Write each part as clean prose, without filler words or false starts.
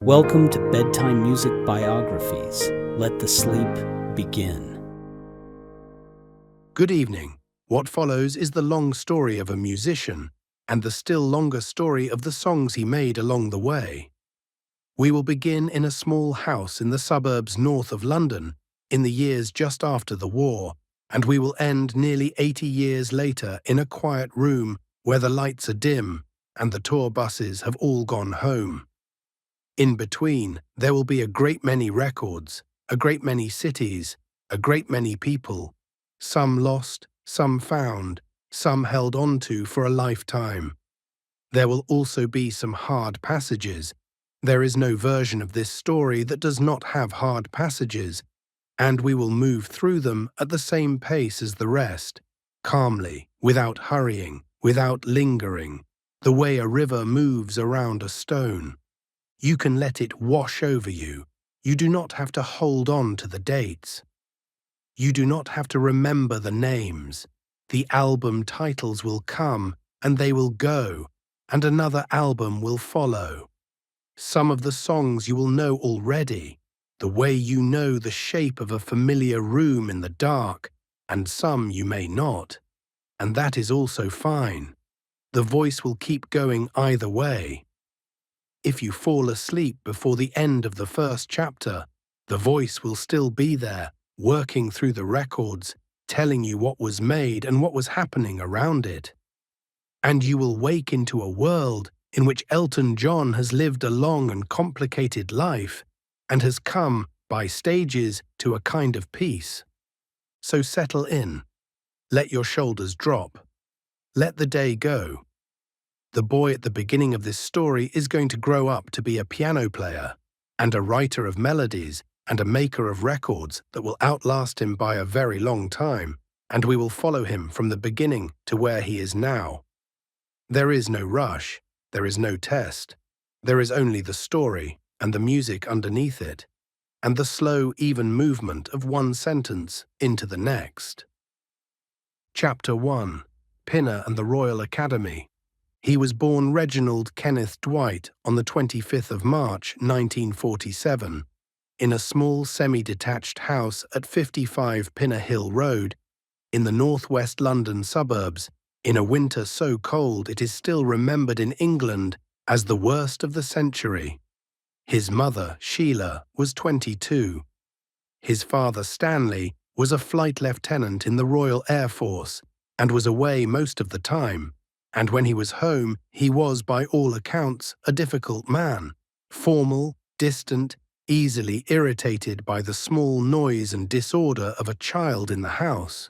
Welcome to Bedtime Music Biographies. Let the sleep begin. Good evening. What follows is the long story of a musician and the still longer story of the songs he made along the way. We will begin in a small house in the suburbs north of London in the years just after the war, and we will end nearly 80 years later in a quiet room where the lights are dim and the tour buses have all gone home. In between, there will be a great many records, a great many cities, a great many people, some lost, some found, some held on to for a lifetime. There will also be some hard passages. There is no version of this story that does not have hard passages, and we will move through them at the same pace as the rest, calmly, without hurrying, without lingering, the way a river moves around a stone. You can let it wash over you. You do not have to hold on to the dates. You do not have to remember the names. The album titles will come and they will go, and another album will follow. Some of the songs you will know already, the way you know the shape of a familiar room in the dark, and some you may not. And that is also fine. The voice will keep going either way. If you fall asleep before the end of the first chapter, the voice will still be there, working through the records, telling you what was made and what was happening around it. And you will wake into a world in which Elton John has lived a long and complicated life and has come, by stages, to a kind of peace. So settle in. Let your shoulders drop. Let the day go. The boy at the beginning of this story is going to grow up to be a piano player and a writer of melodies and a maker of records that will outlast him by a very long time, and we will follow him from the beginning to where he is now. There is no rush, there is no test, there is only the story and the music underneath it, and the slow, even movement of one sentence into the next. Chapter 1. Pinner and the Royal Academy. He was born Reginald Kenneth Dwight on the 25th of March, 1947, in a small semi-detached house at 55 Pinner Hill Road, in the northwest London suburbs, in a winter so cold it is still remembered in England as the worst of the century. His mother, Sheila, was 22. His father, Stanley, was a flight lieutenant in the Royal Air Force and was away most of the time. And when he was home, he was, by all accounts, a difficult man, formal, distant, easily irritated by the small noise and disorder of a child in the house.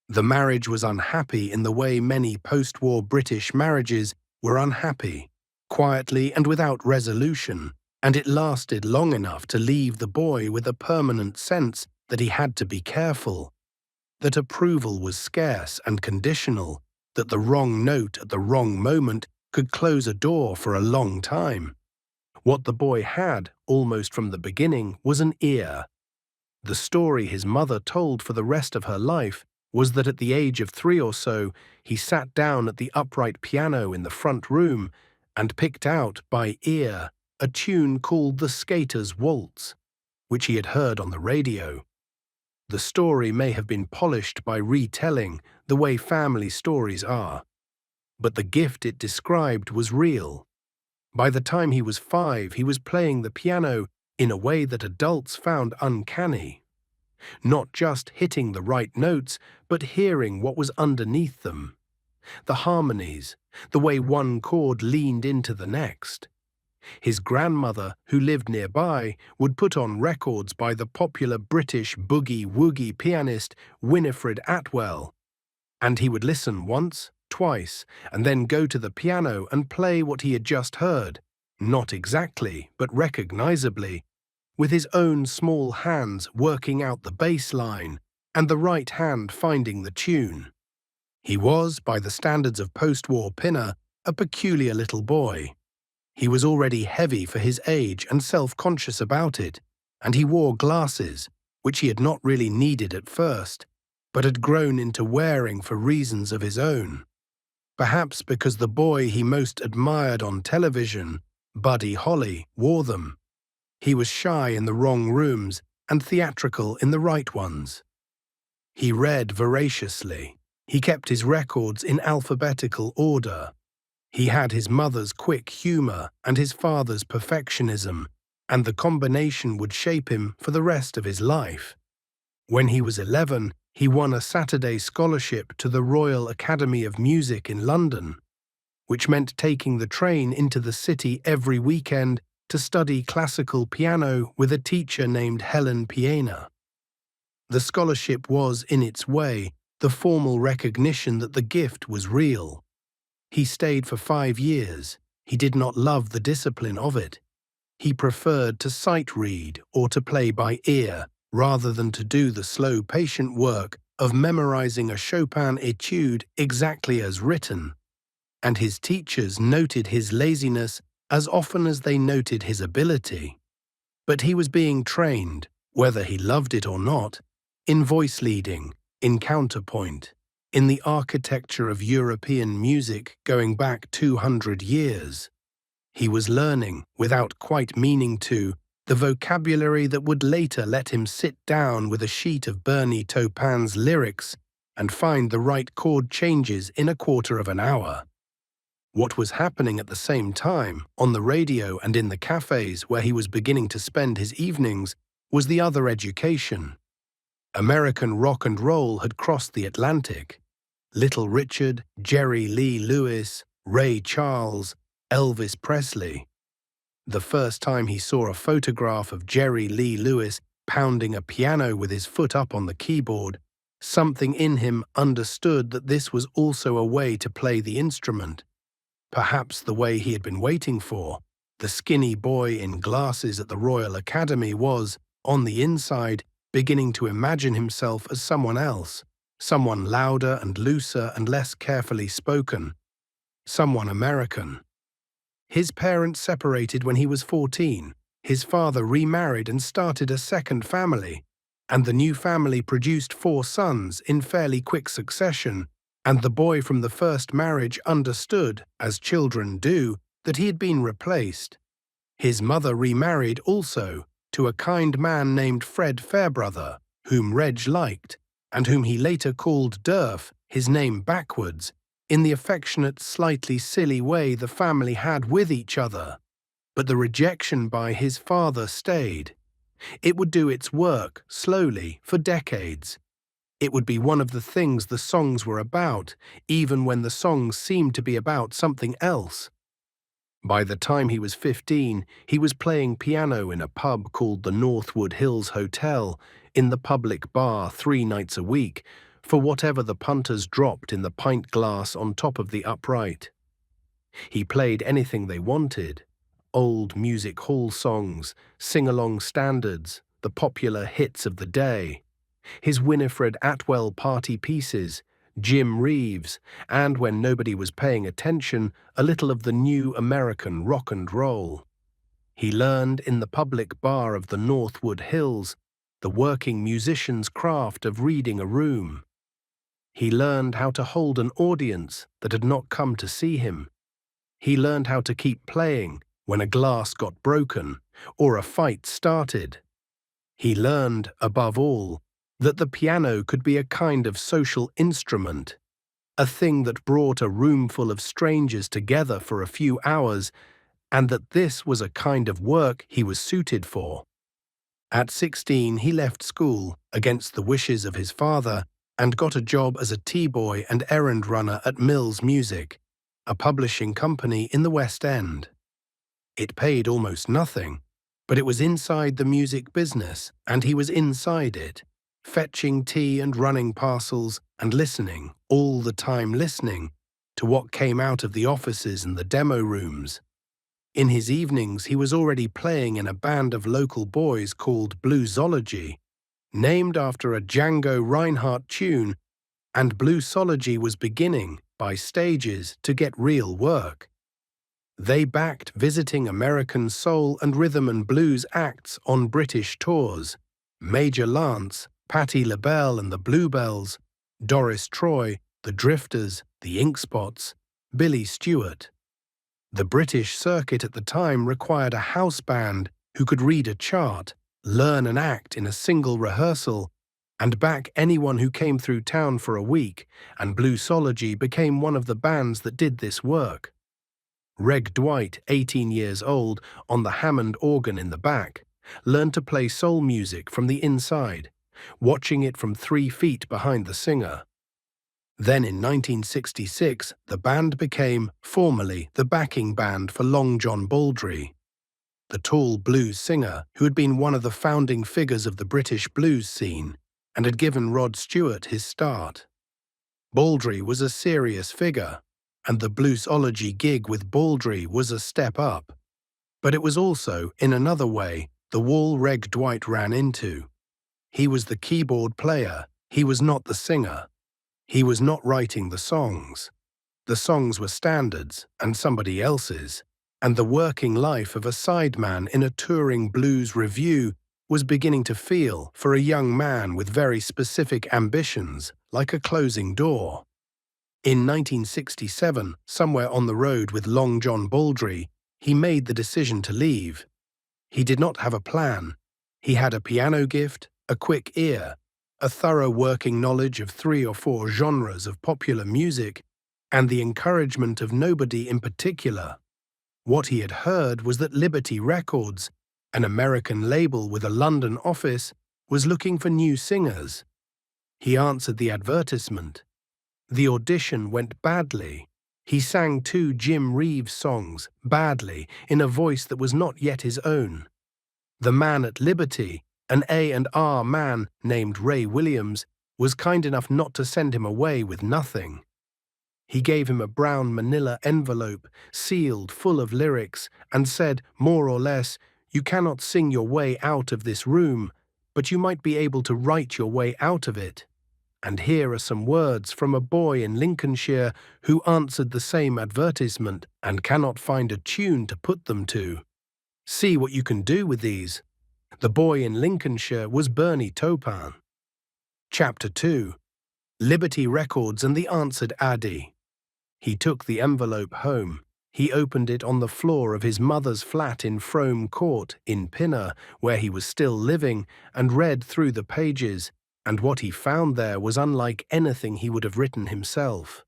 The marriage was unhappy in the way many post-war British marriages were unhappy, quietly and without resolution, and it lasted long enough to leave the boy with a permanent sense that he had to be careful, that approval was scarce and conditional, that the wrong note at the wrong moment could close a door for a long time. What the boy had, almost from the beginning, was an ear. The story his mother told for the rest of her life was that at the age of 3 or so, he sat down at the upright piano in the front room and picked out, by ear, a tune called The Skater's Waltz, which he had heard on the radio. The story may have been polished by retelling, the way family stories are, but the gift it described was real. By the time he was 5, he was playing the piano in a way that adults found uncanny. Not just hitting the right notes, but hearing what was underneath them. The harmonies, the way one chord leaned into the next. His grandmother, who lived nearby, would put on records by the popular British boogie-woogie pianist Winifred Atwell, and he would listen once, twice, and then go to the piano and play what he had just heard, not exactly, but recognizably, with his own small hands working out the bass line and the right hand finding the tune. He was, by the standards of post-war Pinner, a peculiar little boy. He was already heavy for his age and self-conscious about it, and he wore glasses, which he had not really needed at first, but had grown into wearing for reasons of his own. Perhaps because the boy he most admired on television, Buddy Holly wore them. He was shy in the wrong rooms and theatrical in the right ones. He read voraciously. He kept his records in alphabetical order. He had his mother's quick humor and his father's perfectionism, and the combination would shape him for the rest of his life. When he was 11, he won a Saturday scholarship to the Royal Academy of Music in London, which meant taking the train into the city every weekend to study classical piano with a teacher named Helen Piena. The scholarship was, in its way, the formal recognition that the gift was real. He stayed for 5 years. He did not love the discipline of it. He preferred to sight read or to play by ear, rather than to do the slow, patient work of memorizing a Chopin etude exactly as written. And his teachers noted his laziness as often as they noted his ability. But he was being trained, whether he loved it or not, in voice leading, in counterpoint, in the architecture of European music going back 200 years. He was learning, without quite meaning to, the vocabulary that would later let him sit down with a sheet of Bernie Taupin's lyrics and find the right chord changes in a quarter of an hour. What was happening at the same time, on the radio and in the cafes where he was beginning to spend his evenings, was the other education. American rock and roll had crossed the Atlantic. Little Richard, Jerry Lee Lewis, Ray Charles, Elvis Presley. The first time he saw a photograph of Jerry Lee Lewis pounding a piano with his foot up on the keyboard, something in him understood that this was also a way to play the instrument. Perhaps the way he had been waiting for. The skinny boy in glasses at the Royal Academy was, on the inside, beginning to imagine himself as someone else, someone louder and looser and less carefully spoken, someone American. His parents separated when he was 14. His father remarried and started a second family, and the new family produced 4 sons in fairly quick succession, and the boy from the first marriage understood, as children do, that he had been replaced. His mother remarried also, to a kind man named Fred Fairbrother, whom Reg liked, and whom he later called Durf, his name backwards, in the affectionate, slightly silly way the family had with each other. But the rejection by his father stayed. It would do its work, slowly, for decades. It would be one of the things the songs were about, even when the songs seemed to be about something else. By the time he was 15, he was playing piano in a pub called the Northwood Hills Hotel, in the public bar 3 nights a week, for whatever the punters dropped in the pint glass on top of the upright. He played anything they wanted. Old music hall songs, sing-along standards, the popular hits of the day. His Winifred Atwell party pieces, Jim Reeves, and when nobody was paying attention, a little of the new American rock and roll. He learned in the public bar of the Northwood Hills the working musician's craft of reading a room. He learned how to hold an audience that had not come to see him. He learned how to keep playing when a glass got broken or a fight started. He learned, above all, that the piano could be a kind of social instrument, a thing that brought a roomful of strangers together for a few hours, and that this was a kind of work he was suited for. At 16, he left school, against the wishes of his father, and got a job as a tea-boy and errand runner at Mills Music, a publishing company in the West End. It paid almost nothing, but it was inside the music business, and he was inside it, fetching tea and running parcels and listening, all the time listening, to what came out of the offices and the demo rooms. In his evenings, he was already playing in a band of local boys called Bluesology, named after a Django Reinhardt tune, and Bluesology was beginning, by stages, to get real work. They backed visiting American soul and rhythm and blues acts on British tours. Major Lance, Patti LaBelle and the Bluebells, Doris Troy, the Drifters, the Ink Spots, Billy Stewart. The British circuit at the time required a house band who could read a chart, learn an act in a single rehearsal, and back anyone who came through town for a week, and Bluesology became one of the bands that did this work. Reg Dwight, 18 years old, on the Hammond organ in the back, learned to play soul music from the inside, watching it from 3 feet behind the singer. Then in 1966, the band became, formally, the backing band for Long John Baldry, the tall blues singer who had been one of the founding figures of the British blues scene and had given Rod Stewart his start. Baldry was a serious figure, and the Bluesology gig with Baldry was a step up. But it was also, in another way, the wall Reg Dwight ran into. He was the keyboard player, he was not the singer. He was not writing the songs. The songs were standards, and somebody else's, and the working life of a sideman in a touring blues revue was beginning to feel, for a young man with very specific ambitions, like a closing door. In 1967, somewhere on the road with Long John Baldry, he made the decision to leave. He did not have a plan. He had a piano gift, a quick ear, a thorough working knowledge of 3 or 4 genres of popular music, and the encouragement of nobody in particular. What he had heard was that Liberty Records, an American label with a London office, was looking for new singers. He answered the advertisement. The audition went badly. He sang 2 Jim Reeves songs, badly, in a voice that was not yet his own. The man at Liberty, an A&R man named Ray Williams, was kind enough not to send him away with nothing. He gave him a brown manila envelope, sealed full of lyrics, and said, more or less, "You cannot sing your way out of this room, but you might be able to write your way out of it. And here are some words from a boy in Lincolnshire who answered the same advertisement and cannot find a tune to put them to. See what you can do with these." The boy in Lincolnshire was Bernie Taupin. Chapter 2. Liberty Records and the Answered Addy. He took the envelope home. He opened it on the floor of his mother's flat in Frome Court, in Pinner, where he was still living, and read through the pages, and what he found there was unlike anything he would have written himself.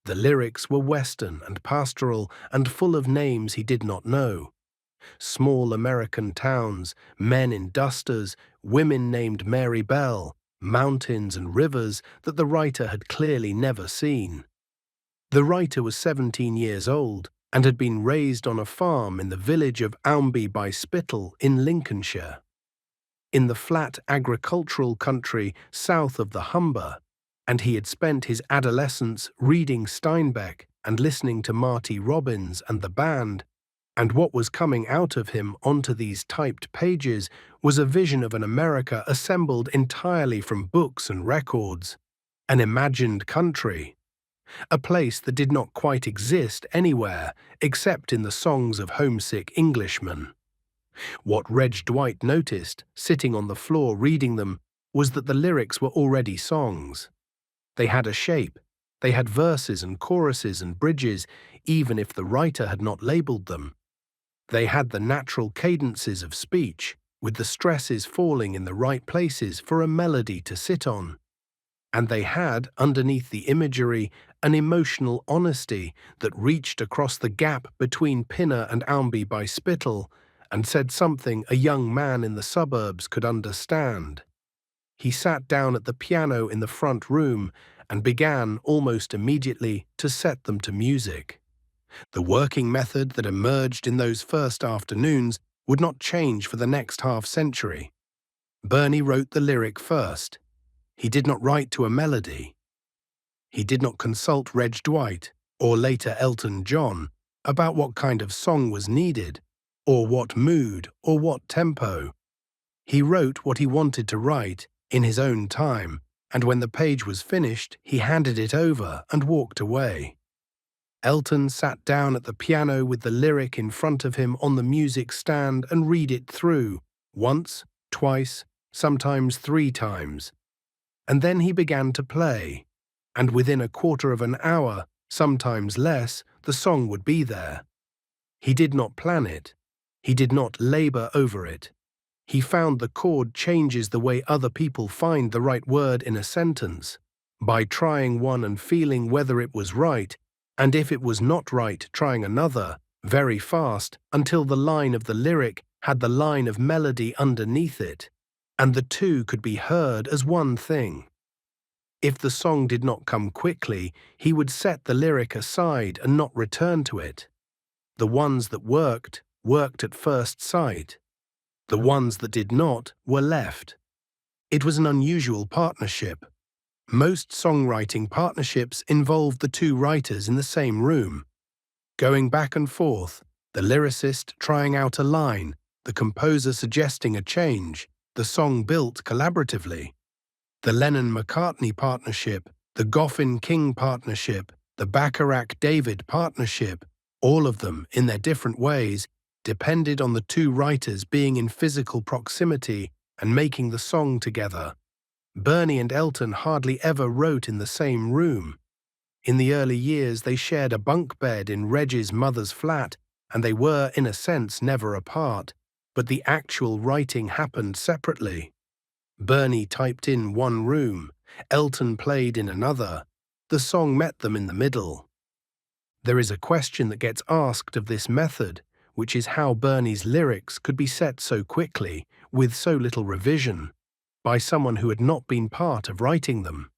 The lyrics were Western and pastoral and full of names he did not know. Small American towns, men in dusters, women named Mary Bell, mountains and rivers that the writer had clearly never seen. The writer was 17 years old and had been raised on a farm in the village of Ownby by Spittal in Lincolnshire. In the flat agricultural country south of the Humber, and he had spent his adolescence reading Steinbeck and listening to Marty Robbins and the band, and what was coming out of him onto these typed pages was a vision of an America assembled entirely from books and records, an imagined country, a place that did not quite exist anywhere except in the songs of homesick Englishmen. What Reg Dwight noticed, sitting on the floor reading them, was that the lyrics were already songs. They had a shape, they had verses and choruses and bridges, even if the writer had not labeled them. They had the natural cadences of speech, with the stresses falling in the right places for a melody to sit on. And they had, underneath the imagery, an emotional honesty that reached across the gap between Pinner and Ownby by Spittal and said something a young man in the suburbs could understand. He sat down at the piano in the front room and began, almost immediately, to set them to music. The working method that emerged in those first afternoons would not change for the next half-century. Bernie wrote the lyric first. He did not write to a melody. He did not consult Reg Dwight, or later Elton John, about what kind of song was needed, or what mood, or what tempo. He wrote what he wanted to write, in his own time, and when the page was finished, he handed it over and walked away. Elton sat down at the piano with the lyric in front of him on the music stand and read it through, once, twice, sometimes 3 times. And then he began to play, and within a quarter of an hour, sometimes less, the song would be there. He did not plan it. He did not labor over it. He found the chord changes the way other people find the right word in a sentence, by trying one and feeling whether it was right, and if it was not right, trying another, very fast, until the line of the lyric had the line of melody underneath it, and the two could be heard as one thing. If the song did not come quickly, he would set the lyric aside and not return to it. The ones that worked, worked at first sight. The ones that did not were left. It was an unusual partnership. Most songwriting partnerships involved the two writers in the same room, going back and forth, the lyricist trying out a line, the composer suggesting a change, the song built collaboratively. The Lennon-McCartney partnership, the Goffin-King partnership, the Bacharach-David partnership, all of them, in their different ways, depended on the two writers being in physical proximity and making the song together. Bernie and Elton hardly ever wrote in the same room. In the early years, they shared a bunk bed in Reg's mother's flat, and they were, in a sense, never apart, but the actual writing happened separately. Bernie typed in one room, Elton played in another. The song met them in the middle. There is a question that gets asked of this method, which is how Bernie's lyrics could be set so quickly, with so little revision, by someone who had not been part of writing them.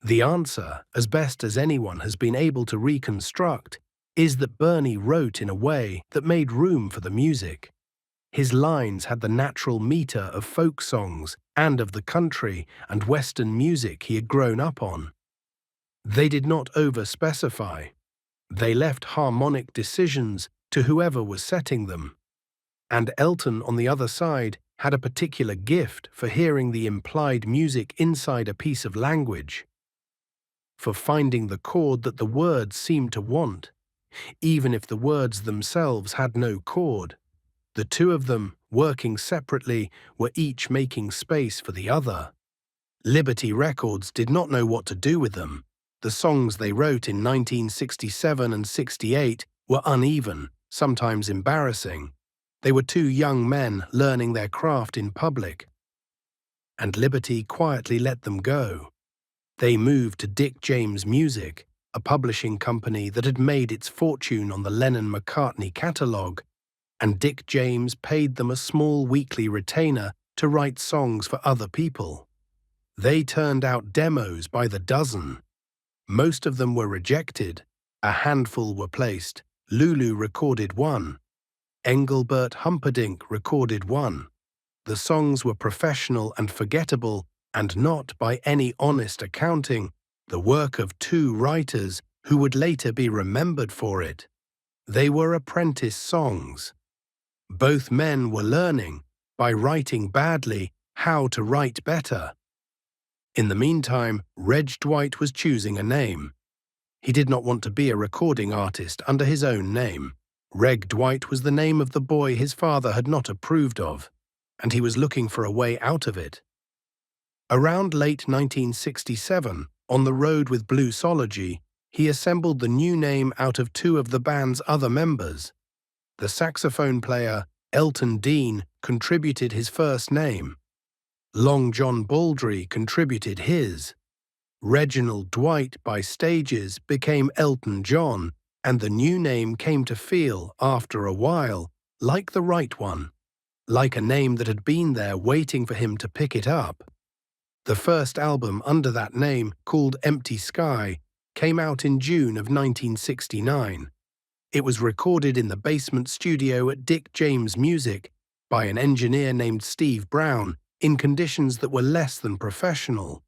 The answer, as best as anyone has been able to reconstruct, is that Bernie wrote in a way that made room for the music. His lines had the natural meter of folk songs and of the country and Western music he had grown up on. They did not over-specify. They left harmonic decisions to whoever was setting them. And Elton, on the other side, had a particular gift for hearing the implied music inside a piece of language, for finding the chord that the words seemed to want, even if the words themselves had no chord. The two of them, working separately, were each making space for the other. Liberty Records did not know what to do with them. The songs they wrote in 1967 and 68 were uneven, sometimes embarrassing. They were two young men learning their craft in public. And Liberty quietly let them go. They moved to Dick James Music, a publishing company that had made its fortune on the Lennon-McCartney catalogue, and Dick James paid them a small weekly retainer to write songs for other people. They turned out demos by the dozen. Most of them were rejected. A handful were placed. Lulu recorded one. Engelbert Humperdinck recorded one. The songs were professional and forgettable, and not, by any honest accounting, the work of two writers who would later be remembered for it. They were apprentice songs. Both men were learning, by writing badly, how to write better. In the meantime, Reg Dwight was choosing a name. He did not want to be a recording artist under his own name. Reg Dwight was the name of the boy his father had not approved of, and he was looking for a way out of it. Around late 1967, on the road with Bluesology, he assembled the new name out of two of the band's other members. The saxophone player, Elton Dean, contributed his first name. Long John Baldry contributed his. Reginald Dwight, by stages, became Elton John, and the new name came to feel, after a while, like the right one, like a name that had been there waiting for him to pick it up. The first album under that name, called Empty Sky, came out in June of 1969. It was recorded in the basement studio at Dick James Music by an engineer named Steve Brown in conditions that were less than professional.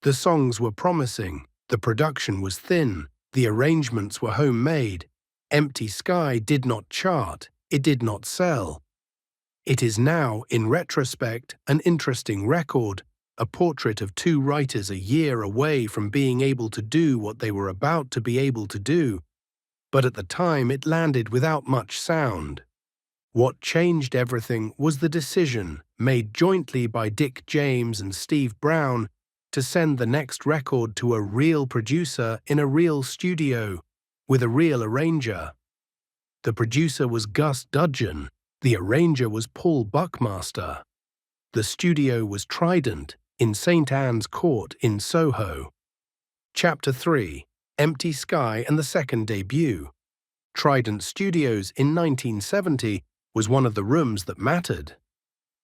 The songs were promising, the production was thin, the arrangements were homemade. Empty Sky did not chart, it did not sell. It is now, in retrospect, an interesting record, a portrait of two writers a year away from being able to do what they were about to be able to do, but at the time it landed without much sound. What changed everything was the decision, made jointly by Dick James and Steve Brown, to send the next record to a real producer in a real studio, with a real arranger. The producer was Gus Dudgeon. The arranger was Paul Buckmaster. The studio was Trident in St. Anne's Court in Soho. Chapter 3: Empty Sky and the Second Debut. Trident Studios in 1970 was one of the rooms that mattered.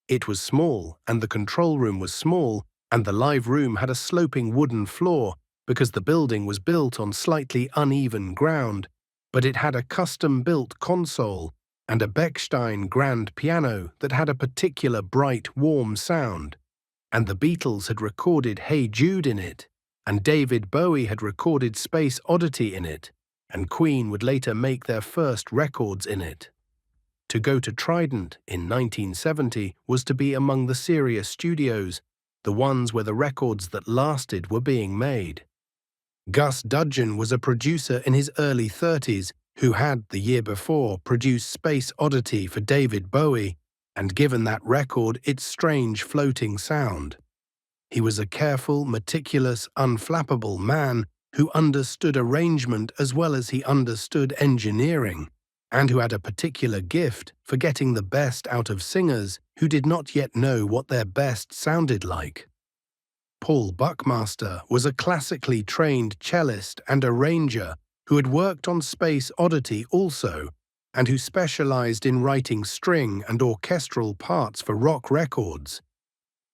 It was small, and the control room was small, and the live room had a sloping wooden floor because the building was built on slightly uneven ground, but it had a custom-built console and a Bechstein grand piano that had a particular bright, warm sound, and the Beatles had recorded Hey Jude in it, and David Bowie had recorded Space Oddity in it, and Queen would later make their first records in it. To go to Trident in 1970 was to be among the serious studios, the ones where the records that lasted were being made. Gus Dudgeon was a producer in his early 30s who had, the year before, produced Space Oddity for David Bowie and given that record its strange floating sound. He was a careful, meticulous, unflappable man who understood arrangement as well as he understood engineering, and who had a particular gift for getting the best out of singers who did not yet know what their best sounded like. Paul Buckmaster was a classically trained cellist and arranger who had worked on Space Oddity also, and who specialized in writing string and orchestral parts for rock records.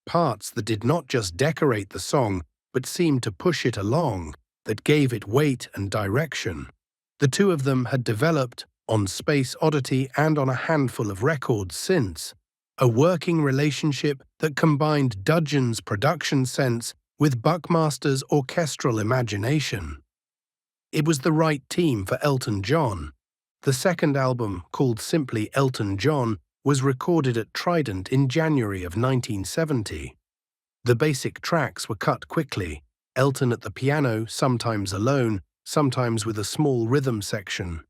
Parts that did not just decorate the song, but seemed to push it along, that gave it weight and direction. The two of them had developed, on Space Oddity and on a handful of records since, a working relationship that combined Dudgeon's production sense with Buckmaster's orchestral imagination. It was the right team for Elton John. The second album, called simply Elton John, was recorded at Trident in January of 1970. The basic tracks were cut quickly, Elton at the piano, sometimes alone, sometimes with a small rhythm section.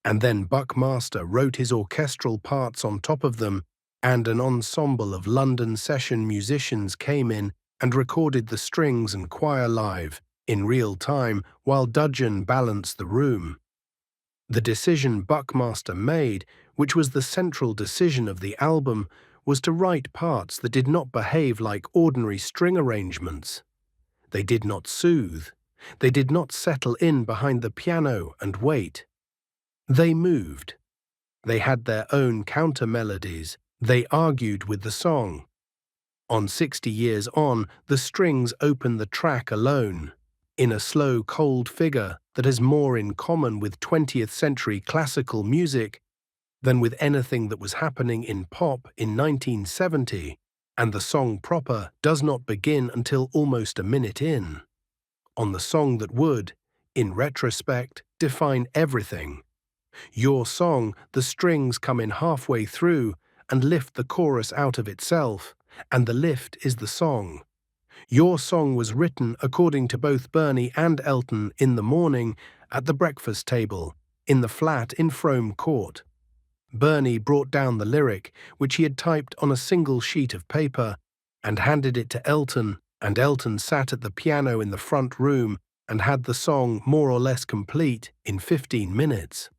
And then Buckmaster wrote his orchestral parts on top of them, and an ensemble of London session musicians came in and recorded the strings and choir live, in real time, while Dudgeon balanced the room. The decision Buckmaster made, which was the central decision of the album, was to write parts that did not behave like ordinary string arrangements. They did not soothe. They did not settle in behind the piano and wait. They moved. They had their own counter-melodies. They argued with the song. On 60 Years On, the strings open the track alone, in a slow, cold figure that has more in common with 20th century classical music than with anything that was happening in pop in 1970, and the song proper does not begin until almost a minute in. On the song that would, in retrospect, define everything. Your Song, the strings come in halfway through and lift the chorus out of itself, and the lift is the song. Your Song was written, according to both Bernie and Elton, in the morning, at the breakfast table, in the flat in Frome Court. Bernie brought down the lyric, which he had typed on a single sheet of paper, and handed it to Elton, and Elton sat at the piano in the front room and had the song more or less complete in 15 minutes.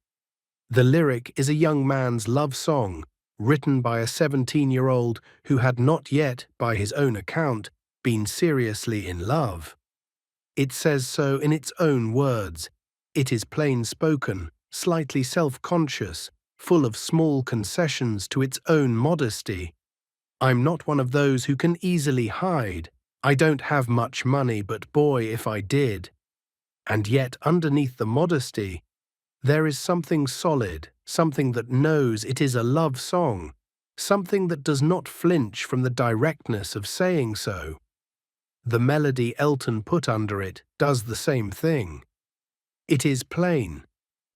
The lyric is a young man's love song, written by a 17-year-old who had not yet, by his own account, been seriously in love. It says so in its own words. It is plain-spoken, slightly self-conscious, full of small concessions to its own modesty. I'm not one of those who can easily hide. I don't have much money, but boy, if I did. And yet, underneath the modesty, there is something solid, something that knows it is a love song, something that does not flinch from the directness of saying so. The melody Elton put under it does the same thing. It is plain.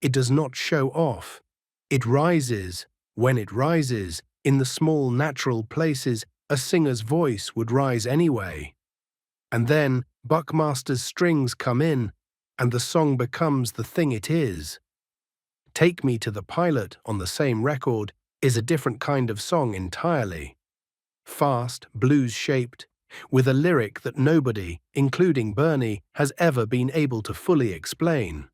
It does not show off. It rises, when it rises, in the small natural places a singer's voice would rise anyway. And then Buckmaster's strings come in, and the song becomes the thing it is. Take Me to the Pilot, on the same record, is a different kind of song entirely. Fast, blues-shaped, with a lyric that nobody, including Bernie, has ever been able to fully explain.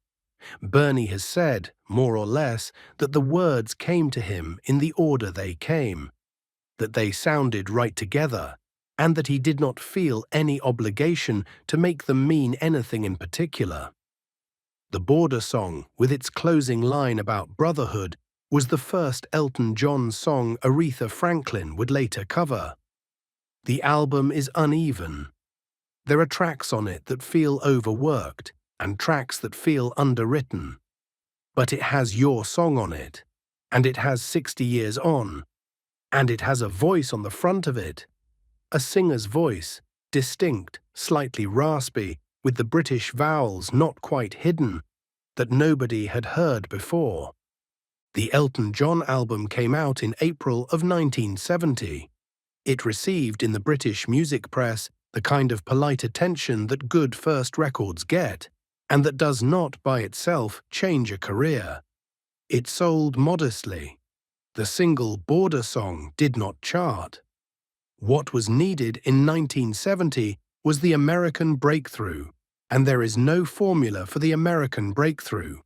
Bernie has said, more or less, that the words came to him in the order they came, that they sounded right together, and that he did not feel any obligation to make them mean anything in particular. The Border Song, with its closing line about brotherhood, was the first Elton John song Aretha Franklin would later cover. The album is uneven. There are tracks on it that feel overworked and tracks that feel underwritten. But it has Your Song on it, and it has 60 Years On, and it has a voice on the front of it. A singer's voice, distinct, slightly raspy, with the British vowels not quite hidden, that nobody had heard before. The Elton John album came out in April of 1970. It received in the British music press the kind of polite attention that good first records get, and that does not by itself change a career. It sold modestly. The single Border Song did not chart. What was needed in 1970 was the American breakthrough, and there is no formula for the American breakthrough.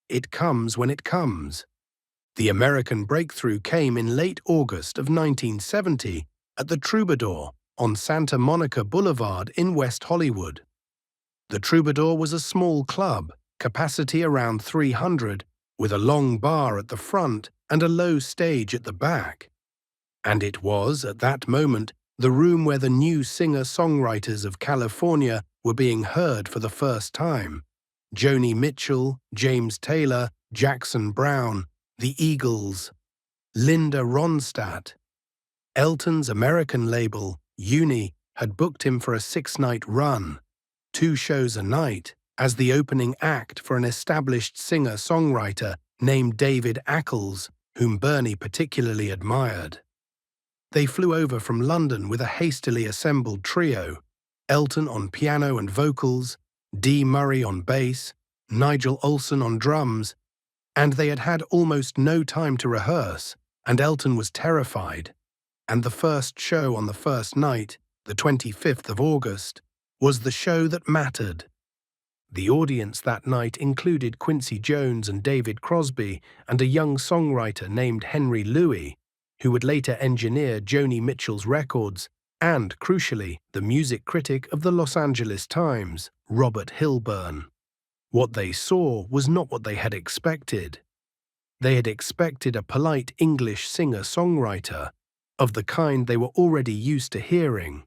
It comes when it comes. The American breakthrough came in late August of 1970 at the Troubadour on Santa Monica Boulevard in West Hollywood. The Troubadour was a small club, capacity around 300, with a long bar at the front and a low stage at the back. And it was, at that moment, the room where the new singer-songwriters of California were being heard for the first time. Joni Mitchell, James Taylor, Jackson Browne, the Eagles, Linda Ronstadt. Elton's American label, Uni, had booked him for a 6-night run, 2 shows a night, as the opening act for an established singer-songwriter named David Ackles, whom Bernie particularly admired. They flew over from London with a hastily assembled trio, Elton on piano and vocals, Dee Murray on bass, Nigel Olsson on drums, and they had had almost no time to rehearse, and Elton was terrified. And the first show on the first night, the 25th of August, was the show that mattered. The audience that night included Quincy Jones and David Crosby and a young songwriter named Henry Louis, who would later engineer Joni Mitchell's records, and, crucially, the music critic of the Los Angeles Times, Robert Hilburn. What they saw was not what they had expected. They had expected a polite English singer-songwriter, of the kind they were already used to hearing.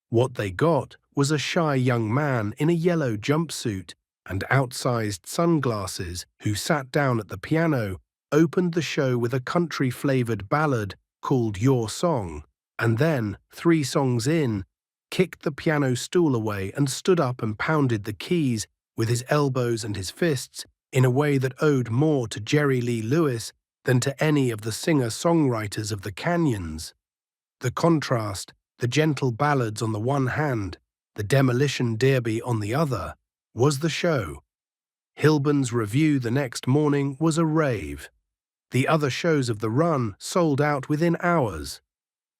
What they got was a shy young man in a yellow jumpsuit and outsized sunglasses who sat down at the piano, opened the show with a country-flavored ballad called Your Song, and then, 3 songs in, kicked the piano stool away and stood up and pounded the keys with his elbows and his fists in a way that owed more to Jerry Lee Lewis than to any of the singer-songwriters of the canyons. The contrast, the gentle ballads on the one hand, the demolition derby on the other, was the show. Hilburn's review the next morning was a rave. The other shows of the run sold out within hours.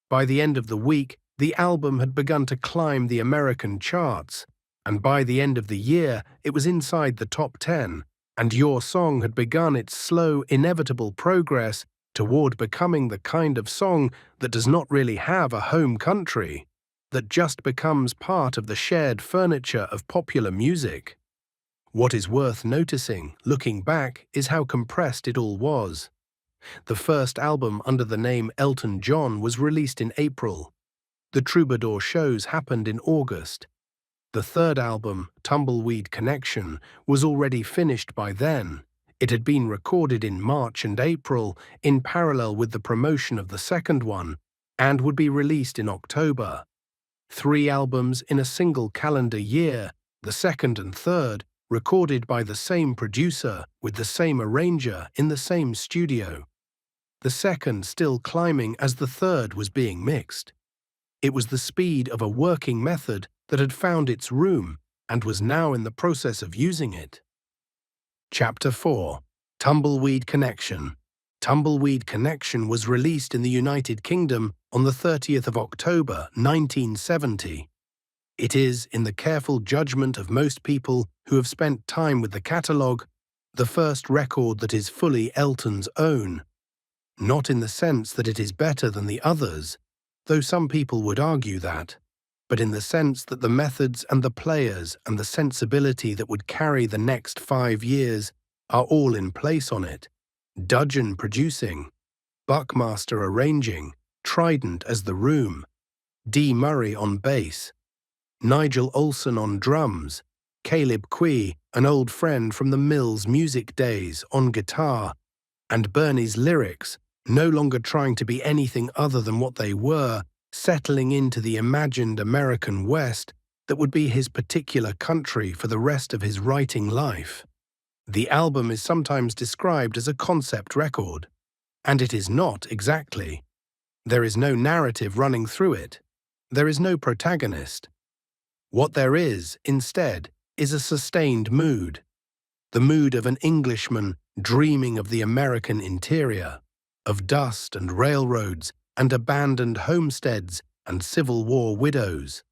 By the end of the week, the album had begun to climb the American charts, and by the end of the year, it was inside the top 10, and Your Song had begun its slow, inevitable progress toward becoming the kind of song that does not really have a home country, that just becomes part of the shared furniture of popular music. What is worth noticing, looking back, is how compressed it all was. The first album under the name Elton John was released in April. The Troubadour shows happened in August. The third album, Tumbleweed Connection, was already finished by then. It had been recorded in March and April in parallel with the promotion of the second one, and would be released in October. 3 albums in a single calendar year, the second and third, recorded by the same producer with the same arranger in the same studio. The second still climbing as the third was being mixed. It was the speed of a working method that had found its room and was now in the process of using it. Chapter 4. Tumbleweed Connection. Tumbleweed Connection was released in the United Kingdom on the 30th of October, 1970. It is, in the careful judgment of most people who have spent time with the catalogue, the first record that is fully Elton's own, not in the sense that it is better than the others, though some people would argue that, but in the sense that the methods and the players and the sensibility that would carry the next 5 years are all in place on it. Dudgeon producing, Buckmaster arranging, Trident as the room, D. Murray on bass, Nigel Olsson on drums, Caleb Quee, an old friend from the Mills music days, on guitar, and Bernie's lyrics, no longer trying to be anything other than what they were, settling into the imagined American West that would be his particular country for the rest of his writing life. The album is sometimes described as a concept record, and it is not exactly. There is no narrative running through it. There is no protagonist. What there is, instead, is a sustained mood, the mood of an Englishman dreaming of the American interior, of dust and railroads and abandoned homesteads and Civil War widows,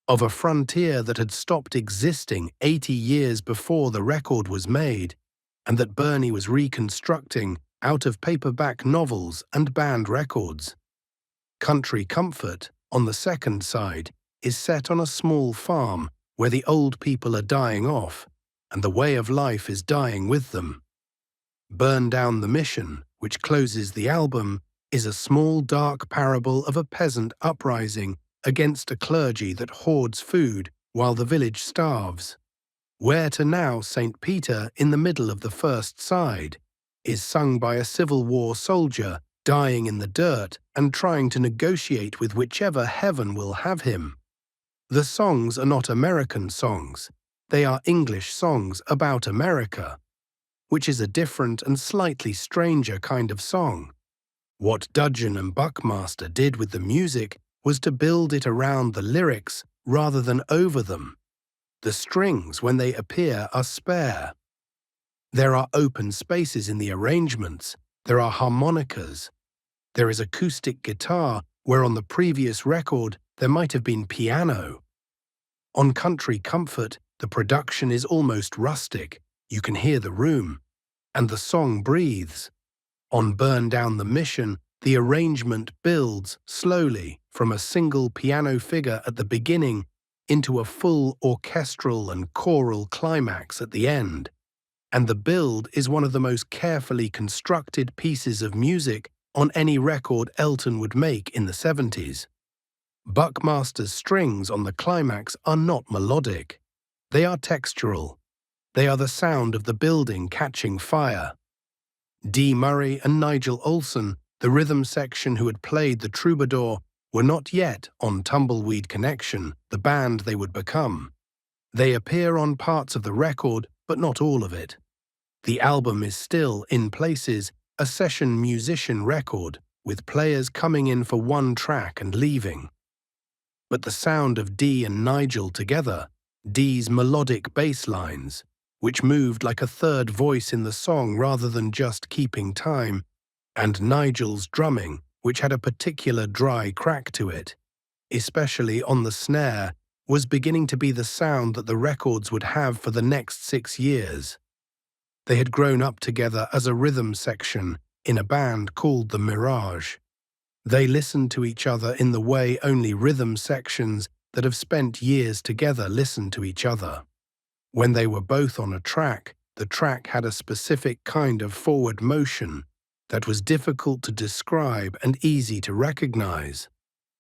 of a frontier that had stopped existing 80 years before the record was made, and that Bernie was reconstructing out of paperback novels and band records. Country Comfort, on the second side, is set on a small farm where the old people are dying off, and the way of life is dying with them. Burn Down the Mission, which closes the album, is a small dark parable of a peasant uprising against a clergy that hoards food while the village starves. Where to Now, St. Peter, in the middle of the first side, is sung by a Civil War soldier dying in the dirt and trying to negotiate with whichever heaven will have him. The songs are not American songs, they are English songs about America, which is a different and slightly stranger kind of song. What Dudgeon and Buckmaster did with the music was to build it around the lyrics rather than over them. The strings, when they appear, are spare. There are open spaces in the arrangements, there are harmonicas. There is acoustic guitar, where on the previous record there might have been piano. On Country Comfort, the production is almost rustic, you can hear the room, and the song breathes. On Burn Down the Mission, the arrangement builds slowly from a single piano figure at the beginning into a full orchestral and choral climax at the end, and the build is one of the most carefully constructed pieces of music on any record Elton would make in the 70s. Buckmaster's strings on the climax are not melodic. They are textural. They are the sound of the building catching fire. D. Murray and Nigel Olsson, the rhythm section who had played the troubadour, were not yet on Tumbleweed Connection, the band they would become. They appear on parts of the record, but not all of it. The album is still, in places, a session musician record, with players coming in for one track and leaving. But the sound of Dee and Nigel together, Dee's melodic bass lines, which moved like a third voice in the song rather than just keeping time, and Nigel's drumming, which had a particular dry crack to it, especially on the snare, was beginning to be the sound that the records would have for the next 6 years. They had grown up together as a rhythm section in a band called the Mirage. They listened to each other in the way only rhythm sections that have spent years together listen to each other. When they were both on a track, the track had a specific kind of forward motion that was difficult to describe and easy to recognize.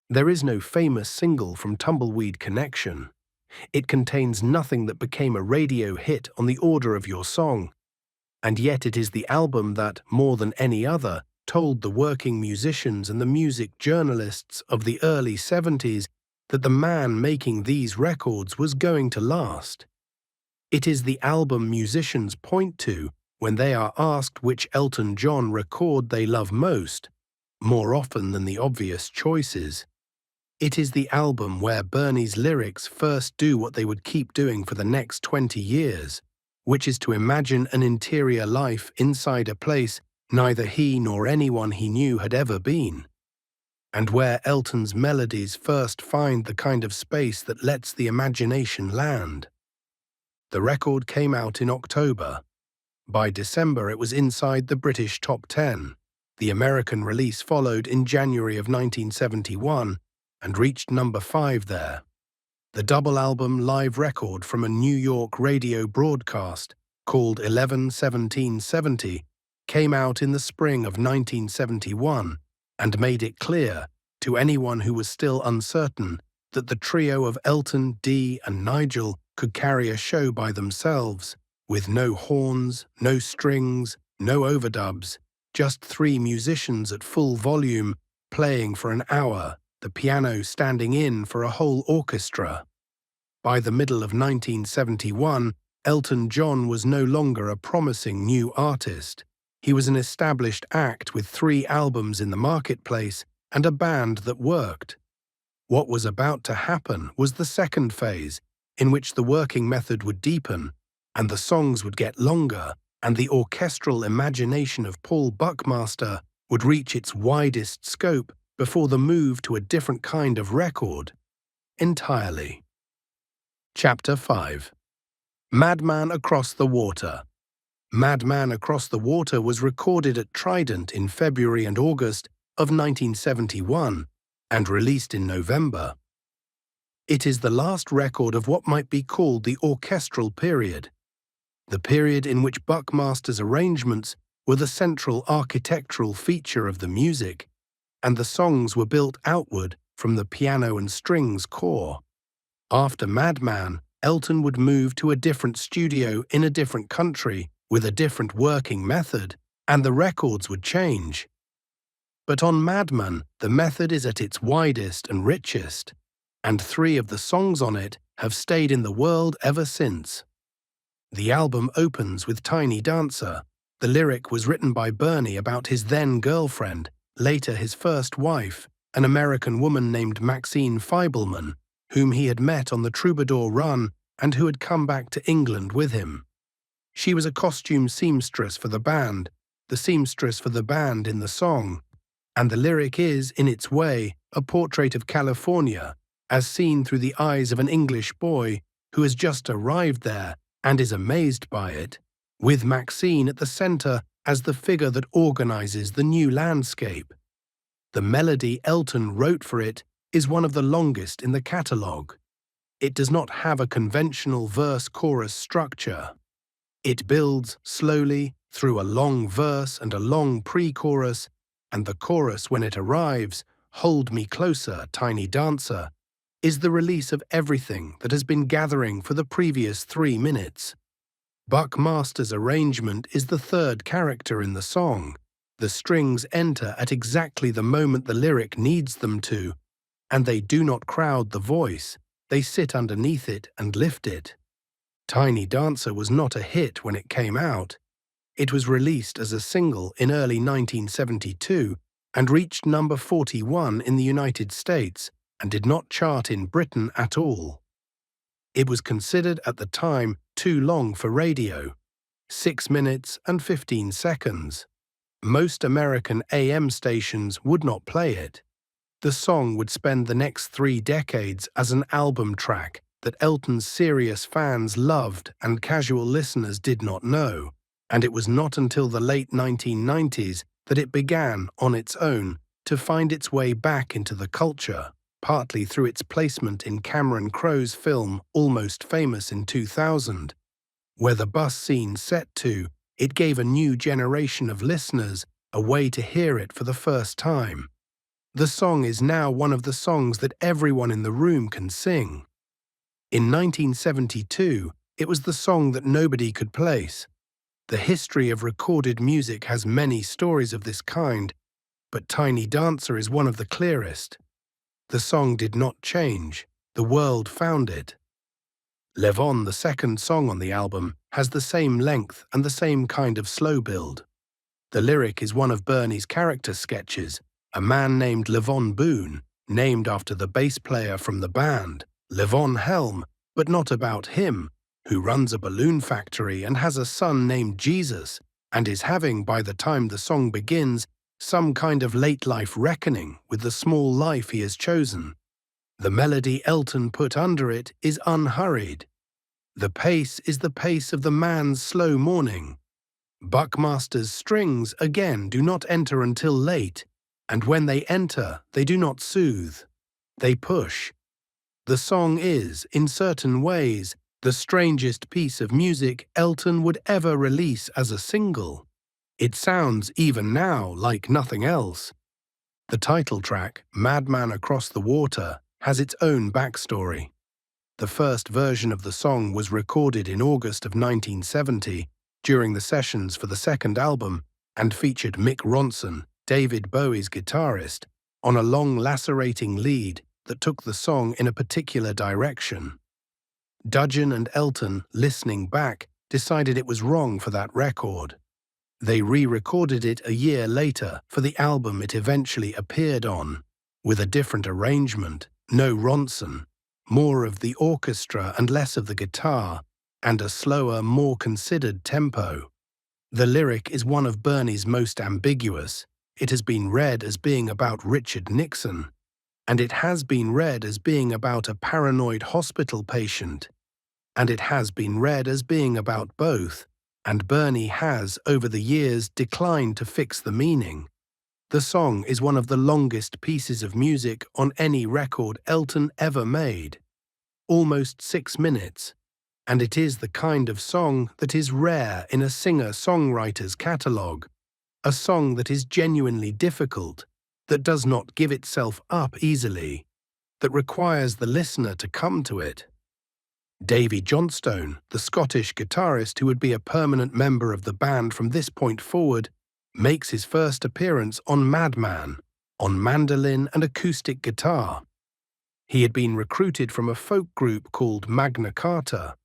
There is no famous single from Tumbleweed Connection. It contains nothing that became a radio hit on the order of your song, and yet it is the album that, more than any other, told the working musicians and the music journalists of the early 70s that the man making these records was going to last. It is the album musicians point to when they are asked which Elton John record they love most, more often than the obvious choices. It is the album where Bernie's lyrics first do what they would keep doing for the next 20 years, which is to imagine an interior life inside a place neither he nor anyone he knew had ever been, and where Elton's melodies first find the kind of space that lets the imagination land. The record came out in October. By December, it was inside the British top 10. The American release followed in January of 1971 and reached number 5 there. The double album live record from a New York radio broadcast called 11-17-70 came out in the spring of 1971 and made it clear to anyone who was still uncertain that the trio of Elton, Dee and Nigel could carry a show by themselves, with no horns, no strings, no overdubs, just 3 musicians at full volume playing for an hour, the piano standing in for a whole orchestra. By the middle of 1971, Elton John was no longer a promising new artist. He was an established act with 3 albums in the marketplace and a band that worked. What was about to happen was the second phase, in which the working method would deepen, and the songs would get longer, and the orchestral imagination of Paul Buckmaster would reach its widest scope before the move to a different kind of record entirely. Chapter 5. Madman Across the Water. Madman Across the Water was recorded at Trident in February and August of 1971 and released in November. It is the last record of what might be called the orchestral period, the period in which Buckmaster's arrangements were the central architectural feature of the music, and the songs were built outward from the piano and strings core. After Madman, Elton would move to a different studio in a different country with a different working method, and the records would change. But on Madman, the method is at its widest and richest, and 3 of the songs on it have stayed in the world ever since. The album opens with Tiny Dancer. The lyric was written by Bernie about his then-girlfriend, later his first wife, an American woman named Maxine Feibelman, whom he had met on the Troubadour run and who had come back to England with him. She was a costume seamstress for the band, the seamstress for the band in the song, and the lyric is, in its way, a portrait of California, as seen through the eyes of an English boy who has just arrived there and is amazed by it, with Maxine at the center as the figure that organizes the new landscape. The melody Elton wrote for it is one of the longest in the catalogue. It does not have a conventional verse-chorus structure. It builds slowly through a long verse and a long pre-chorus, and the chorus, when it arrives, "Hold Me Closer, Tiny Dancer," is the release of everything that has been gathering for the previous 3 minutes. Buckmaster's arrangement is the third character in the song. The strings enter at exactly the moment the lyric needs them to, and they do not crowd the voice, they sit underneath it and lift it. Tiny Dancer was not a hit when it came out. It was released as a single in early 1972 and reached number 41 in the United States and did not chart in Britain at all. It was considered at the time too long for radio, 6 minutes and 15 seconds. Most American AM stations would not play it. The song would spend the next 3 decades as an album track that Elton's serious fans loved and casual listeners did not know, and it was not until the late 1990s that it began, on its own, to find its way back into the culture, partly through its placement in Cameron Crowe's film Almost Famous in 2000. Where the bus scene set to, it gave a new generation of listeners a way to hear it for the first time. The song is now one of the songs that everyone in the room can sing. In 1972, it was the song that nobody could place. The history of recorded music has many stories of this kind, but Tiny Dancer is one of the clearest. The song did not change. The world found it. Levon, the second song on the album, has the same length and the same kind of slow build. The lyric is one of Bernie's character sketches, a man named Levon Boone, named after the bass player from the band, Levon Helm, but not about him, who runs a balloon factory and has a son named Jesus, and is having, by the time the song begins, some kind of late-life reckoning with the small life he has chosen. The melody Elton put under it is unhurried. The pace is the pace of the man's slow morning. Buckmaster's strings again do not enter until late, and when they enter, they do not soothe. They push. The song is, in certain ways, the strangest piece of music Elton would ever release as a single. It sounds, even now, like nothing else. The title track, Madman Across the Water, has its own backstory. The first version of the song was recorded in August of 1970 during the sessions for the second album and featured Mick Ronson, David Bowie's guitarist, on a long lacerating lead that took the song in a particular direction. Dudgeon and Elton, listening back, decided it was wrong for that record. They re-recorded it a year later for the album it eventually appeared on, with a different arrangement, no Ronson, more of the orchestra and less of the guitar, and a slower, more considered tempo. The lyric is one of Bernie's most ambiguous. It has been read as being about Richard Nixon, and it has been read as being about a paranoid hospital patient, and it has been read as being about both, and Bernie has, over the years, declined to fix the meaning. The song is one of the longest pieces of music on any record Elton ever made, almost 6 minutes, and it is the kind of song that is rare in a singer-songwriter's catalogue, a song that is genuinely difficult, that does not give itself up easily, that requires the listener to come to it. Davy Johnstone, the Scottish guitarist who would be a permanent member of the band from this point forward, makes his first appearance on Madman, on mandolin and acoustic guitar. He had been recruited from a folk group called Magna Carta.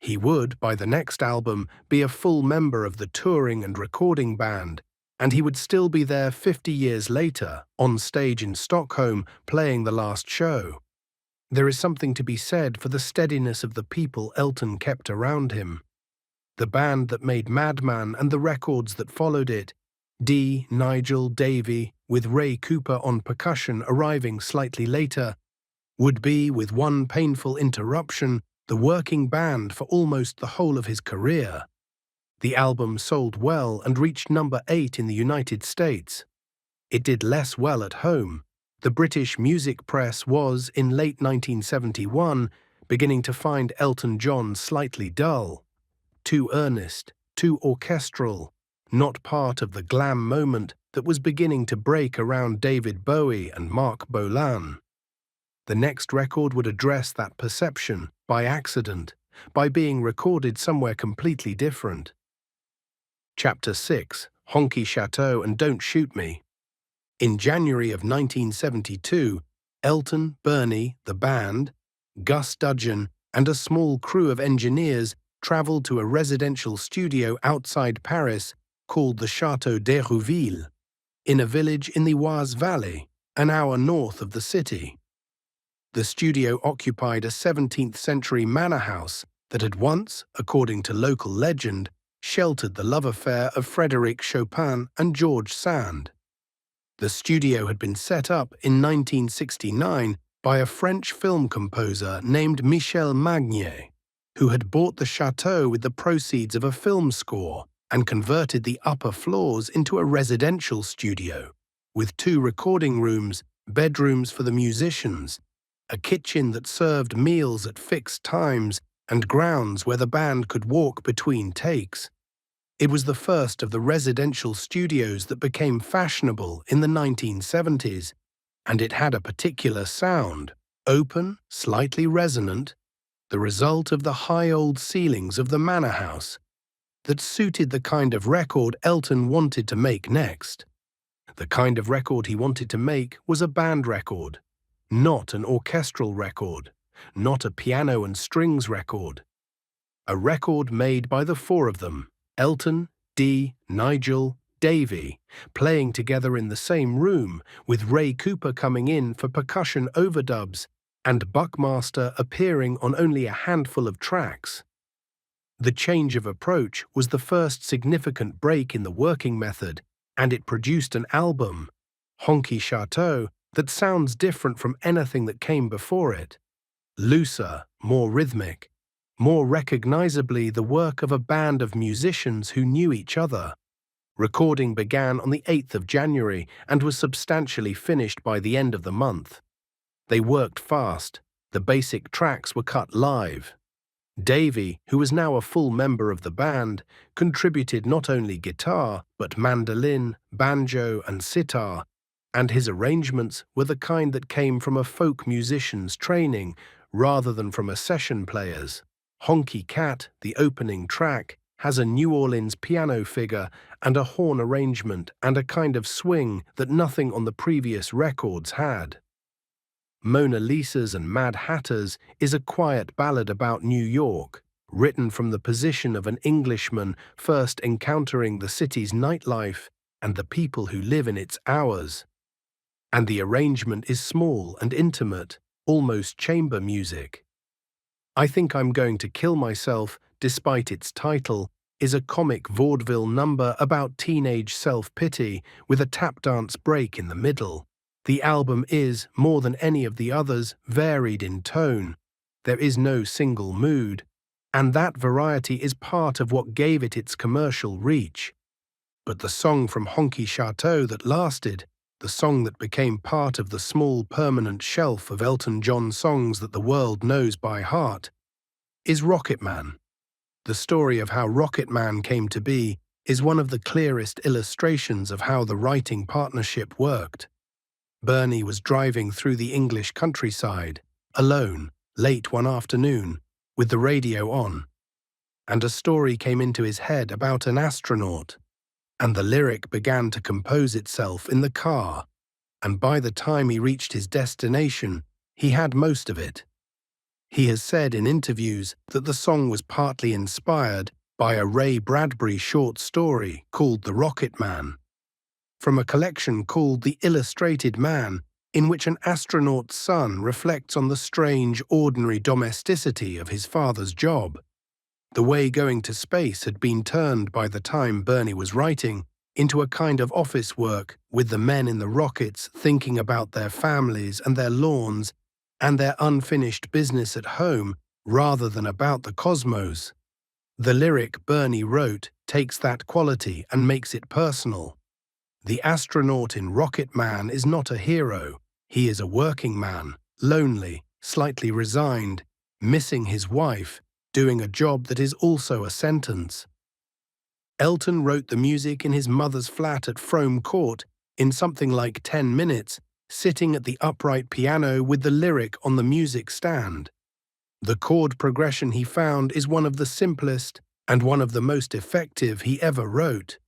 He would, by the next album, be a full member of the touring and recording band, and he would still be there 50 years later, on stage in Stockholm, playing the last show. There is something to be said for the steadiness of the people Elton kept around him. The band that made Madman and the records that followed it, Dee, Nigel, Davy, with Ray Cooper on percussion arriving slightly later, would be, with one painful interruption, the working band for almost the whole of his career. The album sold well and reached number 8 in the United States. It did less well at home. The British music press was, in late 1971, beginning to find Elton John slightly dull, too earnest, too orchestral, not part of the glam moment that was beginning to break around David Bowie and Marc Bolan. The next record would address that perception, by accident, by being recorded somewhere completely different. Chapter 6, Honky Chateau and Don't Shoot Me. In January of 1972, Elton, Bernie, the band, Gus Dudgeon, and a small crew of engineers travelled to a residential studio outside Paris called the Château d'Hérouville, in a village in the Oise Valley, an hour north of the city. The studio occupied a 17th-century manor house that had once, according to local legend, sheltered the love affair of Frédéric Chopin and George Sand. The studio had been set up in 1969 by a French film composer named Michel Magnier, who had bought the chateau with the proceeds of a film score and converted the upper floors into a residential studio, with 2 recording rooms, bedrooms for the musicians, a kitchen that served meals at fixed times, and grounds where the band could walk between takes. It was the first of the residential studios that became fashionable in the 1970s, and it had a particular sound, open, slightly resonant, the result of the high old ceilings of the manor house, that suited the kind of record Elton wanted to make next. The kind of record he wanted to make was a band record, not an orchestral record, not a piano and strings record. A record made by the 4 of them, Elton, Dee, Nigel, Davy, playing together in the same room, with Ray Cooper coming in for percussion overdubs and Buckmaster appearing on only a handful of tracks. The change of approach was the first significant break in the working method, and it produced an album, Honky Chateau, that sounds different from anything that came before it. Looser, more rhythmic. more recognizably the work of a band of musicians who knew each other. Recording began on the 8th of January and was substantially finished by the end of the month. They worked fast. The basic tracks were cut live. Davy, who was now a full member of the band, contributed not only guitar, but mandolin, banjo, and sitar, and his arrangements were the kind that came from a folk musician's training rather than from a session player's. Honky Cat, the opening track, has a New Orleans piano figure and a horn arrangement and a kind of swing that nothing on the previous records had. Mona Lisa's and Mad Hatters is a quiet ballad about New York, written from the position of an Englishman first encountering the city's nightlife and the people who live in its hours. And the arrangement is small and intimate, almost chamber music. I Think I'm Going to Kill Myself, despite its title, is a comic vaudeville number about teenage self-pity with a tap dance break in the middle. The album is, more than any of the others, varied in tone. There is no single mood, and that variety is part of what gave it its commercial reach. But the song from Honky Chateau that lasted, the song that became part of the small permanent shelf of Elton John songs that the world knows by heart, is Rocket Man. The story of how Rocket Man came to be is one of the clearest illustrations of how the writing partnership worked. Bernie was driving through the English countryside, alone, late one afternoon, with the radio on, and a story came into his head about an astronaut, and the lyric began to compose itself in the car, and by the time he reached his destination, he had most of it. He has said in interviews that the song was partly inspired by a Ray Bradbury short story called The Rocket Man, from a collection called The Illustrated Man, in which an astronaut's son reflects on the strange, ordinary domesticity of his father's job. The way going to space had been turned by the time Bernie was writing into a kind of office work, with the men in the rockets thinking about their families and their lawns and their unfinished business at home rather than about the cosmos. The lyric Bernie wrote takes that quality and makes it personal. The astronaut in Rocket Man is not a hero. He is a working man, lonely, slightly resigned, missing his wife, doing a job that is also a sentence. Elton wrote the music in his mother's flat at Frome Court in something like 10 minutes, sitting at the upright piano with the lyric on the music stand. The chord progression he found is one of the simplest and one of the most effective he ever wrote.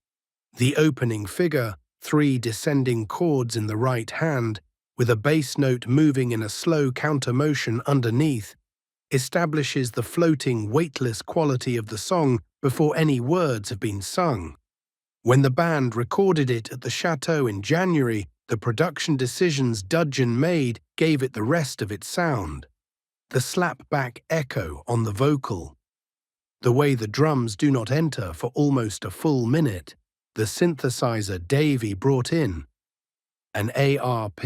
The opening figure, 3 descending chords in the right hand, with a bass note moving in a slow counter motion underneath, establishes the floating, weightless quality of the song before any words have been sung. When the band recorded it at the Chateau in January, the production decisions Dudgeon made gave it the rest of its sound. The slap-back echo on the vocal, the way the drums do not enter for almost a full minute, the synthesizer Davy brought in, an ARP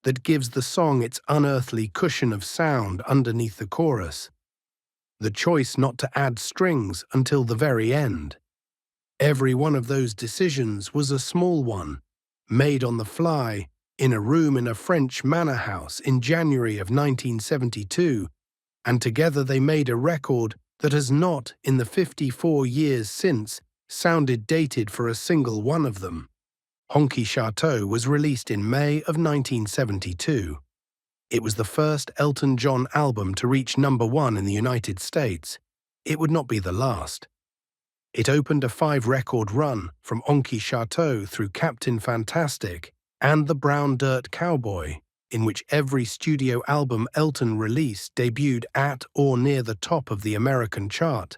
that gives the song its unearthly cushion of sound underneath the chorus, the choice not to add strings until the very end. Every one of those decisions was a small one, made on the fly, in a room in a French manor house in January of 1972, and together they made a record that has not, in the 54 years since, sounded dated for a single one of them. Honky Chateau was released in May of 1972. It was the first Elton John album to reach #1 in the United States. It would not be the last. It opened a 5-record run from Honky Chateau through Captain Fantastic and The Brown Dirt Cowboy, in which every studio album Elton released debuted at or near the top of the American chart.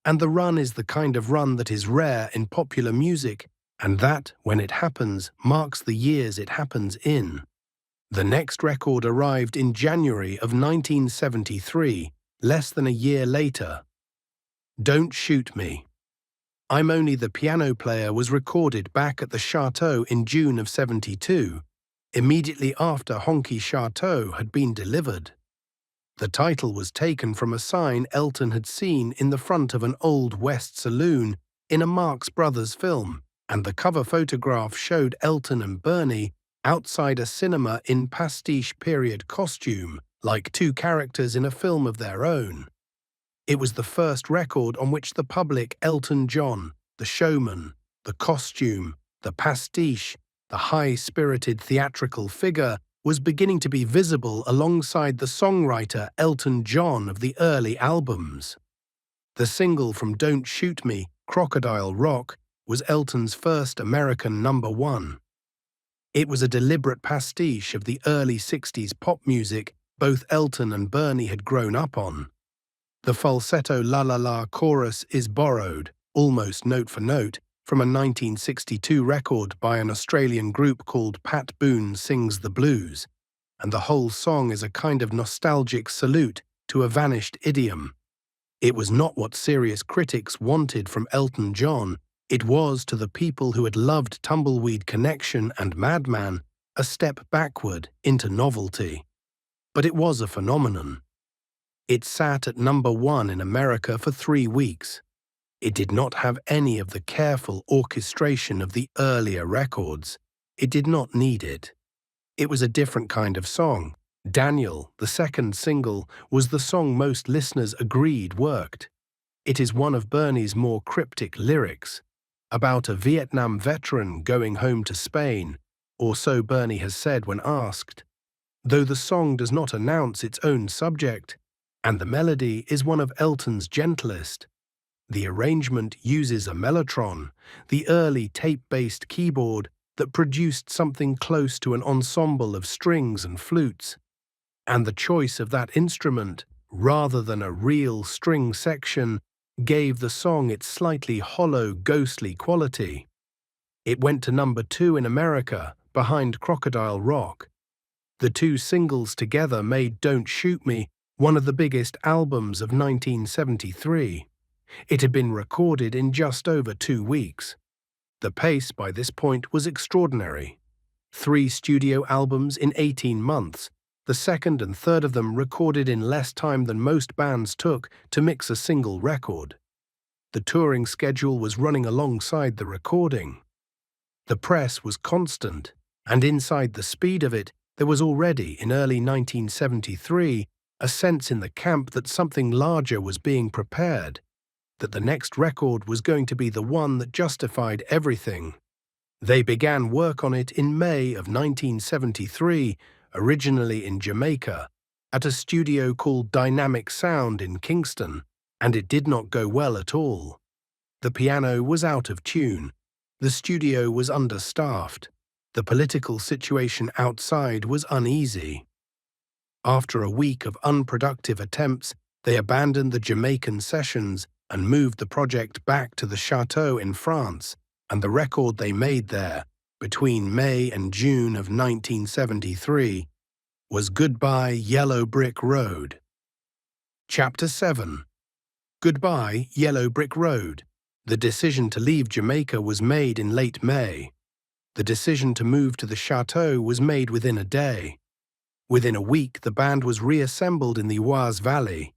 And the run is the kind of run that is rare in popular music, and that, when it happens, marks the years it happens in. The next record arrived in January of 1973, less than a year later. Don't Shoot Me. I'm Only the Piano Player was recorded back at the Chateau in June of '72, immediately after Honky Chateau had been delivered. The title was taken from a sign Elton had seen in the front of an Old West saloon in a Marx Brothers film, and the cover photograph showed Elton and Bernie outside a cinema in pastiche period costume, like two characters in a film of their own. It was the first record on which the public Elton John, the showman, the costume, the pastiche, the high-spirited theatrical figure, was beginning to be visible alongside the songwriter Elton John of the early albums. The single from Don't Shoot Me, Crocodile Rock, was Elton's first American #1. It was a deliberate pastiche of the early 60s pop music both Elton and Bernie had grown up on. The falsetto la la la chorus is borrowed, almost note for note, from a 1962 record by an Australian group called Pat Boone Sings the Blues, and the whole song is a kind of nostalgic salute to a vanished idiom. It was not what serious critics wanted from Elton John. It was, to the people who had loved Tumbleweed Connection and Madman, a step backward into novelty. But it was a phenomenon. It sat at #1 in America for 3 weeks. It did not have any of the careful orchestration of the earlier records. It did not need it. It was a different kind of song. Daniel, the second single, was the song most listeners agreed worked. It is one of Bernie's more cryptic lyrics, about a Vietnam veteran going home to Spain, or so Bernie has said when asked, though the song does not announce its own subject, and the melody is one of Elton's gentlest. The arrangement uses a mellotron, the early tape-based keyboard that produced something close to an ensemble of strings and flutes, and the choice of that instrument, rather than a real string section, gave the song its slightly hollow, ghostly quality. It went to #2 in America, behind Crocodile Rock. The two singles together made Don't Shoot Me one of the biggest albums of 1973. It had been recorded in just over 2 weeks. The pace by this point was extraordinary. 3 studio albums in 18 months, the second and third of them recorded in less time than most bands took to mix a single record. The touring schedule was running alongside the recording. The press was constant, and inside the speed of it, there was already, in early 1973, a sense in the camp that something larger was being prepared, that the next record was going to be the one that justified everything. They began work on it in May of 1973, originally in Jamaica, at a studio called Dynamic Sound in Kingston, and it did not go well at all. The piano was out of tune, the studio was understaffed, the political situation outside was uneasy. After a week of unproductive attempts, they abandoned the Jamaican sessions and moved the project back to the Chateau in France, and the record they made there, between May and June of 1973, was Goodbye Yellow Brick Road. Chapter 7. Goodbye Yellow Brick Road. The decision to leave Jamaica was made in late May. The decision to move to the Chateau was made within a day. Within a week, the band was reassembled in the Oise Valley,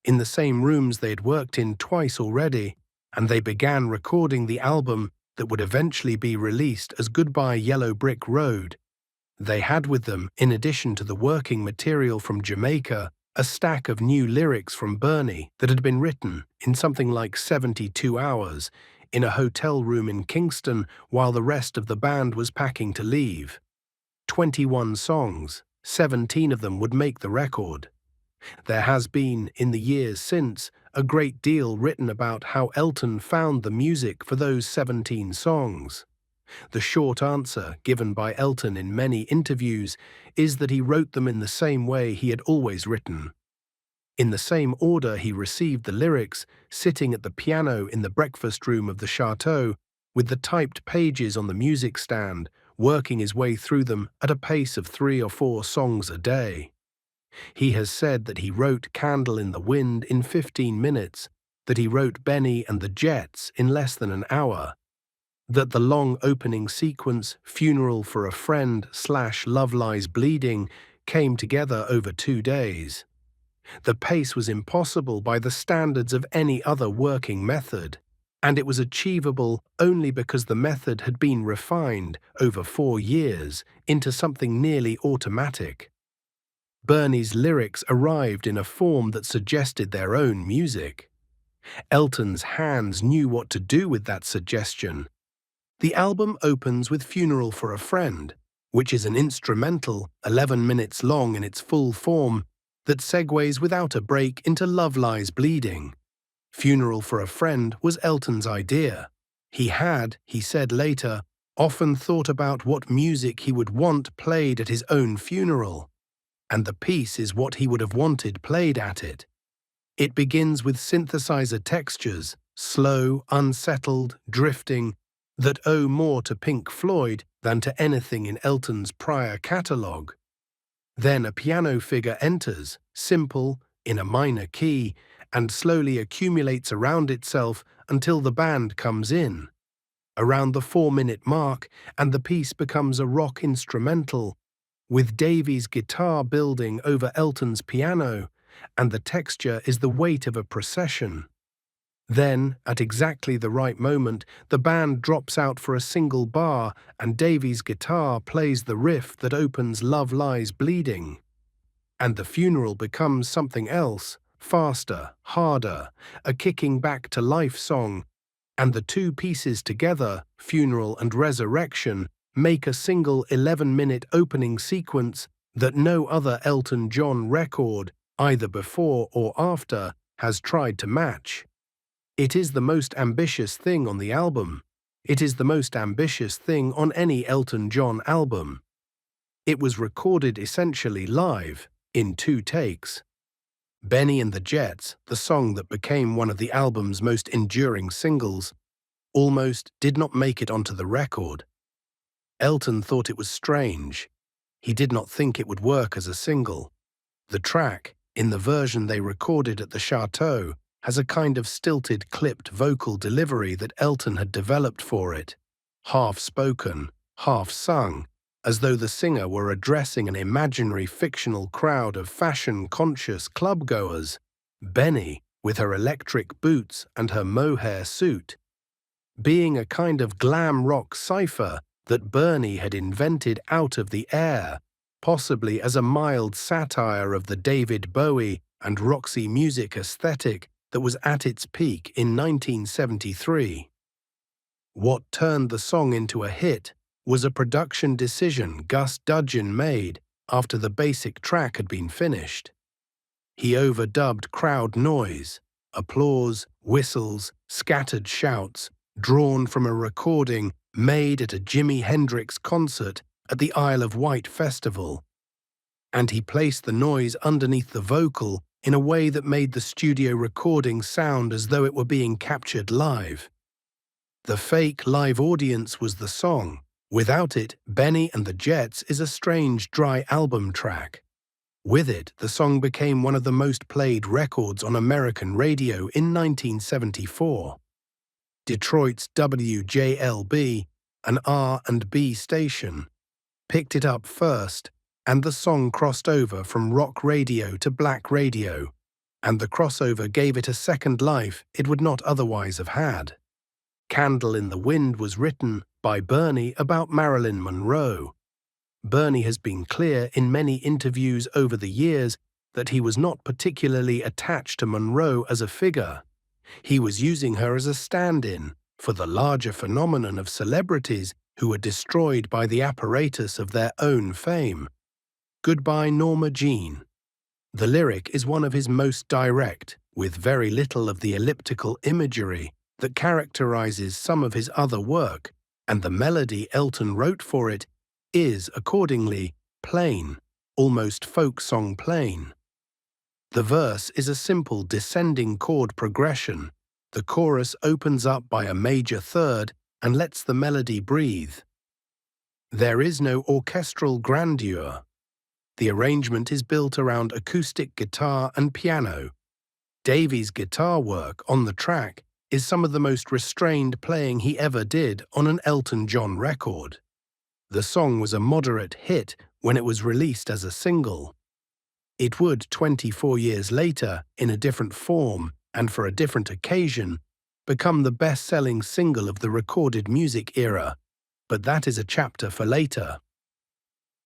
in the same rooms they had worked in twice already, and they began recording the album that would eventually be released as Goodbye Yellow Brick Road. They had with them, in addition to the working material from Jamaica, a stack of new lyrics from Bernie that had been written in something like 72 hours in a hotel room in Kingston while the rest of the band was packing to leave. 21 songs, 17 of them would make the record. There has been, in the years since, a great deal written about how Elton found the music for those 17 songs. The short answer given by Elton in many interviews is that he wrote them in the same way he had always written. In the same order he received the lyrics, sitting at the piano in the breakfast room of the Chateau, with the typed pages on the music stand, working his way through them at a pace of 3 or 4 songs a day. He has said that he wrote Candle in the Wind in 15 minutes, that he wrote Benny and the Jets in less than an hour, that the long opening sequence, Funeral for a Friend / Love Lies Bleeding, came together over 2 days. The pace was impossible by the standards of any other working method, and it was achievable only because the method had been refined over 4 years into something nearly automatic. Bernie's lyrics arrived in a form that suggested their own music. Elton's hands knew what to do with that suggestion. The album opens with Funeral for a Friend, which is an instrumental 11 minutes long in its full form that segues without a break into Love Lies Bleeding. Funeral for a Friend was Elton's idea. He had, he said later, often thought about what music he would want played at his own funeral, and the piece is what he would have wanted played at it. It begins with synthesizer textures, slow, unsettled, drifting, that owe more to Pink Floyd than to anything in Elton's prior catalogue. Then a piano figure enters, simple, in a minor key, and slowly accumulates around itself until the band comes in. Around the 4-minute mark, and the piece becomes a rock instrumental, with Davies' guitar building over Elton's piano, and the texture is the weight of a procession. Then, at exactly the right moment, the band drops out for a single bar and Davies' guitar plays the riff that opens Love Lies Bleeding. And the funeral becomes something else, faster, harder, a kicking back to life song, and the two pieces together, Funeral and Resurrection, make a single 11-minute opening sequence that no other Elton John record, either before or after, has tried to match. It is the most ambitious thing on the album. It is the most ambitious thing on any Elton John album. It was recorded essentially live, in 2 takes. Benny and the Jets, the song that became one of the album's most enduring singles, almost did not make it onto the record. Elton thought it was strange. He did not think it would work as a single. The track, in the version they recorded at the Chateau, has a kind of stilted, clipped vocal delivery that Elton had developed for it, half spoken, half sung, as though the singer were addressing an imaginary fictional crowd of fashion-conscious club-goers, Benny, with her electric boots and her mohair suit, being a kind of glam rock cipher that Bernie had invented out of the air, possibly as a mild satire of the David Bowie and Roxy Music aesthetic that was at its peak in 1973. What turned the song into a hit was a production decision Gus Dudgeon made after the basic track had been finished. He overdubbed crowd noise, applause, whistles, scattered shouts, drawn from a recording made at a Jimi Hendrix concert at the Isle of Wight Festival, and he placed the noise underneath the vocal in a way that made the studio recording sound as though it were being captured live. The fake live audience was the song. Without it, Benny and the Jets is a strange, dry album track. With it, the song became one of the most played records on American radio in 1974. Detroit's WJLB, an R&B station, picked it up first, and the song crossed over from rock radio to black radio, and the crossover gave it a second life it would not otherwise have had. Candle in the Wind was written by Bernie about Marilyn Monroe. Bernie has been clear in many interviews over the years that he was not particularly attached to Monroe as a figure. He was using her as a stand-in for the larger phenomenon of celebrities who were destroyed by the apparatus of their own fame. Goodbye, Norma Jean. The lyric is one of his most direct, with very little of the elliptical imagery that characterizes some of his other work, and the melody Elton wrote for it is, accordingly, plain, almost folk song plain. The verse is a simple descending chord progression. The chorus opens up by a major third and lets the melody breathe. There is no orchestral grandeur. The arrangement is built around acoustic guitar and piano. Davies' guitar work on the track is some of the most restrained playing he ever did on an Elton John record. The song was a moderate hit when it was released as a single. It would, 24 years later, in a different form and for a different occasion, become the best-selling single of the recorded music era, but that is a chapter for later.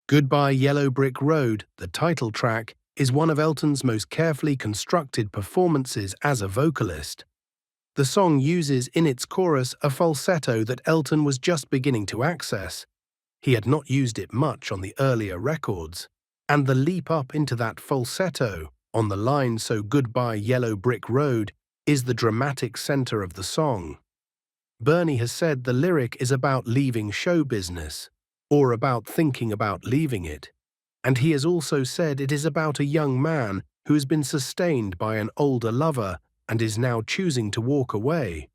Goodbye Yellow Brick Road, the title track, is one of Elton's most carefully constructed performances as a vocalist. The song uses in its chorus a falsetto that Elton was just beginning to access. He had not used it much on the earlier records, and the leap up into that falsetto on the line "So Goodbye Yellow Brick Road" is the dramatic center of the song. Bernie has said the lyric is about leaving show business, or about thinking about leaving it, and he has also said it is about a young man who has been sustained by an older lover and is now choosing to walk away.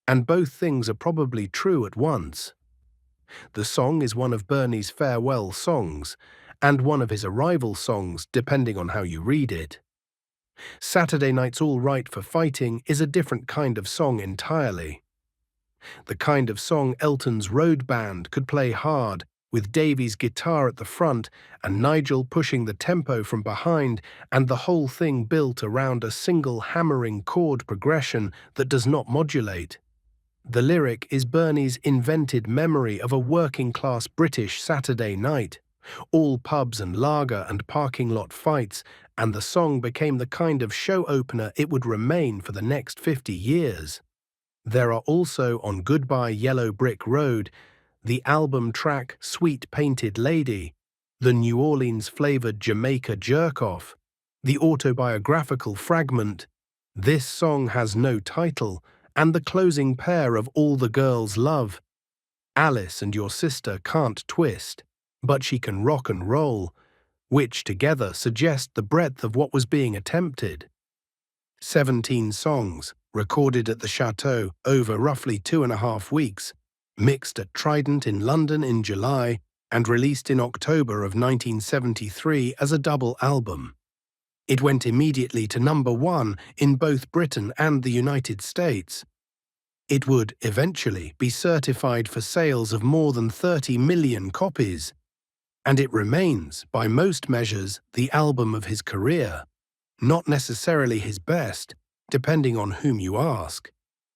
And both things are probably true at once. The song is one of Bernie's farewell songs, and one of his arrival songs, depending on how you read it. Saturday Night's All Right for Fighting is a different kind of song entirely. The kind of song Elton's road band could play hard, with Davy's guitar at the front and Nigel pushing the tempo from behind, and the whole thing built around a single hammering chord progression that does not modulate. The lyric is Bernie's invented memory of a working-class British Saturday night, all pubs and lager and parking lot fights, and the song became the kind of show opener it would remain for the next 50 years. There are also on Goodbye Yellow Brick Road the album track Sweet Painted Lady, the New Orleans-flavored Jamaica Jerk-Off, the autobiographical fragment This Song Has No Title, and the closing pair of All the Girls Love, Alice and Your Sister Can't Twist, but She Can Rock and Roll, which together suggest the breadth of what was being attempted. 17 songs, recorded at the Chateau over roughly 2.5 weeks, mixed at Trident in London in July and released in October of 1973 as a double album. It went immediately to #1 in both Britain and the United States. It would eventually be certified for sales of more than 30 million copies, and it remains, by most measures, the album of his career. Not necessarily his best, depending on whom you ask,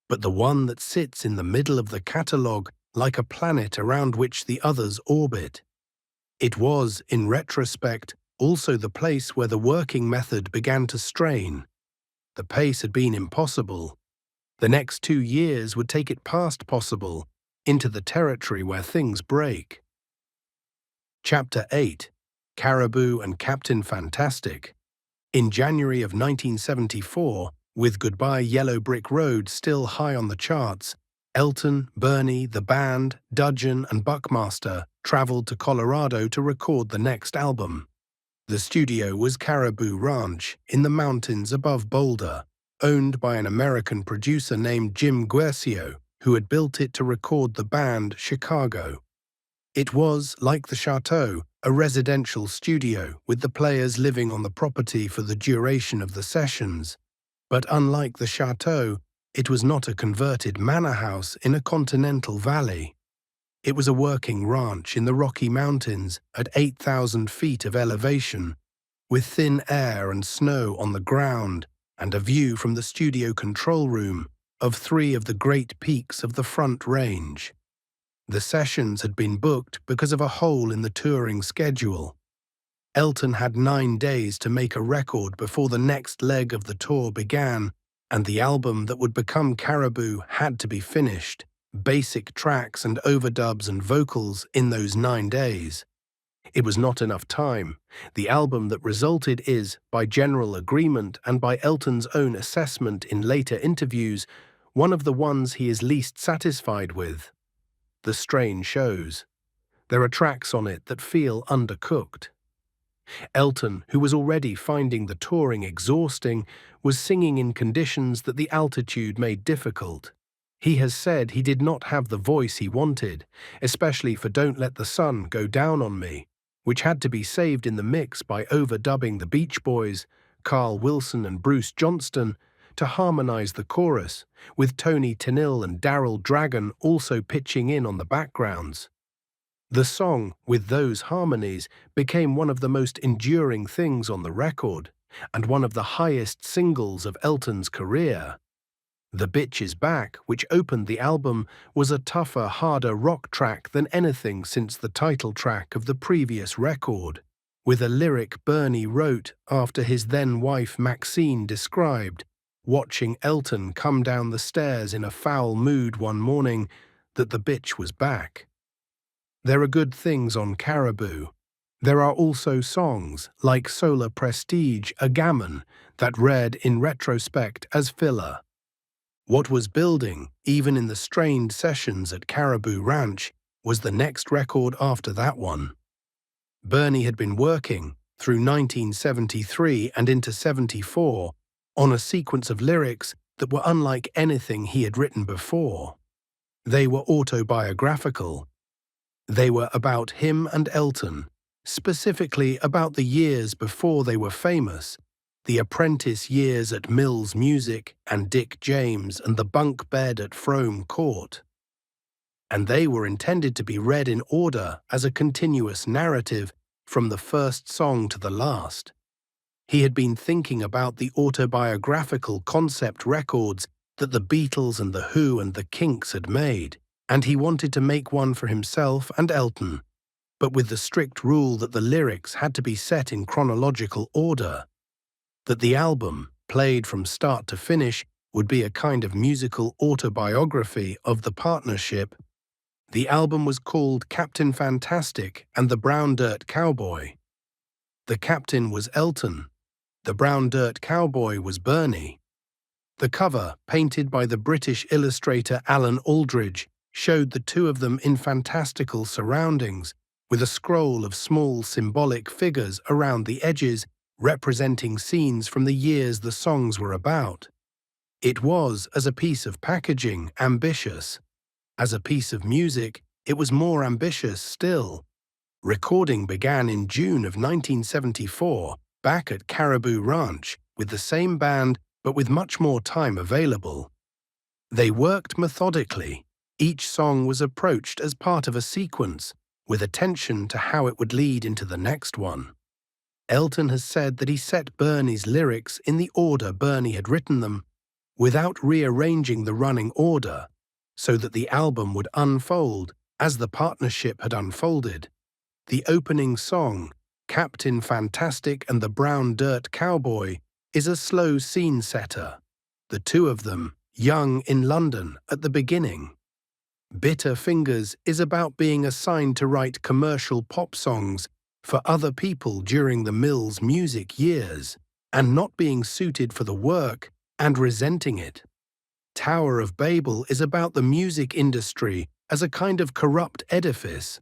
but the one that sits in the middle of the catalogue like a planet around which the others orbit. It was, in retrospect, also the place where the working method began to strain. The pace had been impossible. The next 2 years would take it past possible, into the territory where things break. Chapter 8, Caribou and Captain Fantastic. In January of 1974, with Goodbye Yellow Brick Road still high on the charts, Elton, Bernie, the band, Dudgeon and Buckmaster traveled to Colorado to record the next album. The studio was Caribou Ranch, in the mountains above Boulder, owned by an American producer named Jim Guercio, who had built it to record the band Chicago. It was, like the Chateau, a residential studio, with the players living on the property for the duration of the sessions. But unlike the Chateau, it was not a converted manor house in a continental valley. It was a working ranch in the Rocky Mountains at 8,000 feet of elevation, with thin air and snow on the ground, and a view from the studio control room of 3 of the great peaks of the Front Range. The sessions had been booked because of a hole in the touring schedule. Elton had 9 days to make a record before the next leg of the tour began, and the album that would become Caribou had to be finished, basic tracks and overdubs and vocals in those 9 days. It was not enough time. The album that resulted is, by general agreement and by Elton's own assessment in later interviews, one of the ones he is least satisfied with. The strain shows. There are tracks on it that feel undercooked. Elton, who was already finding the touring exhausting, was singing in conditions that the altitude made difficult. He has said he did not have the voice he wanted, especially for Don't Let the Sun Go Down on Me, which had to be saved in the mix by overdubbing the Beach Boys, Carl Wilson and Bruce Johnston, to harmonize the chorus, with Tony Tennille and Daryl Dragon also pitching in on the backgrounds. The song, with those harmonies, became one of the most enduring things on the record, and one of the highest singles of Elton's career. The Bitch Is Back, which opened the album, was a tougher, harder rock track than anything since the title track of the previous record, with a lyric Bernie wrote after his then-wife Maxine described, watching Elton come down the stairs in a foul mood one morning, that the bitch was back. There are good things on Caribou. There are also songs, like Solar Prestige, a gammon, that read in retrospect as filler. What was building, even in the strained sessions at Caribou Ranch, was the next record after that one. Bernie had been working, through 1973 and into '74, on a sequence of lyrics that were unlike anything he had written before. They were autobiographical. They were about him and Elton, specifically about the years before they were famous, the apprentice years at Mills Music and Dick James and the bunk bed at Frome Court. And they were intended to be read in order as a continuous narrative from the first song to the last. He had been thinking about the autobiographical concept records that the Beatles and the Who and the Kinks had made, and he wanted to make one for himself and Elton, but with the strict rule that the lyrics had to be set in chronological order, that the album, played from start to finish, would be a kind of musical autobiography of the partnership. The album was called Captain Fantastic and the Brown Dirt Cowboy. The captain was Elton. The Brown Dirt Cowboy was Bernie. The cover, painted by the British illustrator Alan Aldridge, showed the two of them in fantastical surroundings, with a scroll of small symbolic figures around the edges representing scenes from the years the songs were about. It was, as a piece of packaging, ambitious. As a piece of music, it was more ambitious still. Recording began in June of 1974, back at Caribou Ranch, with the same band but with much more time available. They worked methodically. Each song was approached as part of a sequence, with attention to how it would lead into the next one. Elton has said that he set Bernie's lyrics in the order Bernie had written them, without rearranging the running order, so that the album would unfold as the partnership had unfolded. The opening song, Captain Fantastic and the Brown Dirt Cowboy, is a slow scene setter, the two of them, young in London at the beginning. Bitter Fingers is about being assigned to write commercial pop songs for other people during the Mills Music years, and not being suited for the work and resenting it. Tower of Babel is about the music industry as a kind of corrupt edifice.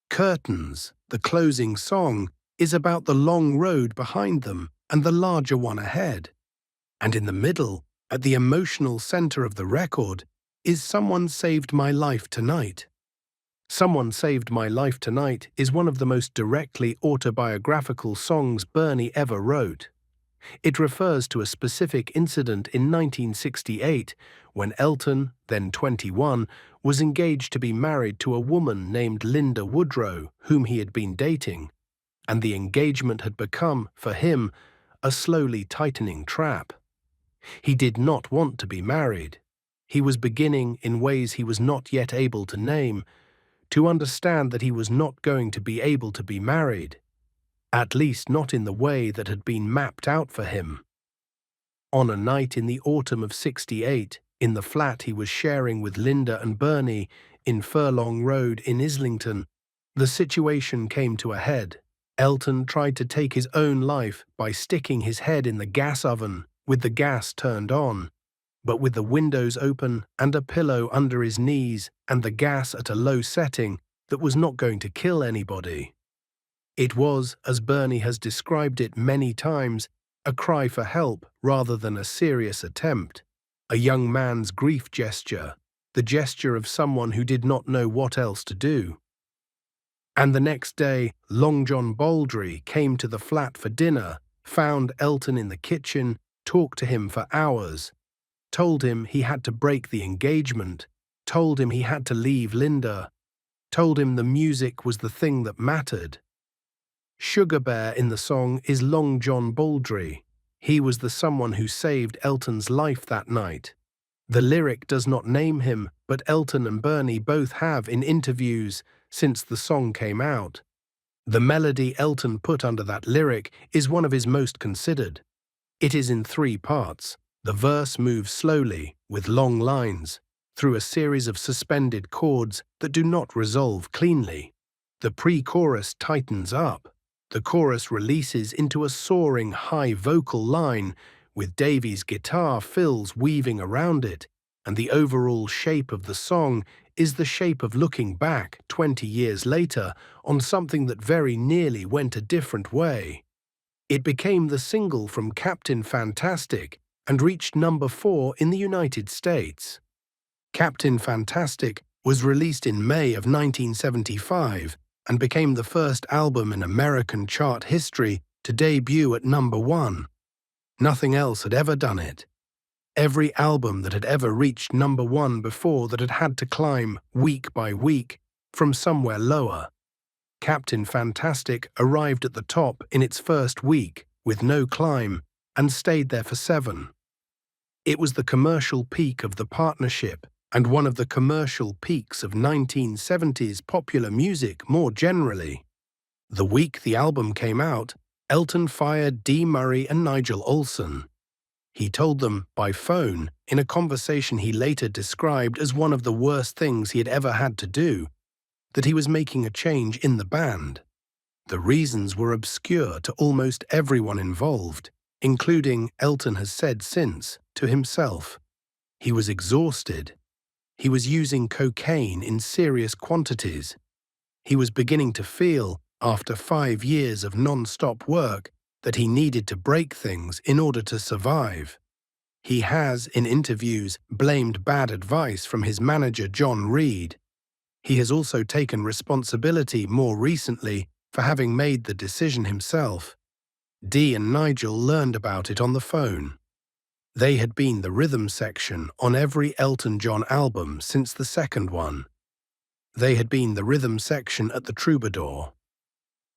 Curtains, the closing song, is about the long road behind them and the larger one ahead. And in the middle, at the emotional center of the record, is Someone Saved My Life Tonight. Someone Saved My Life Tonight is one of the most directly autobiographical songs Bernie ever wrote. It refers to a specific incident in 1968 when Elton, then 21, was engaged to be married to a woman named Linda Woodrow, whom he had been dating, and the engagement had become, for him, a slowly tightening trap. He did not want to be married. He was beginning, in ways he was not yet able to name, to understand that he was not going to be able to be married, at least not in the way that had been mapped out for him. On a night in the autumn of '68, in the flat he was sharing with Linda and Bernie in Furlong Road in Islington, the situation came to a head. Elton tried to take his own life by sticking his head in the gas oven with the gas turned on, but with the windows open and a pillow under his knees and the gas at a low setting that was not going to kill anybody. It was, as Bernie has described it many times, a cry for help rather than a serious attempt, a young man's grief gesture, the gesture of someone who did not know what else to do. And the next day, Long John Baldry came to the flat for dinner, found Elton in the kitchen, talked to him for hours, told him he had to break the engagement, told him he had to leave Linda. told him the music was the thing that mattered. Sugar Bear in the song is Long John Baldry. He was the someone who saved Elton's life that night. The lyric does not name him, but Elton and Bernie both have in interviews since the song came out. The melody Elton put under that lyric is one of his most considered. It is in 3 parts. The verse moves slowly, with long lines, through a series of suspended chords that do not resolve cleanly. The pre-chorus tightens up. The chorus releases into a soaring high vocal line, with Davy's guitar fills weaving around it, and the overall shape of the song is the shape of looking back 20 years later on something that very nearly went a different way. It became the single from Captain Fantastic and reached number 4 in the United States. Captain Fantastic was released in May of 1975 and became the first album in American chart history to debut at number 1. Nothing else had ever done it. Every album that had ever reached number 1 before that had had to climb week by week from somewhere lower. Captain Fantastic arrived at the top in its first week with no climb and stayed there for 7. It was the commercial peak of the partnership and one of the commercial peaks of 1970s popular music more generally. The week the album came out, Elton fired Dee Murray and Nigel Olsson. He told them by phone, in a conversation he later described as one of the worst things he had ever had to do, that he was making a change in the band. The reasons were obscure to almost everyone involved, including, Elton has said since, to himself. He was exhausted. He was using cocaine in serious quantities. He was beginning to feel, after 5 years of non-stop work, that he needed to break things in order to survive. He has, in interviews, blamed bad advice from his manager John Reid. He has also taken responsibility more recently for having made the decision himself. Dee and Nigel learned about it on the phone. They had been the rhythm section on every Elton John album since the second one. They had been the rhythm section at the Troubadour.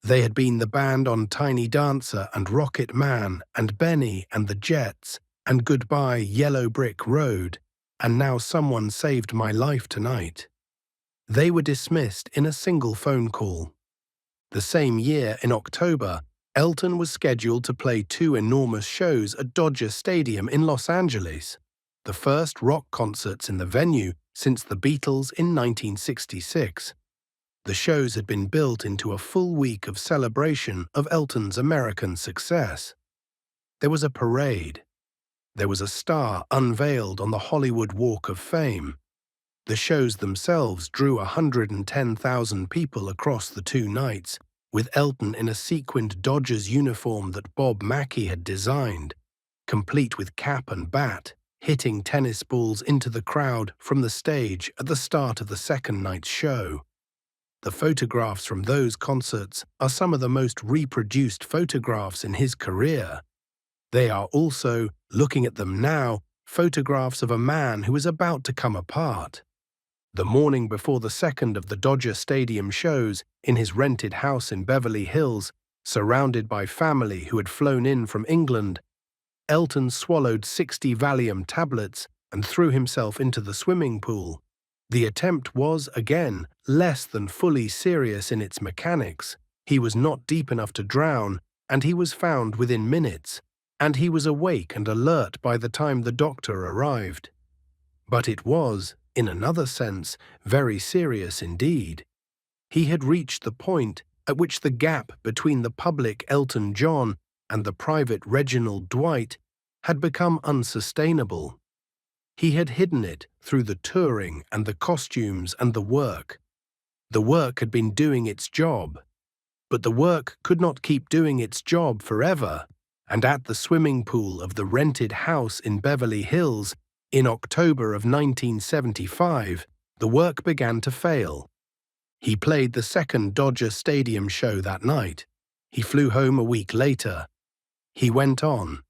They had been the band on Tiny Dancer and Rocket Man and Benny and the Jets and Goodbye Yellow Brick Road, and Now Someone Saved My Life Tonight. They were dismissed in a single phone call. The same year, in October, Elton was scheduled to play 2 enormous shows at Dodger Stadium in Los Angeles, the first rock concerts in the venue since the Beatles in 1966. The shows had been built into a full week of celebration of Elton's American success. There was a parade. There was a star unveiled on the Hollywood Walk of Fame. The shows themselves drew 110,000 people across the 2 nights, with Elton in a sequined Dodgers uniform that Bob Mackie had designed, complete with cap and bat, hitting tennis balls into the crowd from the stage at the start of the second night's show. The photographs from those concerts are some of the most reproduced photographs in his career. They are also, looking at them now, photographs of a man who is about to come apart. The morning before the second of the Dodger Stadium shows, in his rented house in Beverly Hills, surrounded by family who had flown in from England, Elton swallowed 60 Valium tablets and threw himself into the swimming pool. The attempt was, again, less than fully serious in its mechanics. He was not deep enough to drown, and he was found within minutes, and he was awake and alert by the time the doctor arrived. But it was, in another sense, very serious indeed. He had reached the point at which the gap between the public Elton John and the private Reginald Dwight had become unsustainable. He had hidden it through the touring and the costumes and the work. The work had been doing its job. But the work could not keep doing its job forever, and at the swimming pool of the rented house in Beverly Hills, in October of 1975, the work began to fail. He played the second Dodger Stadium show that night. He flew home a week later. He went on.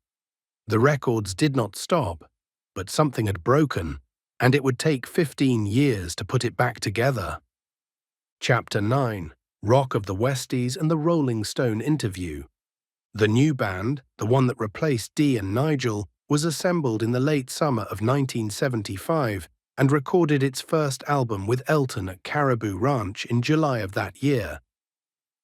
The records did not stop, but something had broken, and it would take 15 years to put it back together. Chapter 9, Rock of the Westies and the Rolling Stone Interview. The new band, the one that replaced Dee and Nigel, was assembled in the late summer of 1975 and recorded its first album with Elton at Caribou Ranch in July of that year.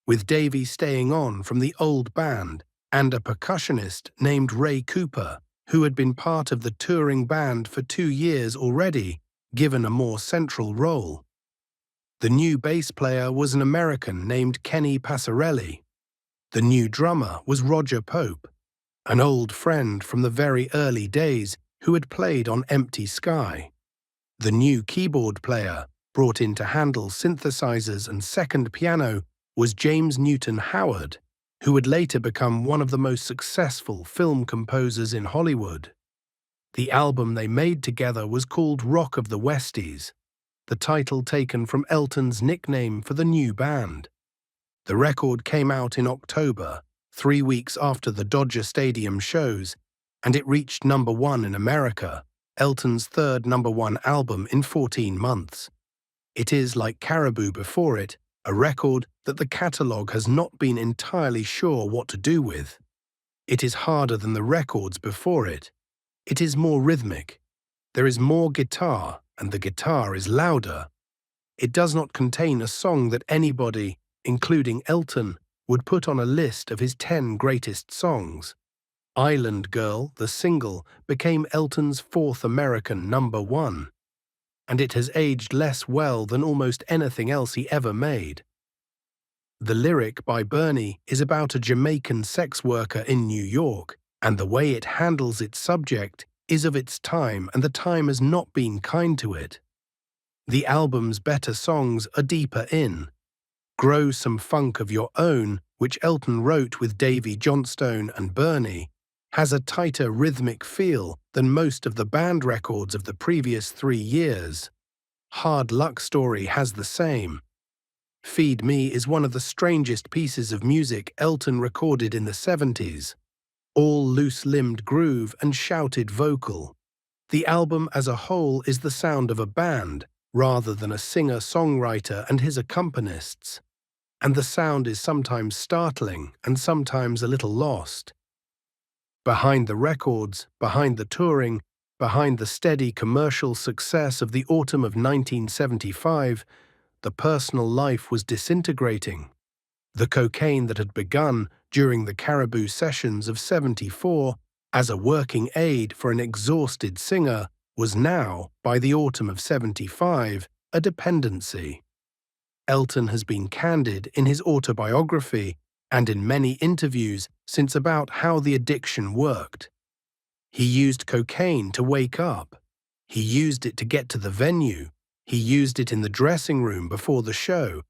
With Davey staying on from the old band and a percussionist named Ray Cooper, who had been part of the touring band for 2 years already, given a more central role. The new bass player was an American named Kenny Passarelli. The new drummer was Roger Pope, an old friend from the very early days who had played on Empty Sky. The new keyboard player, brought in to handle synthesizers and second piano, was James Newton Howard, who would later become one of the most successful film composers in Hollywood. The album they made together was called Rock of the Westies, the title taken from Elton's nickname for the new band. The record came out in October, 3 weeks after the Dodger Stadium shows, and it reached #1 in America, Elton's third #1 album in 14 months. It is, like Caribou before it, a record that the catalogue has not been entirely sure what to do with. It is harder than the records before it. It is more rhythmic. There is more guitar, and the guitar is louder. It does not contain a song that anybody, including Elton, would put on a list of his 10 greatest songs. Island Girl, the single, became Elton's 4th American #1. And it has aged less well than almost anything else he ever made. The lyric by Bernie is about a Jamaican sex worker in New York, and the way it handles its subject is of its time, and the time has not been kind to it. The album's better songs are deeper in. Grow Some Funk of Your Own, which Elton wrote with Davy Johnstone and Bernie, has a tighter rhythmic feel than most of the band records of the previous 3 years. Hard Luck Story has the same. Feed Me is one of the strangest pieces of music Elton recorded in the 70s. All loose-limbed groove and shouted vocal. The album as a whole is the sound of a band, rather than a singer-songwriter and his accompanists. And the sound is sometimes startling and sometimes a little lost. Behind the records, behind the touring, behind the steady commercial success of the autumn of 1975, the personal life was disintegrating. The cocaine that had begun during the Caribou sessions of 74 as a working aid for an exhausted singer was now, by the autumn of 75, a dependency. Elton has been candid in his autobiography and in many interviews since about how the addiction worked. He used cocaine to wake up. He used it to get to the venue. He used it in the dressing room before the show,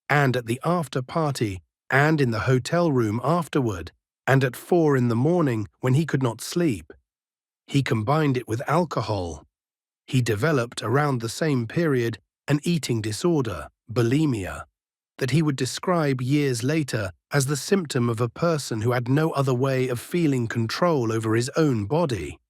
and at the after party, and in the hotel room afterward, and at 4 in the morning when he could not sleep. He combined it with alcohol. He developed around the same period an eating disorder, bulimia, that he would describe years later as the symptom of a person who had no other way of feeling control over his own body.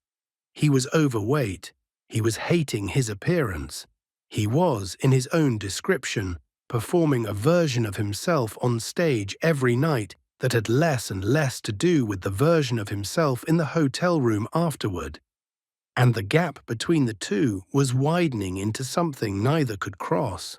He was overweight. He was hating his appearance. He was, in his own description, performing a version of himself on stage every night that had less and less to do with the version of himself in the hotel room afterward. And the gap between the two was widening into something neither could cross.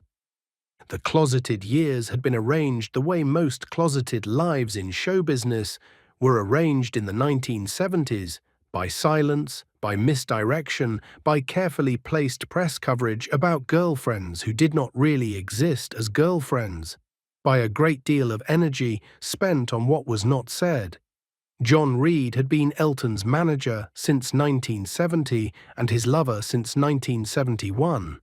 The closeted years had been arranged the way most closeted lives in show business were arranged in the 1970s, by silence, by misdirection, by carefully placed press coverage about girlfriends who did not really exist as girlfriends, by a great deal of energy spent on what was not said. John Reid had been Elton's manager since 1970 and his lover since 1971.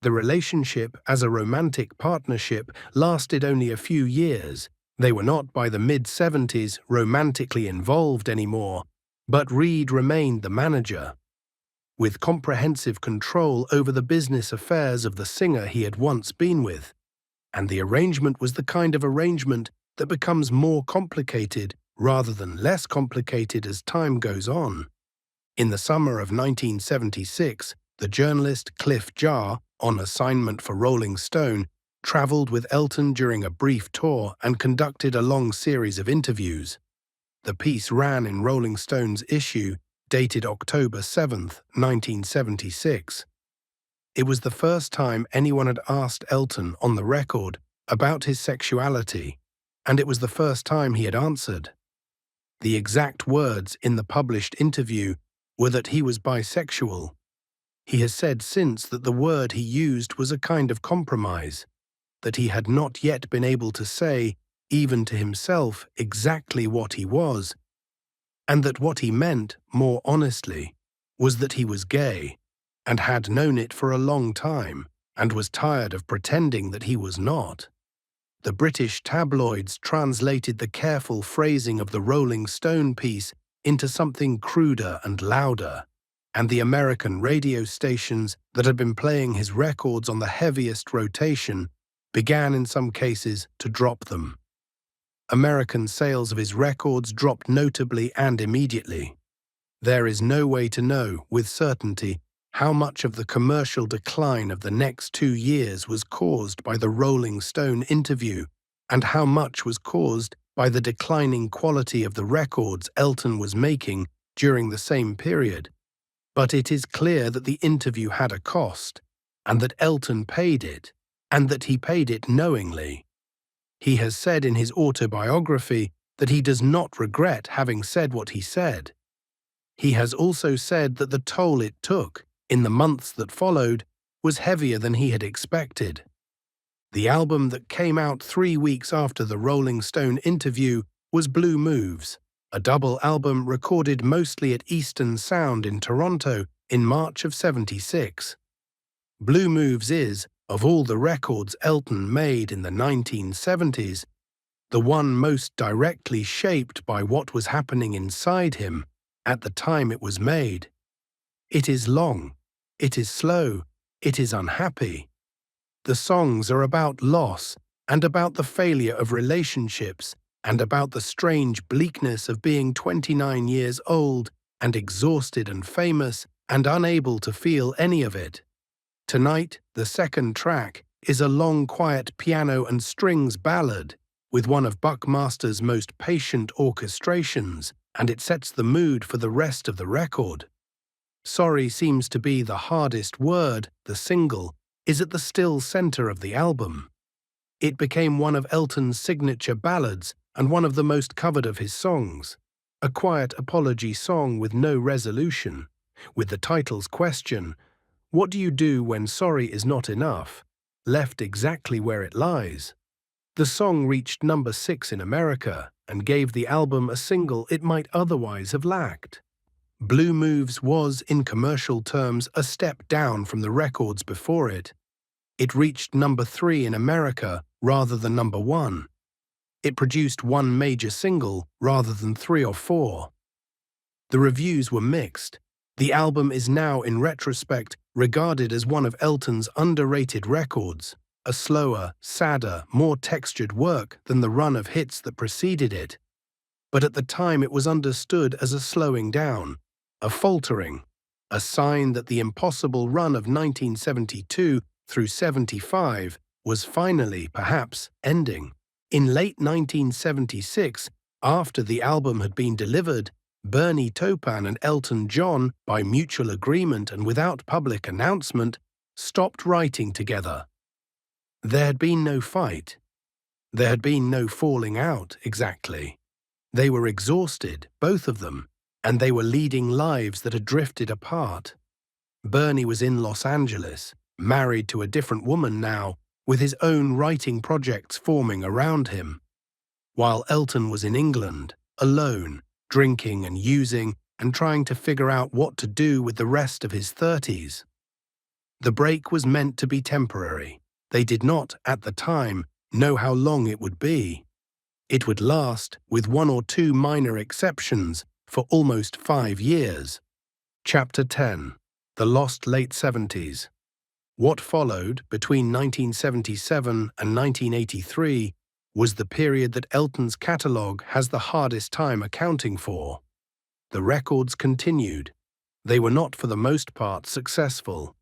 The relationship as a romantic partnership lasted only a few years. They were not by the mid-70s romantically involved anymore, but Reid remained the manager. With comprehensive control over the business affairs of the singer he had once been with. And the arrangement was the kind of arrangement that becomes more complicated rather than less complicated as time goes on. In the summer of 1976, the journalist Cliff Jarre, on assignment for Rolling Stone, traveled with Elton during a brief tour and conducted a long series of interviews. The piece ran in Rolling Stone's issue dated October 7, 1976. It was the first time anyone had asked Elton on the record about his sexuality, and it was the first time he had answered. The exact words in the published interview were that he was bisexual. He has said since that the word he used was a kind of compromise, that he had not yet been able to say, even to himself, exactly what he was, and that what he meant, more honestly, was that he was gay, and had known it for a long time, and was tired of pretending that he was not. The British tabloids translated the careful phrasing of the Rolling Stone piece into something cruder and louder, and the American radio stations that had been playing his records on the heaviest rotation began in some cases to drop them. American sales of his records dropped notably and immediately. There is no way to know with certainty how much of the commercial decline of the next 2 years was caused by the Rolling Stone interview and how much was caused by the declining quality of the records Elton was making during the same period. But it is clear that the interview had a cost, and that Elton paid it, and that he paid it knowingly. He has said in his autobiography that he does not regret having said what he said. He has also said that the toll it took, in the months that followed, was heavier than he had expected. The album that came out 3 weeks after the Rolling Stone interview was Blue Moves, a double album recorded mostly at Eastern Sound in Toronto in March of '76. Blue Moves is, of all the records Elton made in the 1970s, the one most directly shaped by what was happening inside him at the time it was made. It is long, it is slow, it is unhappy. The songs are about loss and about the failure of relationships and about the strange bleakness of being 29 years old and exhausted and famous and unable to feel any of it. Tonight, the second track, is a long, quiet piano and strings ballad with one of Buckmaster's most patient orchestrations, and it sets the mood for the rest of the record. Sorry seems to be the hardest word. The single is at the still center of the album. It became one of Elton's signature ballads and one of the most covered of his songs, a quiet apology song with no resolution, with the title's question, "What do you do when sorry is not enough?" left exactly where it lies. The song reached number 6 in America and gave the album a single it might otherwise have lacked. Blue Moves was, in commercial terms, a step down from the records before it. It reached number 3 in America rather than number 1. It produced one major single rather than 3 or 4. The reviews were mixed. The album is now, in retrospect, regarded as one of Elton's underrated records, a slower, sadder, more textured work than the run of hits that preceded it. But at the time it was understood as a slowing down, a faltering, a sign that the impossible run of 1972 through '75 was finally, perhaps, ending. In late 1976, after the album had been delivered, Bernie Taupin and Elton John, by mutual agreement and without public announcement, stopped writing together. There had been no fight. There had been no falling out, exactly. They were exhausted, both of them, and they were leading lives that had drifted apart. Bernie was in Los Angeles, married to a different woman now, with his own writing projects forming around him, while Elton was in England, alone, drinking and using and trying to figure out what to do with the rest of his 30s. The break was meant to be temporary. They did not, at the time, know how long it would be. It would last, with 1 or 2 minor exceptions, for almost 5 years. Chapter 10. The Lost Late 70s. What followed, between 1977 and 1983, was the period that Elton's catalogue has the hardest time accounting for. The records continued. They were not, for the most part, successful.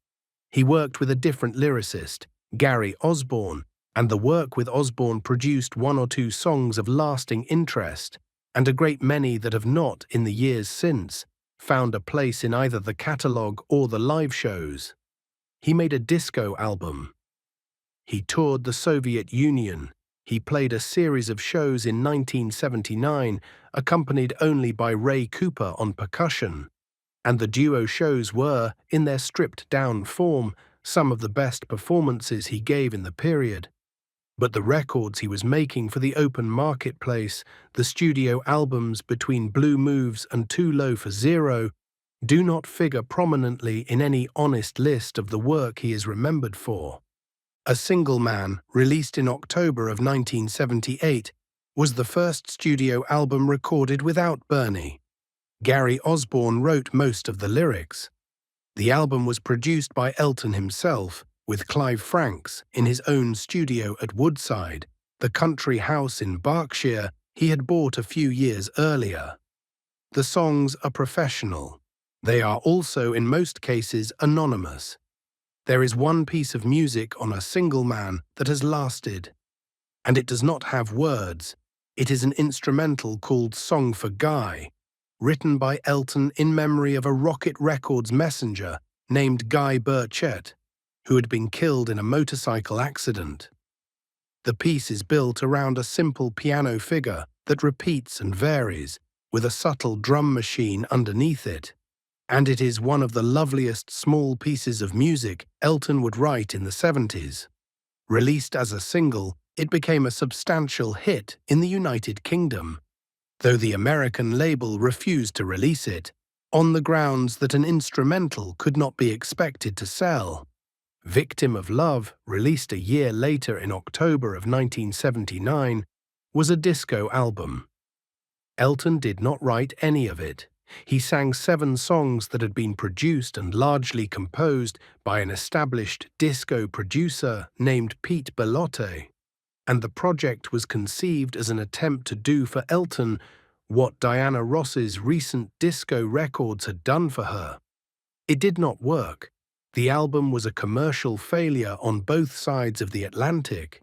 He worked with a different lyricist, Gary Osborne, and the work with Osborne produced one or two songs of lasting interest, and a great many that have not, in the years since, found a place in either the catalogue or the live shows. He made a disco album. He toured the Soviet Union. He played a series of shows in 1979, accompanied only by Ray Cooper on percussion, and the duo shows were, in their stripped-down form, some of the best performances he gave in the period. But the records he was making for the open marketplace, the studio albums between Blue Moves and Too Low for Zero, do not figure prominently in any honest list of the work he is remembered for. A Single Man, released in October of 1978, was the first studio album recorded without Bernie. Gary Osborne wrote most of the lyrics. The album was produced by Elton himself, with Clive Franks in his own studio at Woodside, the country house in Berkshire he had bought a few years earlier. The songs are professional. They are also, in most cases, anonymous. There is one piece of music on A Single Man that has lasted, and it does not have words. It is an instrumental called Song for Guy, written by Elton in memory of a Rocket Records messenger named Guy Burchett, who had been killed in a motorcycle accident. The piece is built around a simple piano figure that repeats and varies, with a subtle drum machine underneath it, and it is one of the loveliest small pieces of music Elton would write in the 70s. Released as a single, it became a substantial hit in the United Kingdom, though the American label refused to release it, on the grounds that an instrumental could not be expected to sell. Victim of Love, released a year later in October of 1979, was a disco album. Elton did not write any of it. He sang 7 songs that had been produced and largely composed by an established disco producer named Pete Bellotte, and the project was conceived as an attempt to do for Elton what Diana Ross's recent disco records had done for her. It did not work. The album was a commercial failure on both sides of the Atlantic.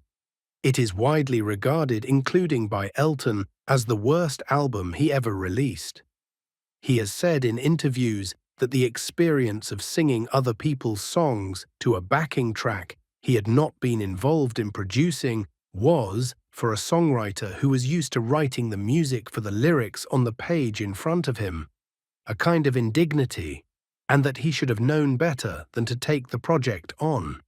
It is widely regarded, including by Elton, as the worst album he ever released. He has said in interviews that the experience of singing other people's songs to a backing track he had not been involved in producing was, for a songwriter who was used to writing the music for the lyrics on the page in front of him, a kind of indignity, and that he should have known better than to take the project on.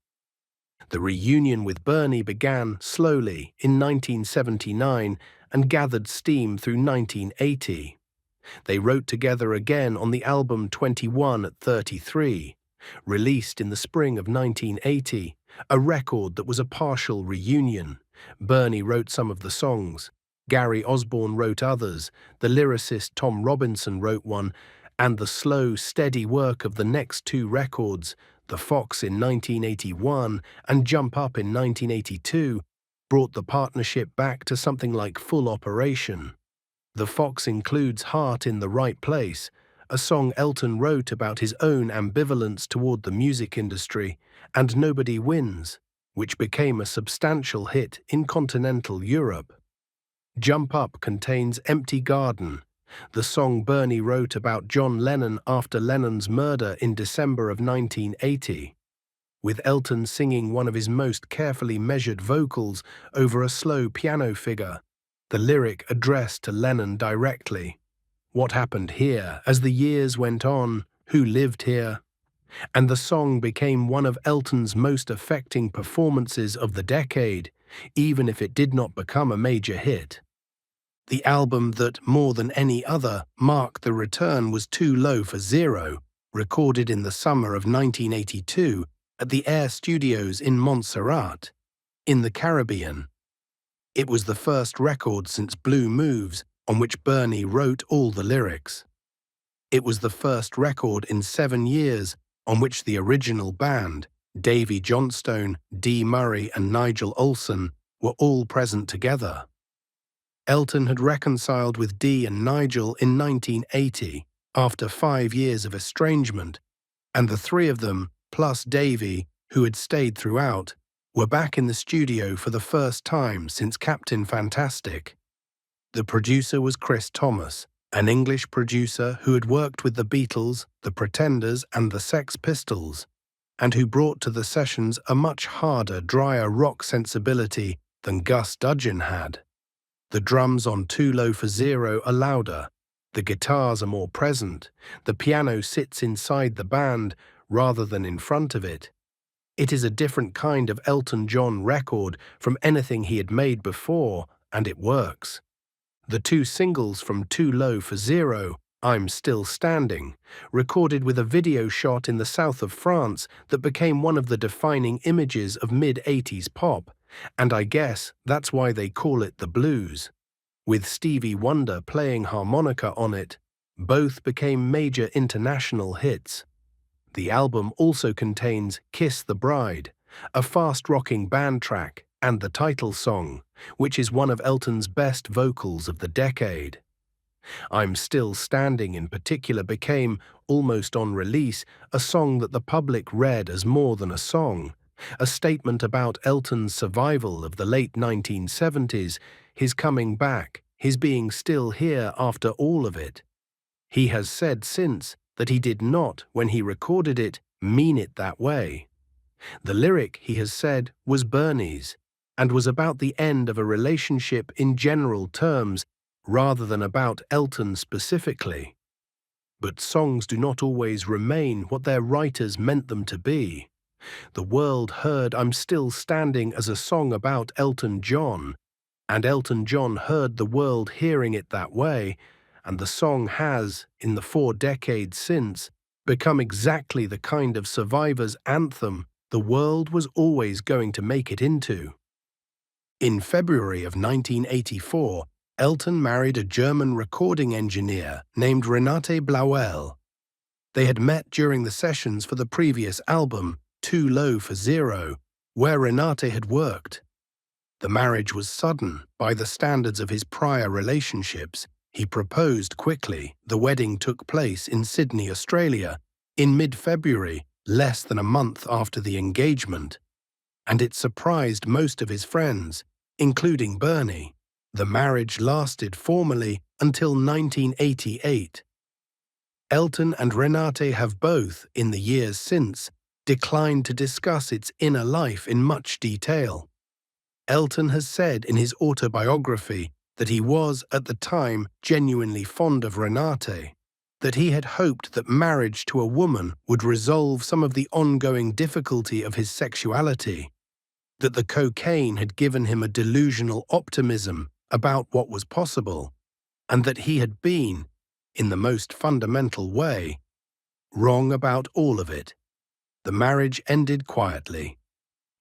The reunion with Bernie began slowly in 1979 and gathered steam through 1980. They wrote together again on the album 21 at 33, released in the spring of 1980, a record that was a partial reunion. Bernie wrote some of the songs, Gary Osborne wrote others, the lyricist Tom Robinson wrote one, and the slow, steady work of the next 2 records, The Fox in 1981 and Jump Up in 1982, brought the partnership back to something like full operation. The Fox includes Heart in the Right Place, a song Elton wrote about his own ambivalence toward the music industry, and Nobody Wins, which became a substantial hit in continental Europe. Jump Up contains Empty Garden, the song Bernie wrote about John Lennon after Lennon's murder in December of 1980, with Elton singing one of his most carefully measured vocals over a slow piano figure, the lyric addressed to Lennon directly. What happened here as the years went on? Who lived here? And the song became one of Elton's most affecting performances of the decade, even if it did not become a major hit. The album that, more than any other, marked the return was Too Low for Zero, recorded in the summer of 1982 at the Air Studios in Montserrat, in the Caribbean. It was the first record since Blue Moves on which Bernie wrote all the lyrics. It was the first record in 7 years on which the original band, Davy Johnstone, Dee Murray and Nigel Olsson, were all present together. Elton had reconciled with Dee and Nigel in 1980 after 5 years of estrangement, and the 3 of them, plus Davy, who had stayed throughout, were back in the studio for the first time since Captain Fantastic. The producer was Chris Thomas, an English producer who had worked with the Beatles, the Pretenders, and the Sex Pistols, and who brought to the sessions a much harder, drier rock sensibility than Gus Dudgeon had. The drums on Too Low for Zero are louder, the guitars are more present, the piano sits inside the band rather than in front of it. It is a different kind of Elton John record from anything he had made before, and it works. The two singles from Too Low for Zero, I'm Still Standing, recorded with a video shot in the south of France that became one of the defining images of mid-80s pop, and I guess that's why they call it the blues. With Stevie Wonder playing harmonica on it, both became major international hits. The album also contains Kiss the Bride, a fast-rocking band track, and the title song, which is one of Elton's best vocals of the decade. I'm Still Standing in particular became, almost on release, a song that the public read as more than a song, a statement about Elton's survival of the late 1970s, his coming back, his being still here after all of it. He has said since that he did not, when he recorded it, mean it that way. The lyric, he has said, was Bernie's, and was about the end of a relationship in general terms, rather than about Elton specifically. But songs do not always remain what their writers meant them to be. The world heard I'm Still Standing as a song about Elton John, and Elton John heard the world hearing it that way, and the song has, in the 4 decades since, become exactly the kind of survivor's anthem the world was always going to make it into. In February of 1984, Elton married a German recording engineer named Renate Blauel. They had met during the sessions for the previous album, Too Low for Zero, where Renate had worked. The marriage was sudden by the standards of his prior relationships. He proposed quickly. The wedding took place in Sydney, Australia, in mid-February, less than a month after the engagement, and it surprised most of his friends, including Bernie. The marriage lasted formally until 1988. Elton and Renate have both, in the years since, declined to discuss its inner life in much detail. Elton has said in his autobiography that he was, at the time, genuinely fond of Renate, that he had hoped that marriage to a woman would resolve some of the ongoing difficulty of his sexuality, that the cocaine had given him a delusional optimism about what was possible, and that he had been, in the most fundamental way, wrong about all of it. The marriage ended quietly.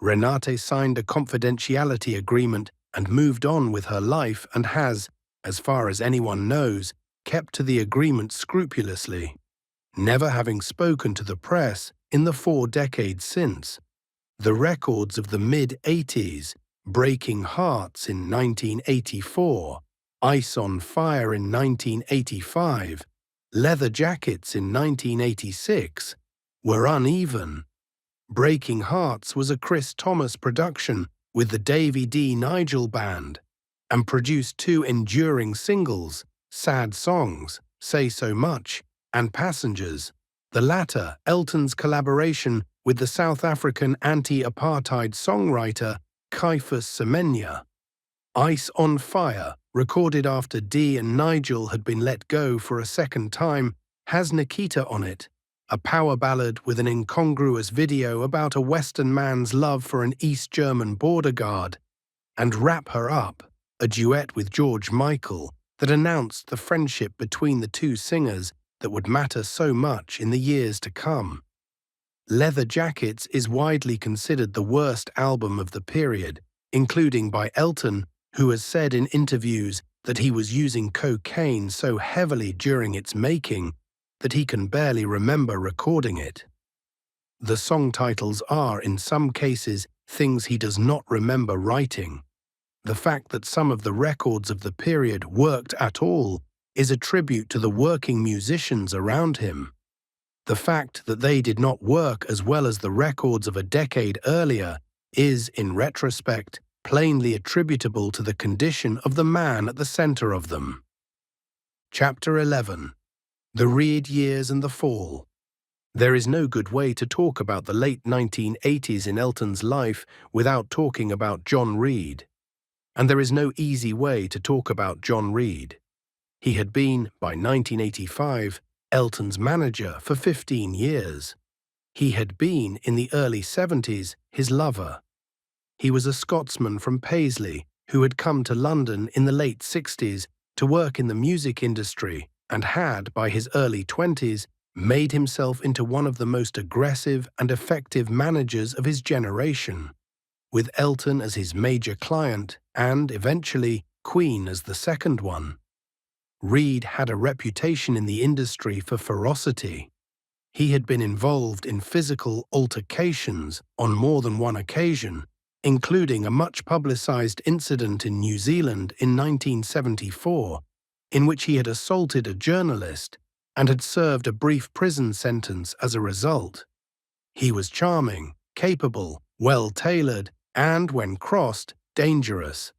Renate signed a confidentiality agreement and moved on with her life and has, as far as anyone knows, kept to the agreement scrupulously, never having spoken to the press in the 4 decades since. The records of the mid-80s, Breaking Hearts in 1984, Ice on Fire in 1985, Leather Jackets in 1986, were uneven. Breaking Hearts was a Chris Thomas production with the Davy D. Nigel Band, and produced 2 enduring singles, Sad Songs, Say So Much, and Passengers, the latter Elton's collaboration with the South African anti-apartheid songwriter Caiphus Semenya. Ice on Fire, recorded after Dee and Nigel had been let go for a second time, has Nikita on it, a power ballad with an incongruous video about a Western man's love for an East German border guard, and Wrap Her Up, a duet with George Michael that announced the friendship between the two singers that would matter so much in the years to come. Leather Jackets is widely considered the worst album of the period, including by Elton, who has said in interviews that he was using cocaine so heavily during its making that he can barely remember recording it. The song titles are, in some cases, things he does not remember writing. The fact that some of the records of the period worked at all is a tribute to the working musicians around him. The fact that they did not work as well as the records of a decade earlier is, in retrospect, plainly attributable to the condition of the man at the center of them. Chapter 11. The Reed Years and the Fall. There is no good way to talk about the late 1980s in Elton's life without talking about John Reed. And there is no easy way to talk about John Reed. He had been, by 1985, Elton's manager for 15 years. He had been, in the early 70s, his lover. He was a Scotsman from Paisley who had come to London in the late 60s to work in the music industry and had, by his early 20s, made himself into one of the most aggressive and effective managers of his generation, with Elton as his major client and, eventually, Queen as the second one. Reed had a reputation in the industry for ferocity. He had been involved in physical altercations on more than one occasion, including a much-publicized incident in New Zealand in 1974, in which he had assaulted a journalist and had served a brief prison sentence as a result. He was charming, capable, well-tailored, and, when crossed, dangerous.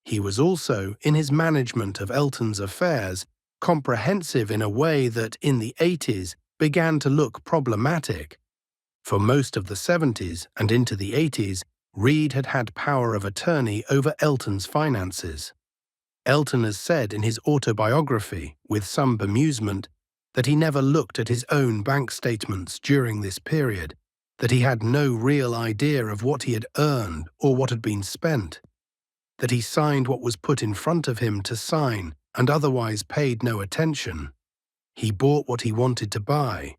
He was also, in his management of Elton's affairs, comprehensive in a way that, in the 80s, began to look problematic. For most of the 70s and into the 80s, Reed had had power of attorney over Elton's finances. Elton has said in his autobiography, with some bemusement, that he never looked at his own bank statements during this period, that he had no real idea of what he had earned or what had been spent, that he signed what was put in front of him to sign and otherwise paid no attention. He bought what he wanted to buy.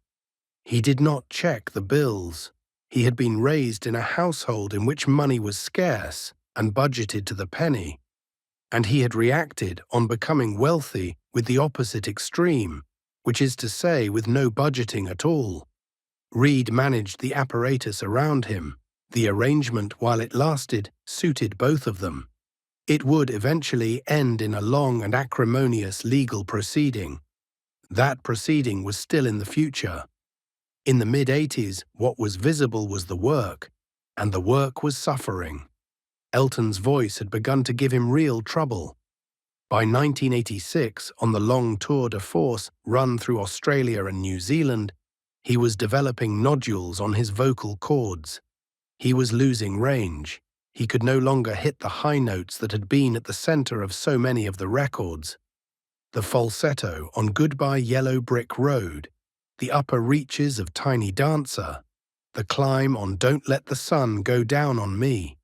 He did not check the bills. He had been raised in a household in which money was scarce and budgeted to the penny, and he had reacted on becoming wealthy with the opposite extreme, which is to say with no budgeting at all. Reed managed the apparatus around him. The arrangement, while it lasted, suited both of them. It would eventually end in a long and acrimonious legal proceeding. That proceeding was still in the future. In the mid-80s, what was visible was the work, and the work was suffering. Elton's voice had begun to give him real trouble. By 1986, on the long tour de force run through Australia and New Zealand, he was developing nodules on his vocal cords. He was losing range. He could no longer hit the high notes that had been at the center of so many of the records. The falsetto on Goodbye Yellow Brick Road, the upper reaches of Tiny Dancer, the climb on Don't Let the Sun Go Down on Me.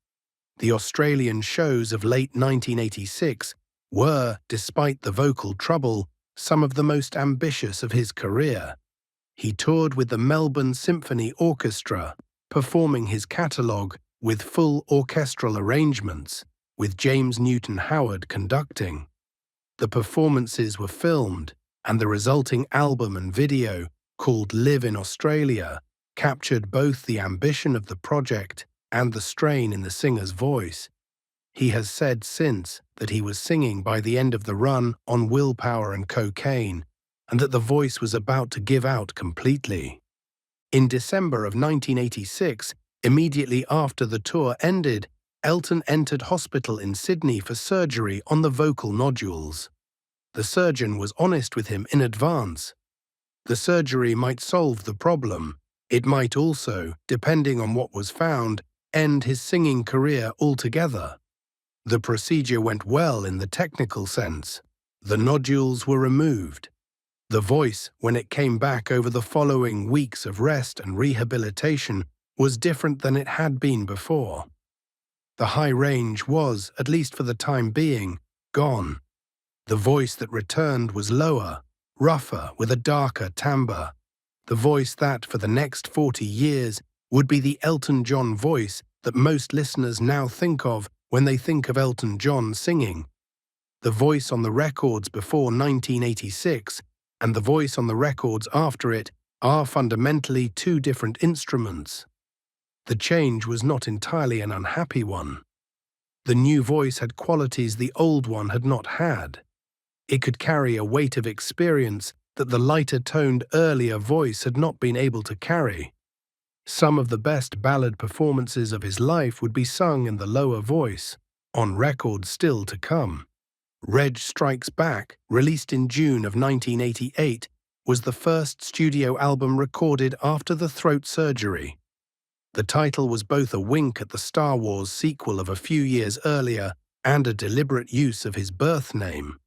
The Australian shows of late 1986 were, despite the vocal trouble, some of the most ambitious of his career. He toured with the Melbourne Symphony Orchestra, performing his catalogue with full orchestral arrangements, with James Newton Howard conducting. The performances were filmed, and the resulting album and video, called Live in Australia, captured both the ambition of the project and the strain in the singer's voice. He has said since that he was singing by the end of the run on willpower and cocaine, and that the voice was about to give out completely. In December of 1986, immediately after the tour ended, Elton entered hospital in Sydney for surgery on the vocal nodules. The surgeon was honest with him in advance. The surgery might solve the problem. It might also, depending on what was found, end his singing career altogether. The procedure went well in the technical sense. The nodules were removed. The voice, when it came back over the following weeks of rest and rehabilitation, was different than it had been before. The high range was, at least for the time being, gone. The voice that returned was lower, rougher, with a darker timbre. The voice that, for the next 40 years, would be the Elton John voice that most listeners now think of when they think of Elton John singing. The voice on the records before 1986 and the voice on the records after it are fundamentally two different instruments. The change was not entirely an unhappy one. The new voice had qualities the old one had not had. It could carry a weight of experience that the lighter-toned earlier voice had not been able to carry. Some of the best ballad performances of his life would be sung in the lower voice, on records still to come. Reg Strikes Back, released in June of 1988, was the first studio album recorded after the throat surgery. The title was both a wink at the Star Wars sequel of a few years earlier and a deliberate use of his birth name,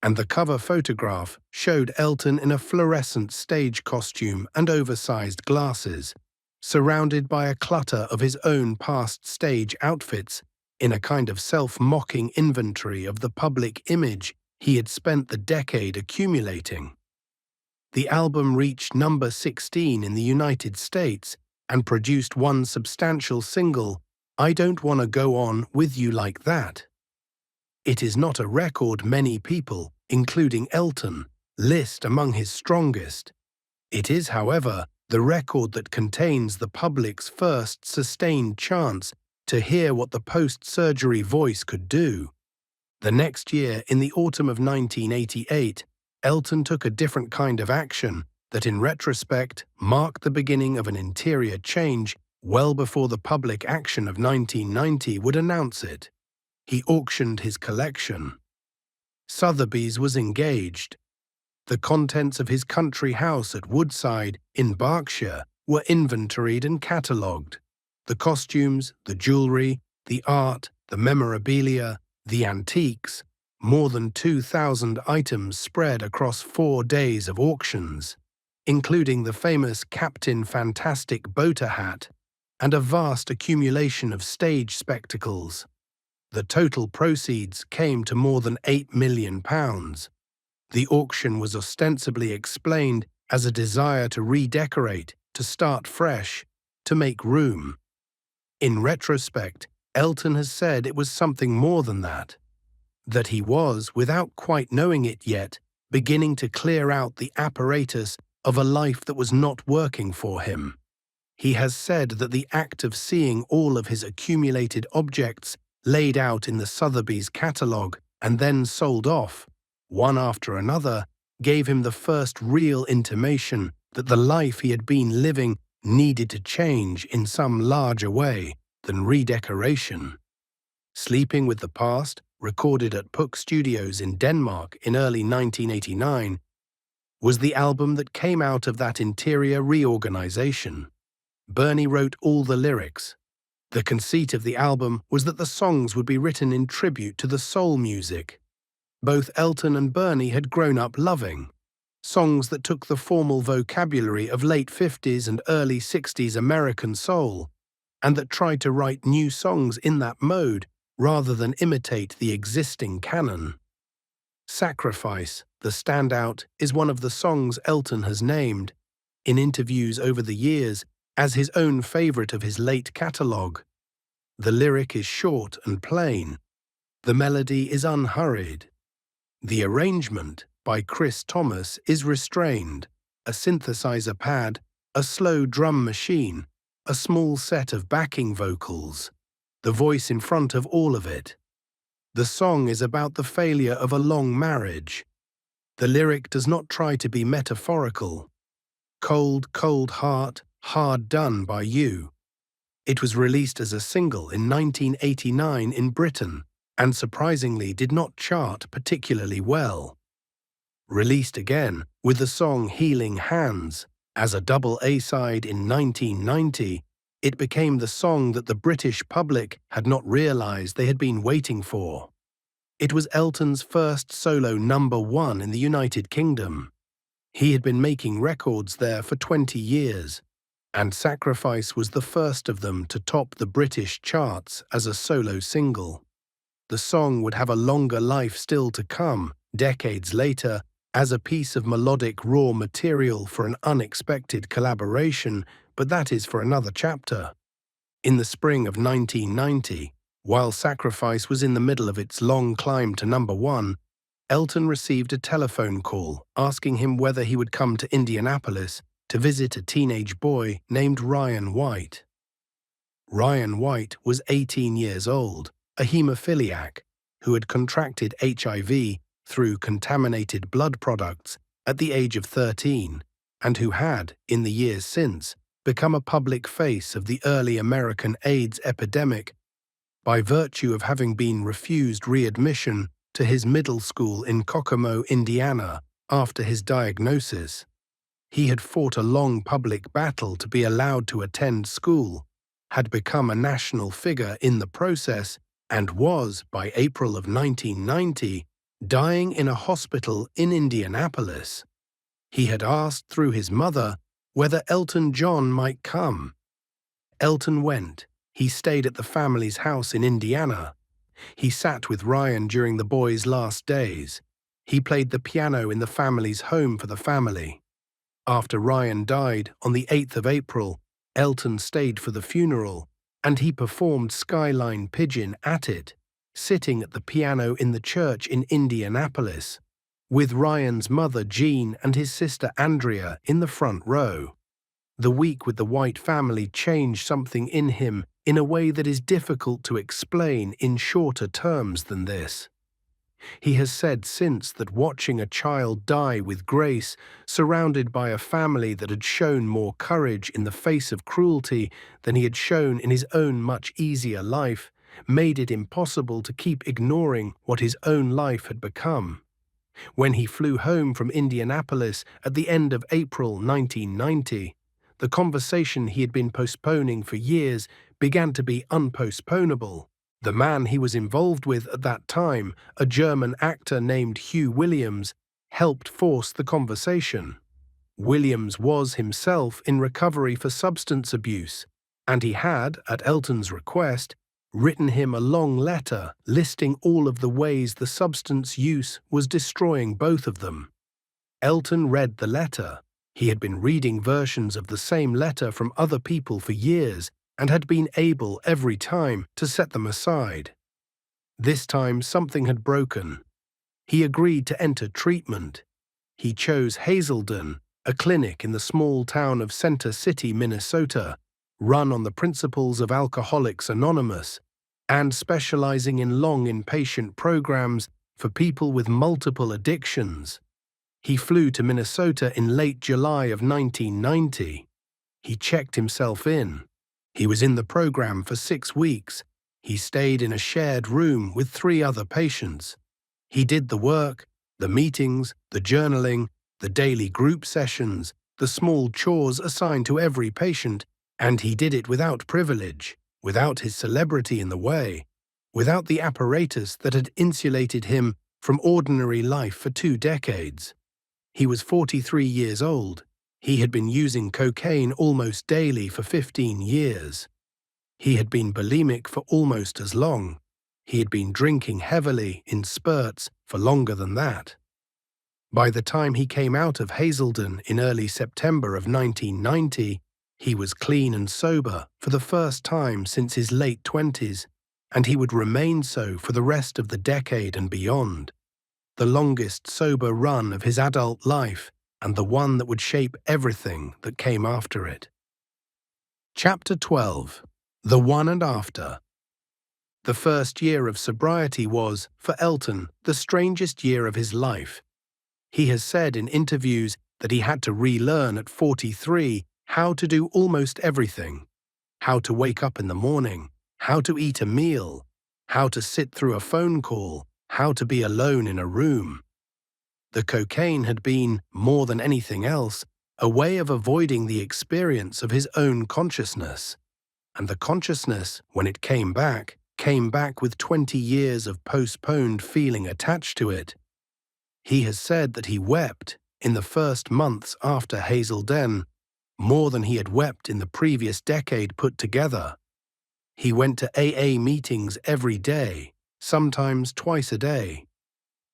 and the cover photograph showed Elton in a fluorescent stage costume and oversized glasses, surrounded by a clutter of his own past stage outfits in a kind of self-mocking inventory of the public image he had spent the decade accumulating. The album reached number 16 in the United States and produced one substantial single, I Don't Wanna Go On With You Like That. It is not a record many people, including Elton, list among his strongest. It is, however, the record that contains the public's first sustained chance to hear what the post-surgery voice could do. The next year, in the autumn of 1988, Elton took a different kind of action that in retrospect marked the beginning of an interior change well before the public action of 1990 would announce it. He auctioned his collection. Sotheby's was engaged. The contents of his country house at Woodside in Berkshire were inventoried and catalogued. The costumes, the jewelry, the art, the memorabilia, the antiques, more than 2,000 items spread across 4 days of auctions, including the famous Captain Fantastic boater hat and a vast accumulation of stage spectacles. The total proceeds came to more than £8 million. The auction was ostensibly explained as a desire to redecorate, to start fresh, to make room. In retrospect, Elton has said it was something more than that he was, without quite knowing it yet, beginning to clear out the apparatus of a life that was not working for him. He has said that the act of seeing all of his accumulated objects laid out in the Sotheby's catalogue and then sold off, one after another, gave him the first real intimation that the life he had been living needed to change in some larger way than redecoration. Sleeping with the Past, recorded at Puck Studios in Denmark in early 1989, was the album that came out of that interior reorganization. Bernie wrote all the lyrics. The conceit of the album was that the songs would be written in tribute to the soul music both Elton and Bernie had grown up loving, songs that took the formal vocabulary of late 50s and early 60s American soul, and that tried to write new songs in that mode rather than imitate the existing canon. Sacrifice, the standout, is one of the songs Elton has named, in interviews over the years, as his own favorite of his late catalogue. The lyric is short and plain. The melody is unhurried. The arrangement, by Chris Thomas, is restrained, a synthesizer pad, a slow drum machine, a small set of backing vocals, the voice in front of all of it. The song is about the failure of a long marriage. The lyric does not try to be metaphorical. Cold, cold heart, hard done by you. It was released as a single in 1989 in Britain, and surprisingly did not chart particularly well. Released again with the song Healing Hands as a double A-side in 1990, it became the song that the British public had not realized they had been waiting for. It was Elton's first solo #1 in the United Kingdom. He had been making records there for 20 years, and Sacrifice was the first of them to top the British charts as a solo single. The song would have a longer life still to come, decades later, as a piece of melodic raw material for an unexpected collaboration, but that is for another chapter. In the spring of 1990, while Sacrifice was in the middle of its long climb to #1, Elton received a telephone call asking him whether he would come to Indianapolis to visit a teenage boy named Ryan White. Ryan White was 18 years old, a hemophiliac who had contracted HIV through contaminated blood products at the age of 13, and who had, in the years since, become a public face of the early American AIDS epidemic by virtue of having been refused readmission to his middle school in Kokomo, Indiana, after his diagnosis. He had fought a long public battle to be allowed to attend school, had become a national figure in the process, and was, by April of 1990, dying in a hospital in Indianapolis. He had asked through his mother whether Elton John might come. Elton went. He stayed at the family's house in Indiana. He sat with Ryan during the boys' last days. He played the piano in the family's home for the family. After Ryan died on the 8th of April, Elton stayed for the funeral, and he performed Skyline Pigeon at it, sitting at the piano in the church in Indianapolis, with Ryan's mother Jean and his sister Andrea in the front row. The week with the White family changed something in him in a way that is difficult to explain in shorter terms than this. He has said since that watching a child die with grace, surrounded by a family that had shown more courage in the face of cruelty than he had shown in his own much easier life, made it impossible to keep ignoring what his own life had become. When he flew home from Indianapolis at the end of April 1990, the conversation he had been postponing for years began to be unpostponable. The man he was involved with at that time, a German actor named Hugh Williams, helped force the conversation. Williams was himself in recovery for substance abuse, and he had, at Elton's request, written him a long letter listing all of the ways the substance use was destroying both of them. Elton read the letter. He had been reading versions of the same letter from other people for years and had been able every time to set them aside. This time something had broken. He agreed to enter treatment. He chose Hazelden, a clinic in the small town of Center City, Minnesota, run on the principles of Alcoholics Anonymous, and specializing in long inpatient programs for people with multiple addictions. He flew to Minnesota in late July of 1990. He checked himself in. He was in the program for 6 weeks. He stayed in a shared room with 3 other patients. He did the work, the meetings, the journaling, the daily group sessions, the small chores assigned to every patient, and he did it without privilege, without his celebrity in the way, without the apparatus that had insulated him from ordinary life for 2 decades. He was 43 years old. He had been using cocaine almost daily for 15 years. He had been bulimic for almost as long. He had been drinking heavily in spurts for longer than that. By the time he came out of Hazelden in early September of 1990, he was clean and sober for the first time since his late 20s, and he would remain so for the rest of the decade and beyond. The longest sober run of his adult life, and the one that would shape everything that came after it. Chapter 12. The One and After. The first year of sobriety was, for Elton, the strangest year of his life. He has said in interviews that he had to relearn at 43 how to do almost everything. How to wake up in the morning, how to eat a meal, how to sit through a phone call, how to be alone in a room. The cocaine had been, more than anything else, a way of avoiding the experience of his own consciousness. And the consciousness, when it came back with 20 years of postponed feeling attached to it. He has said that he wept, in the first months after Hazelden, more than he had wept in the previous decade put together. He went to AA meetings every day, sometimes twice a day.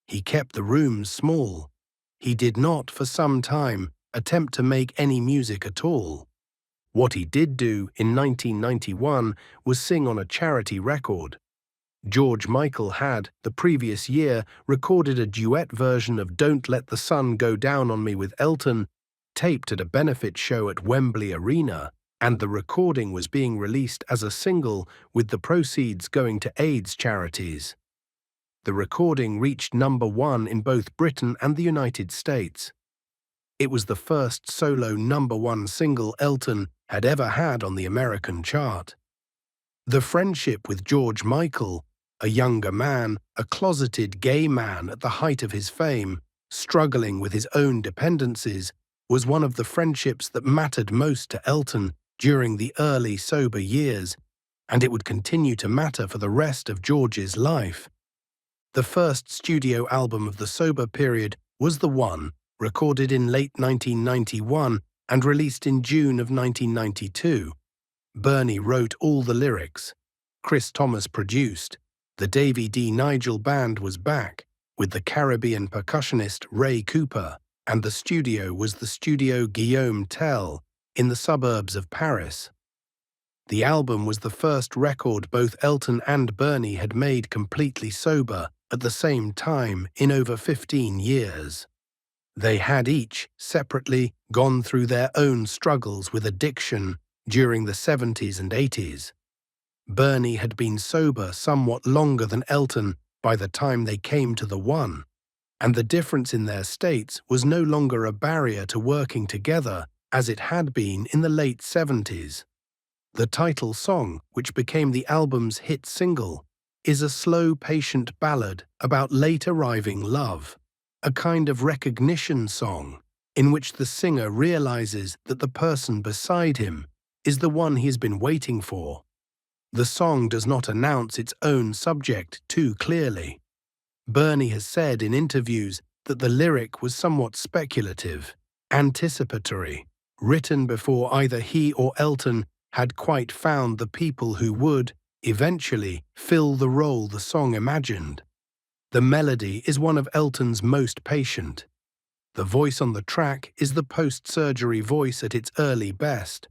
He kept the rooms small. He did not, for some time, attempt to make any music at all. What he did do in 1991 was sing on a charity record. George Michael had, the previous year, recorded a duet version of Don't Let the Sun Go Down on Me with Elton, taped at a benefit show at Wembley Arena, and the recording was being released as a single with the proceeds going to AIDS charities. The recording reached #1 in both Britain and the United States. It was the first solo #1 single Elton had ever had on the American chart. The friendship with George Michael, a younger man, a closeted gay man at the height of his fame, struggling with his own dependencies, was one of the friendships that mattered most to Elton during the early sober years, and it would continue to matter for the rest of George's life. The first studio album of the sober period was The One, recorded in late 1991 and released in June of 1992. Bernie wrote all the lyrics. Chris Thomas produced. The Davy D. Nigel Band was back, with the Caribbean percussionist Ray Cooper, and the studio was the Studio Guillaume Tell in the suburbs of Paris. The album was the first record both Elton and Bernie had made completely sober at the same time in over 15 years. They had each, separately, gone through their own struggles with addiction during the 70s and 80s. Bernie had been sober somewhat longer than Elton by the time they came to The One, and the difference in their states was no longer a barrier to working together as it had been in the late 70s. The title song, which became the album's hit single, is a slow, patient ballad about late-arriving love, a kind of recognition song in which the singer realizes that the person beside him is the one he's been waiting for. The song does not announce its own subject too clearly. Bernie has said in interviews that the lyric was somewhat speculative, anticipatory, written before either he or Elton had quite found the people who would, eventually, fill the role the song imagined. The melody is one of Elton's most patient. The voice on the track is the post-surgery voice at its early best.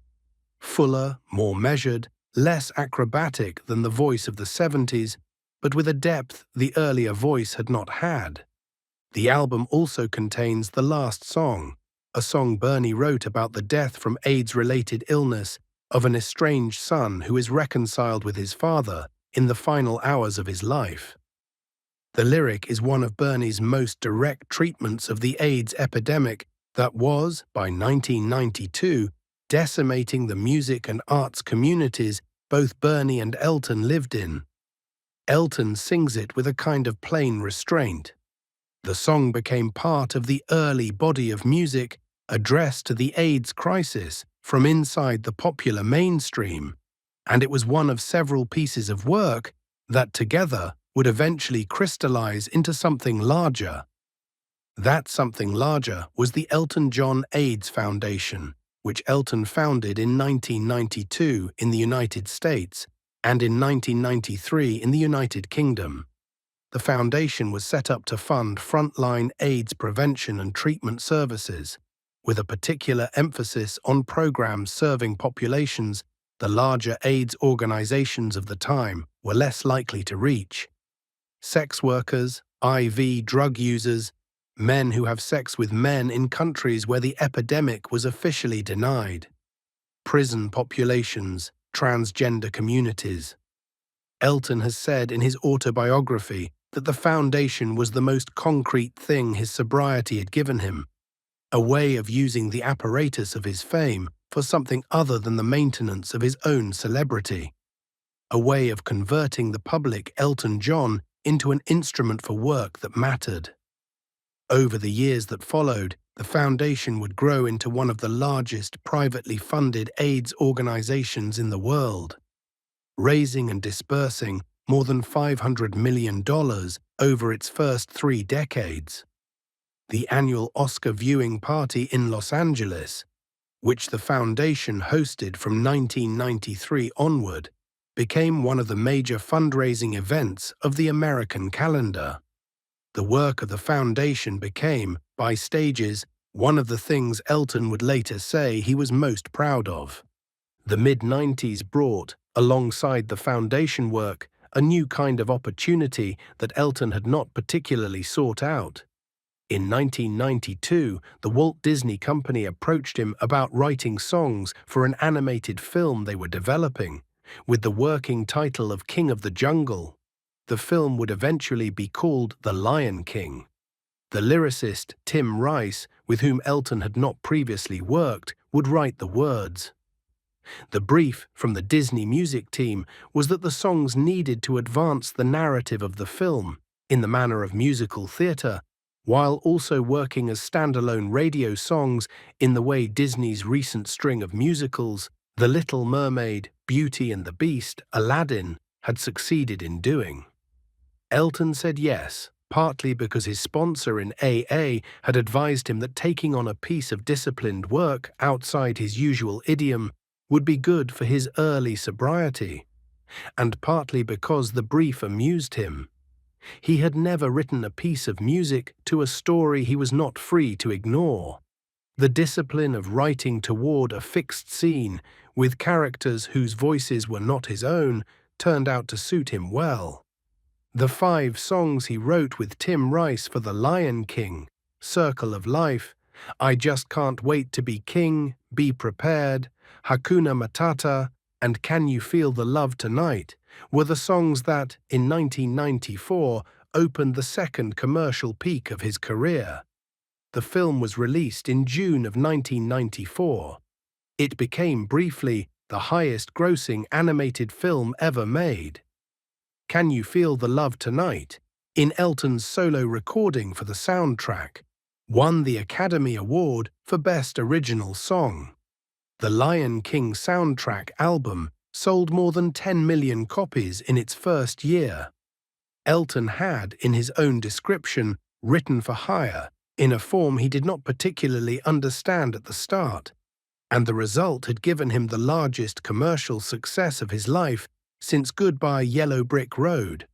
Fuller, more measured, less acrobatic than the voice of the 70s, but with a depth the earlier voice had not had. The album also contains the last song, a song Bernie wrote about the death from AIDS-related illness of an estranged son who is reconciled with his father in the final hours of his life. The lyric is one of Bernie's most direct treatments of the AIDS epidemic that was, by 1992, decimating the music and arts communities both Bernie and Elton lived in. Elton sings it with a kind of plain restraint. The song became part of the early body of music addressed to the AIDS crisis from inside the popular mainstream, and it was one of several pieces of work that together would eventually crystallize into something larger. That something larger was the Elton John AIDS Foundation, which Elton founded in 1992 in the United States and in 1993 in the United Kingdom. The foundation was set up to fund frontline AIDS prevention and treatment services, with a particular emphasis on programs serving populations the larger AIDS organizations of the time were less likely to reach. Sex workers, IV drug users, men who have sex with men in countries where the epidemic was officially denied, prison populations, transgender communities. Elton has said in his autobiography that the foundation was the most concrete thing his sobriety had given him, a way of using the apparatus of his fame for something other than the maintenance of his own celebrity, a way of converting the public Elton John into an instrument for work that mattered. Over the years that followed, the foundation would grow into one of the largest privately funded AIDS organizations in the world, raising and dispersing more than $500 million over its first 3 decades. The annual Oscar viewing party in Los Angeles, which the foundation hosted from 1993 onward, became one of the major fundraising events of the American calendar. The work of the foundation became, by stages, one of the things Elton would later say he was most proud of. The mid-90s brought, alongside the foundation work, a new kind of opportunity that Elton had not particularly sought out. In 1992, the Walt Disney Company approached him about writing songs for an animated film they were developing, with the working title of King of the Jungle. The film would eventually be called The Lion King. The lyricist Tim Rice, with whom Elton had not previously worked, would write the words. The brief from the Disney music team was that the songs needed to advance the narrative of the film in the manner of musical theatre, while also working as standalone radio songs in the way Disney's recent string of musicals, The Little Mermaid, Beauty and the Beast, Aladdin, had succeeded in doing. Elton said yes, partly because his sponsor in AA had advised him that taking on a piece of disciplined work outside his usual idiom would be good for his early sobriety, and partly because the brief amused him. He had never written a piece of music to a story he was not free to ignore. The discipline of writing toward a fixed scene with characters whose voices were not his own turned out to suit him well. The 5 songs he wrote with Tim Rice for The Lion King, Circle of Life, I Just Can't Wait to Be King, Be Prepared, Hakuna Matata, and Can You Feel the Love Tonight were the songs that, in 1994, opened the second commercial peak of his career. The film was released in June of 1994. It became briefly the highest-grossing animated film ever made. Can You Feel the Love Tonight, in Elton's solo recording for the soundtrack, won the Academy Award for Best Original Song. The Lion King soundtrack album sold more than 10 million copies in its first year. Elton had, in his own description, written for hire, in a form he did not particularly understand at the start, and the result had given him the largest commercial success of his life since Goodbye Yellow Brick Road.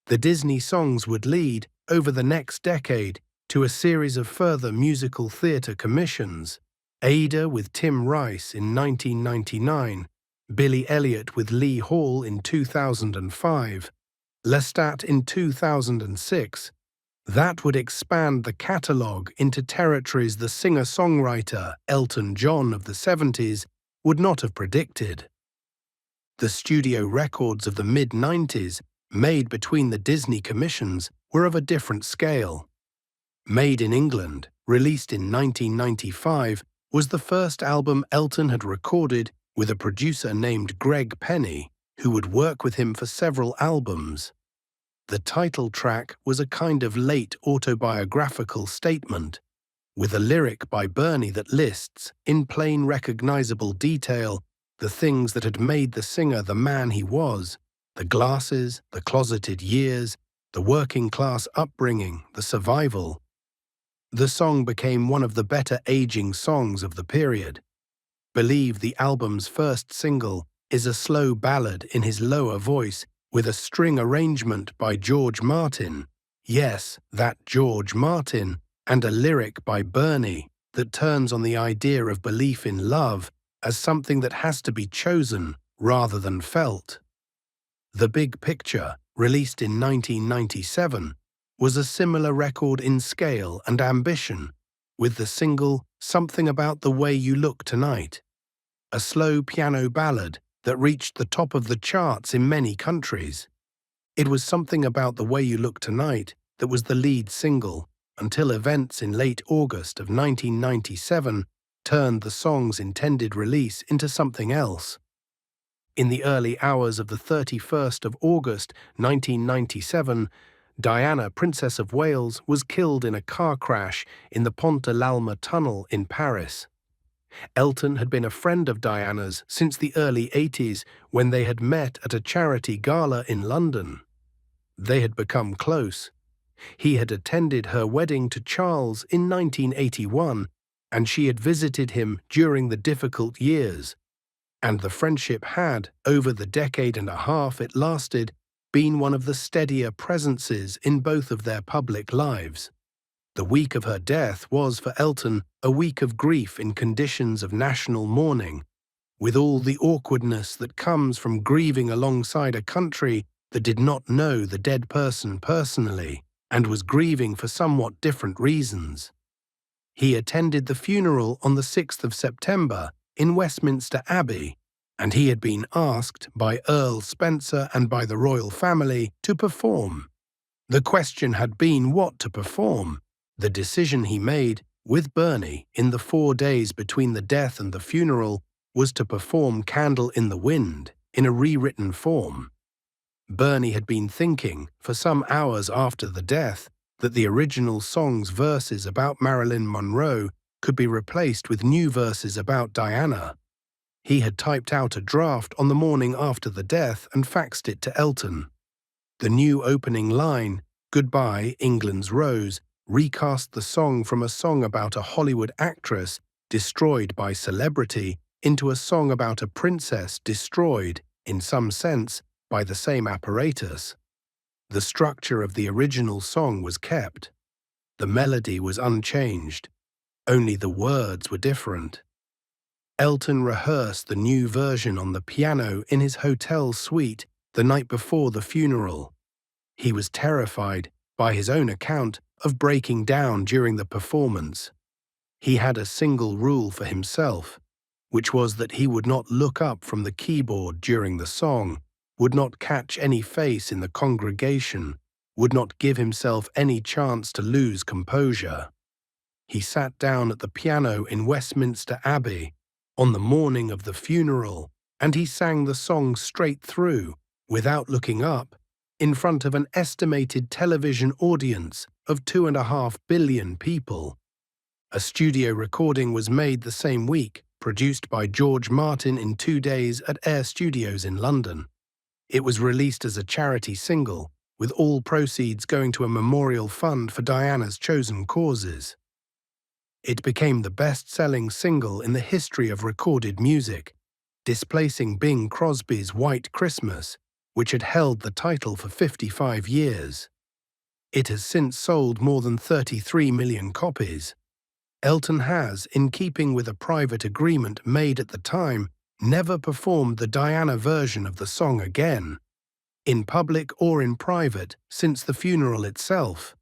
The Disney songs would lead, over the next decade, to a series of further musical theatre commissions: Ada with Tim Rice in 1999, Billy Elliot with Lee Hall in 2005, Lestat in 2006. That would expand the catalogue into territories the singer-songwriter Elton John of the 70s would not have predicted. The studio records of the mid-90s, made between the Disney commissions, were of a different scale. Made in England, released in 1995, was the first album Elton had recorded with a producer named Greg Penny, who would work with him for several albums. The title track was a kind of late autobiographical statement, with a lyric by Bernie that lists, in plain recognizable detail, the things that had made the singer the man he was: the glasses, the closeted years, the working-class upbringing, the survival. The song became one of the better aging songs of the period. Believe, the album's first single, is a slow ballad in his lower voice with a string arrangement by George Martin. Yes, that George Martin, and a lyric by Bernie that turns on the idea of belief in love as something that has to be chosen rather than felt. The Big Picture, released in 1997, was a similar record in scale and ambition, with the single Something About the Way You Look Tonight, a slow piano ballad that reached the top of the charts in many countries. It was Something About the Way You Look Tonight that was the lead single, until events in late August of 1997 turned the song's intended release into something else. In the early hours of the 31st of August 1997, Diana, Princess of Wales, was killed in a car crash in the Pont de l'Alma tunnel in Paris. Elton had been a friend of Diana's since the early 80s, when they had met at a charity gala in London. They had become close. He had attended her wedding to Charles in 1981, and she had visited him during the difficult years. And the friendship had, over the decade and a half it lasted, been one of the steadier presences in both of their public lives. The week of her death was, for Elton, a week of grief in conditions of national mourning, with all the awkwardness that comes from grieving alongside a country that did not know the dead person personally and was grieving for somewhat different reasons. He attended the funeral on the 6th of September in Westminster Abbey, and he had been asked by Earl Spencer and by the royal family to perform. The question had been what to perform. The decision he made, with Bernie, in the 4 days between the death and the funeral, was to perform Candle in the Wind in a rewritten form. Bernie had been thinking, for some hours after the death, that the original song's verses about Marilyn Monroe could be replaced with new verses about Diana. He had typed out a draft on the morning after the death and faxed it to Elton. The new opening line, "Goodbye, England's Rose," recast the song from a song about a Hollywood actress destroyed by celebrity into a song about a princess destroyed, in some sense, by the same apparatus. The structure of the original song was kept. The melody was unchanged. Only the words were different. Elton rehearsed the new version on the piano in his hotel suite the night before the funeral. He was terrified, by his own account, of breaking down during the performance. He had a single rule for himself, which was that he would not look up from the keyboard during the song, would not catch any face in the congregation, would not give himself any chance to lose composure. He sat down at the piano in Westminster Abbey on the morning of the funeral, and he sang the song straight through, without looking up, in front of an estimated television audience of 2.5 billion people. A studio recording was made the same week, produced by George Martin in 2 days at Air Studios in London. It was released as a charity single, with all proceeds going to a memorial fund for Diana's chosen causes. It became the best-selling single in the history of recorded music, displacing Bing Crosby's White Christmas, which had held the title for 55 years. It has since sold more than 33 million copies. Elton has, in keeping with a private agreement made at the time, never performed the Diana version of the song again, in public or in private, since the funeral itself.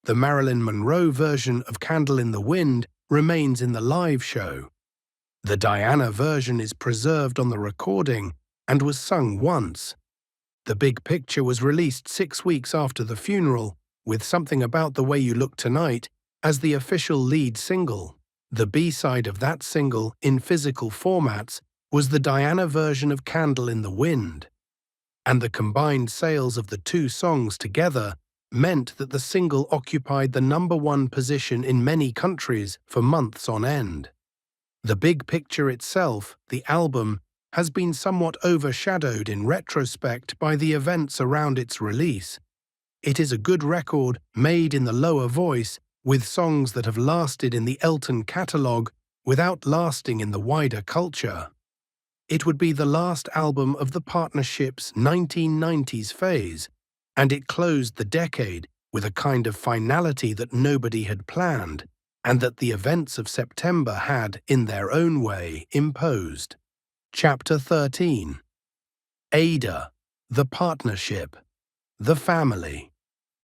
The Marilyn Monroe version of Candle in the Wind remains in the live show. The Diana version is preserved on the recording and was sung once. The Big Picture was released 6 weeks after the funeral, with Something About the Way You Look Tonight as the official lead single. The B-side of that single, in physical formats, was the Diana version of Candle in the Wind. And the combined sales of the two songs together meant that the single occupied the #1 position in many countries for months on end. The Big Picture itself, the album, has been somewhat overshadowed in retrospect by the events around its release. It is a good record made in the lower voice, with songs that have lasted in the Elton catalogue without lasting in the wider culture. It would be the last album of the partnership's 1990s phase, and it closed the decade with a kind of finality that nobody had planned, and that the events of September had, in their own way, imposed. Chapter 13. Ada, the partnership, the family.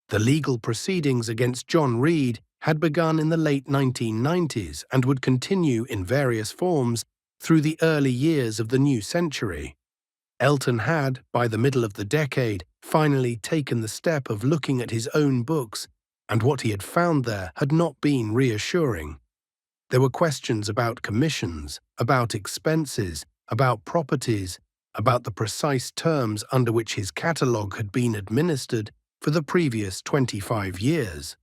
The legal proceedings against John Reid had begun in the late 1990s and would continue in various forms through the early years of the new century. Elton had, by the middle of the decade, finally taken the step of looking at his own books, and what he had found there had not been reassuring. There were questions about commissions, about expenses, about properties, about the precise terms under which his catalogue had been administered for the previous 25 years.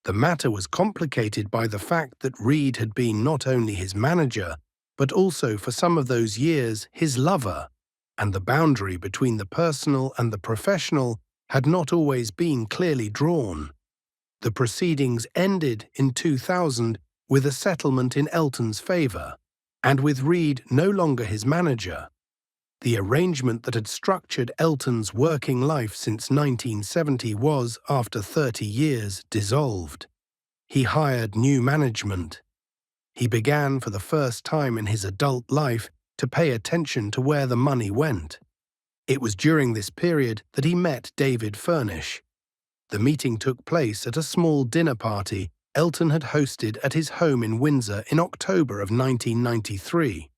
The matter was complicated by the fact that Reid had been not only his manager, but also for some of those years his lover, and the boundary between the personal and the professional had not always been clearly drawn. The proceedings ended in 2000 with a settlement in Elton's favour, and with Reid no longer his manager. The arrangement that had structured Elton's working life since 1970 was, after 30 years, dissolved. He hired new management. He began, for the first time in his adult life, to pay attention to where the money went. It was during this period that he met David Furnish. The meeting took place at a small dinner party Elton had hosted at his home in Windsor in October of 1993.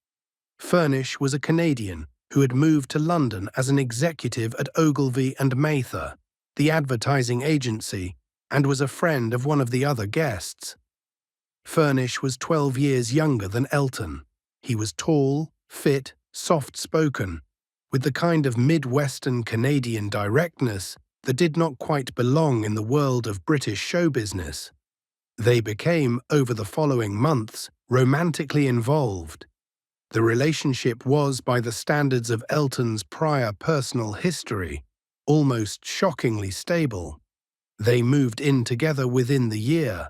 Furnish was a Canadian who had moved to London as an executive at Ogilvy and Mather, the advertising agency, and was a friend of one of the other guests. Furnish was 12 years younger than Elton. He was tall, fit, soft-spoken, with the kind of Midwestern Canadian directness that did not quite belong in the world of British show business. They became, over the following months, romantically involved. The relationship was, by the standards of Elton's prior personal history, almost shockingly stable. They moved in together within the year.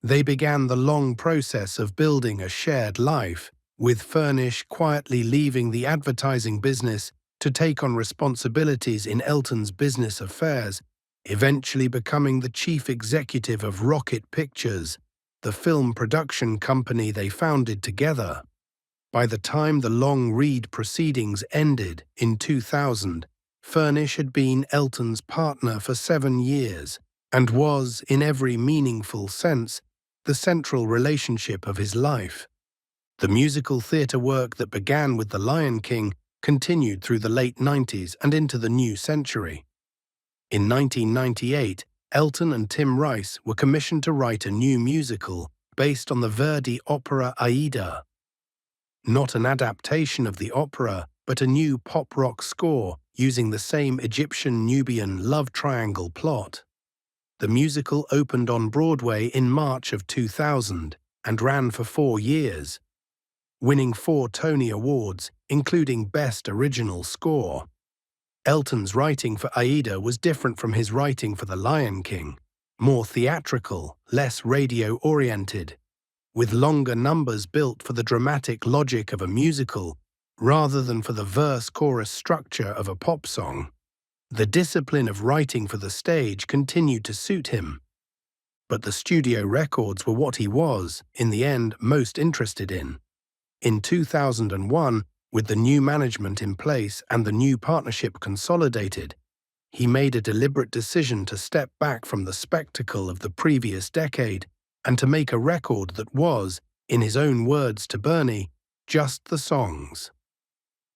They began the long process of building a shared life, with Furnish quietly leaving the advertising business to take on responsibilities in Elton's business affairs, eventually becoming the chief executive of Rocket Pictures, the film production company they founded together. By the time the long Reed proceedings ended in 2000, Furnish had been Elton's partner for 7 years and was, in every meaningful sense, the central relationship of his life. The musical theatre work that began with The Lion King continued through the late 90s and into the new century. In 1998, Elton and Tim Rice were commissioned to write a new musical based on the Verdi opera Aida. Not an adaptation of the opera, but a new pop-rock score using the same Egyptian-Nubian love triangle plot. The musical opened on Broadway in March of 2000 and ran for 4 years, winning 4 Tony Awards, including Best Original Score. Elton's writing for Aida was different from his writing for The Lion King, more theatrical, less radio-oriented, with longer numbers built for the dramatic logic of a musical rather than for the verse-chorus structure of a pop song. The discipline of writing for the stage continued to suit him, but the studio records were what he was, in the end, most interested in. In 2001, with the new management in place and the new partnership consolidated, he made a deliberate decision to step back from the spectacle of the previous decade and to make a record that was, in his own words to Bernie, just the songs.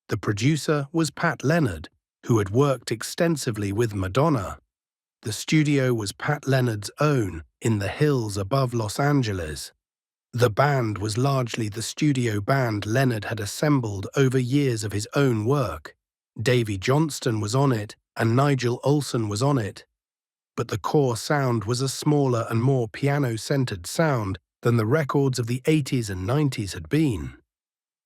The producer was Pat Leonard, who had worked extensively with Madonna. The studio was Pat Leonard's own, in the hills above Los Angeles. The band was largely the studio band Leonard had assembled over years of his own work. Davy Johnston was on it, and Nigel Olsson was on it. But the core sound was a smaller and more piano-centered sound than the records of the 80s and 90s had been.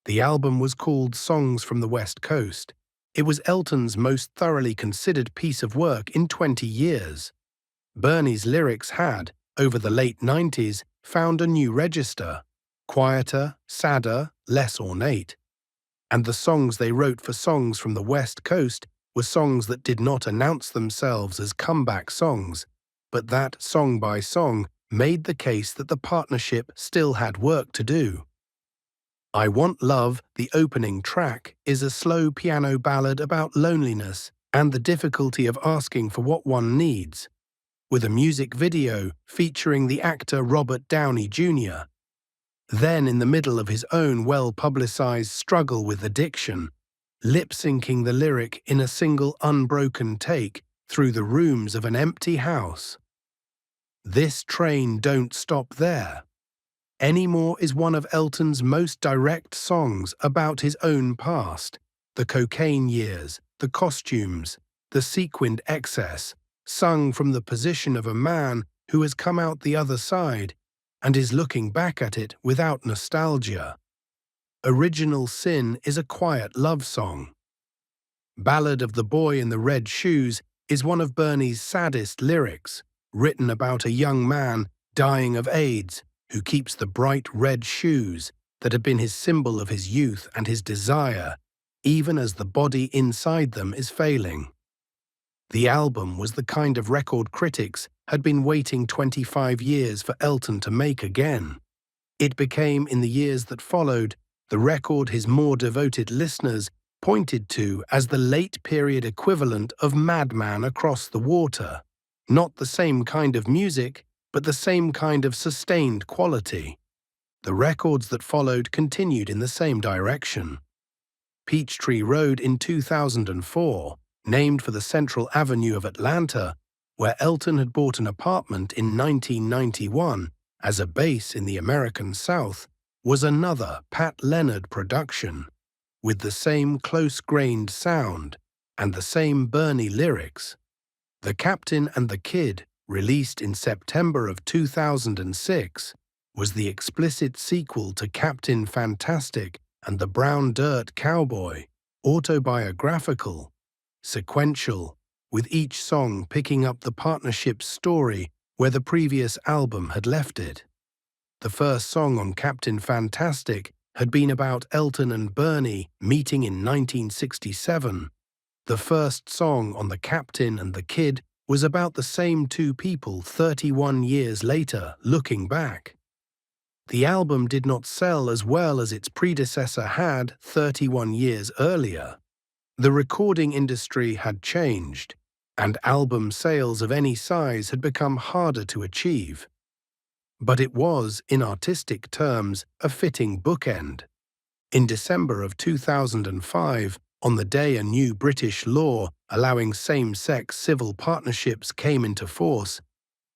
The album was called Songs from the West Coast. It was Elton's most thoroughly considered piece of work in 20 years. Bernie's lyrics had, over the late 90s, found a new register, quieter, sadder, less ornate. And the songs they wrote for Songs from the West Coast were songs that did not announce themselves as comeback songs, but that, song by song, made the case that the partnership still had work to do. I Want Love, the opening track, is a slow piano ballad about loneliness and the difficulty of asking for what one needs, with a music video featuring the actor Robert Downey Jr. Then, in the middle of his own well-publicized struggle with addiction, lip-syncing the lyric in a single unbroken take through the rooms of an empty house. This Train Don't Stop There anymore is one of Elton's most direct songs about his own past, the cocaine years, the costumes, the sequined excess, sung from the position of a man who has come out the other side and is looking back at it without nostalgia. Original Sin is a quiet love song. Ballad of the Boy in the Red Shoes is one of Bernie's saddest lyrics, written about a young man dying of AIDS who keeps the bright red shoes that have been his symbol of his youth and his desire, even as the body inside them is failing. The album was the kind of record critics had been waiting 25 years for Elton to make again. It became, in the years that followed, the record his more devoted listeners pointed to as the late-period equivalent of Madman Across the Water. Not the same kind of music, but the same kind of sustained quality. The records that followed continued in the same direction. Peachtree Road in 2004, named for the Central Avenue of Atlanta, where Elton had bought an apartment in 1991 as a base in the American South, was another Pat Leonard production, with the same close-grained sound and the same Bernie lyrics. The Captain and the Kid, released in September of 2006, was the explicit sequel to Captain Fantastic and the Brown Dirt Cowboy, autobiographical, sequential, with each song picking up the partnership's story where the previous album had left it. The first song on Captain Fantastic had been about Elton and Bernie meeting in 1967. The first song on The Captain and the Kid was about the same two people 31 years later, looking back. The album did not sell as well as its predecessor had 31 years earlier. The recording industry had changed, and album sales of any size had become harder to achieve. But it was, in artistic terms, a fitting bookend. In December of 2005, on the day a new British law allowing same-sex civil partnerships came into force,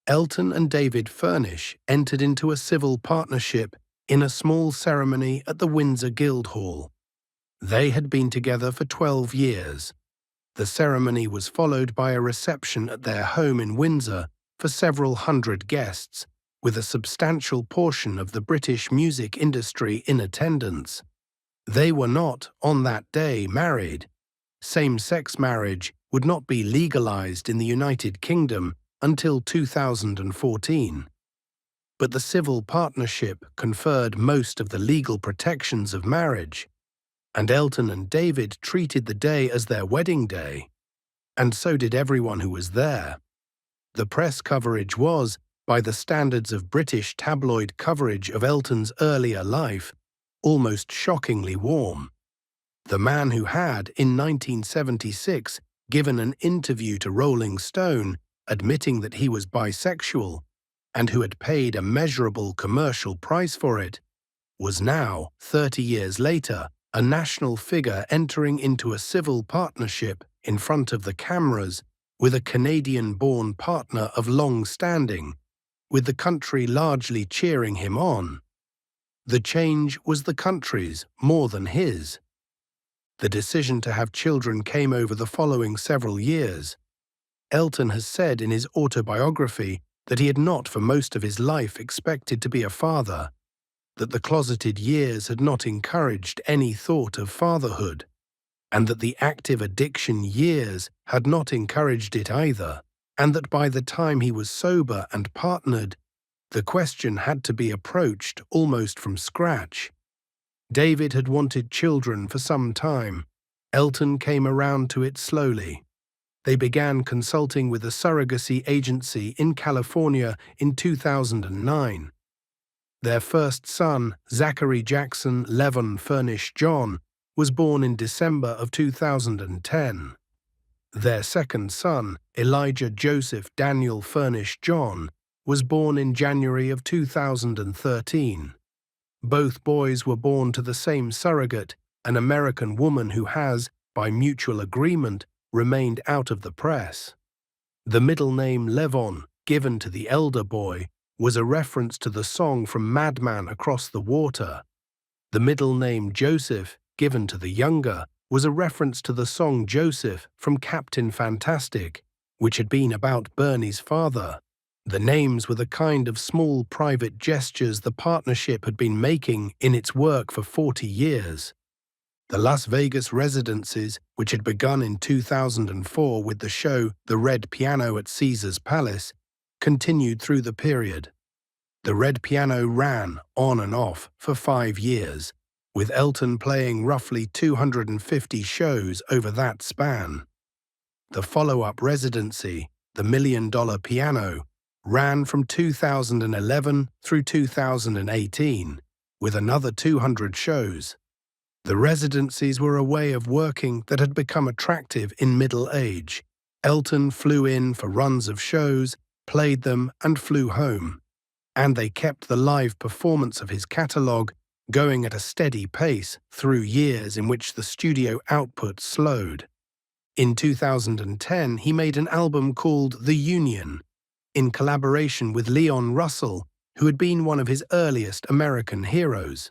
Elton and David Furnish entered into a civil partnership in a small ceremony at the Windsor Guildhall. They had been together for 12 years. The ceremony was followed by a reception at their home in Windsor for several hundred guests, with a substantial portion of the British music industry in attendance. They were not, on that day, married. Same-sex marriage would not be legalized in the United Kingdom until 2014. But the civil partnership conferred most of the legal protections of marriage, and Elton and David treated the day as their wedding day, and so did everyone who was there. The press coverage was, by the standards of British tabloid coverage of Elton's earlier life, almost shockingly warm. The man who had, in 1976, given an interview to Rolling Stone admitting that he was bisexual, and who had paid a measurable commercial price for it, was now, 30 years later, a national figure entering into a civil partnership in front of the cameras with a Canadian-born partner of long standing, with the country largely cheering him on. The change was the country's more than his. The decision to have children came over the following several years. Elton has said in his autobiography that he had not for most of his life expected to be a father, that the closeted years had not encouraged any thought of fatherhood, and that the active addiction years had not encouraged it either, and that by the time he was sober and partnered, the question had to be approached almost from scratch. David had wanted children for some time. Elton came around to it slowly. They began consulting with a surrogacy agency in California in 2009. Their first son, Zachary Jackson Levon Furnish John, was born in December of 2010. Their second son, Elijah Joseph Daniel Furnish John, was born in January of 2013. Both boys were born to the same surrogate, an American woman who has, by mutual agreement, remained out of the press. The middle name Levon, given to the elder boy, was a reference to the song from Madman Across the Water. The middle name Joseph, given to the younger, was a reference to the song Joseph from Captain Fantastic, which had been about Bernie's father. The names were the kind of small private gestures the partnership had been making in its work for 40 years. The Las Vegas residencies, which had begun in 2004 with the show The Red Piano at Caesar's Palace, continued through the period. The Red Piano ran on and off for 5 years, with Elton playing roughly 250 shows over that span. The follow-up residency, The $1 Million Piano, ran from 2011 through 2018, with another 200 shows. The residencies were a way of working that had become attractive in middle age. Elton flew in for runs of shows, played them, and flew home. And they kept the live performance of his catalogue going at a steady pace through years in which the studio output slowed. In 2010, he made an album called The Union, in collaboration with Leon Russell, who had been one of his earliest American heroes.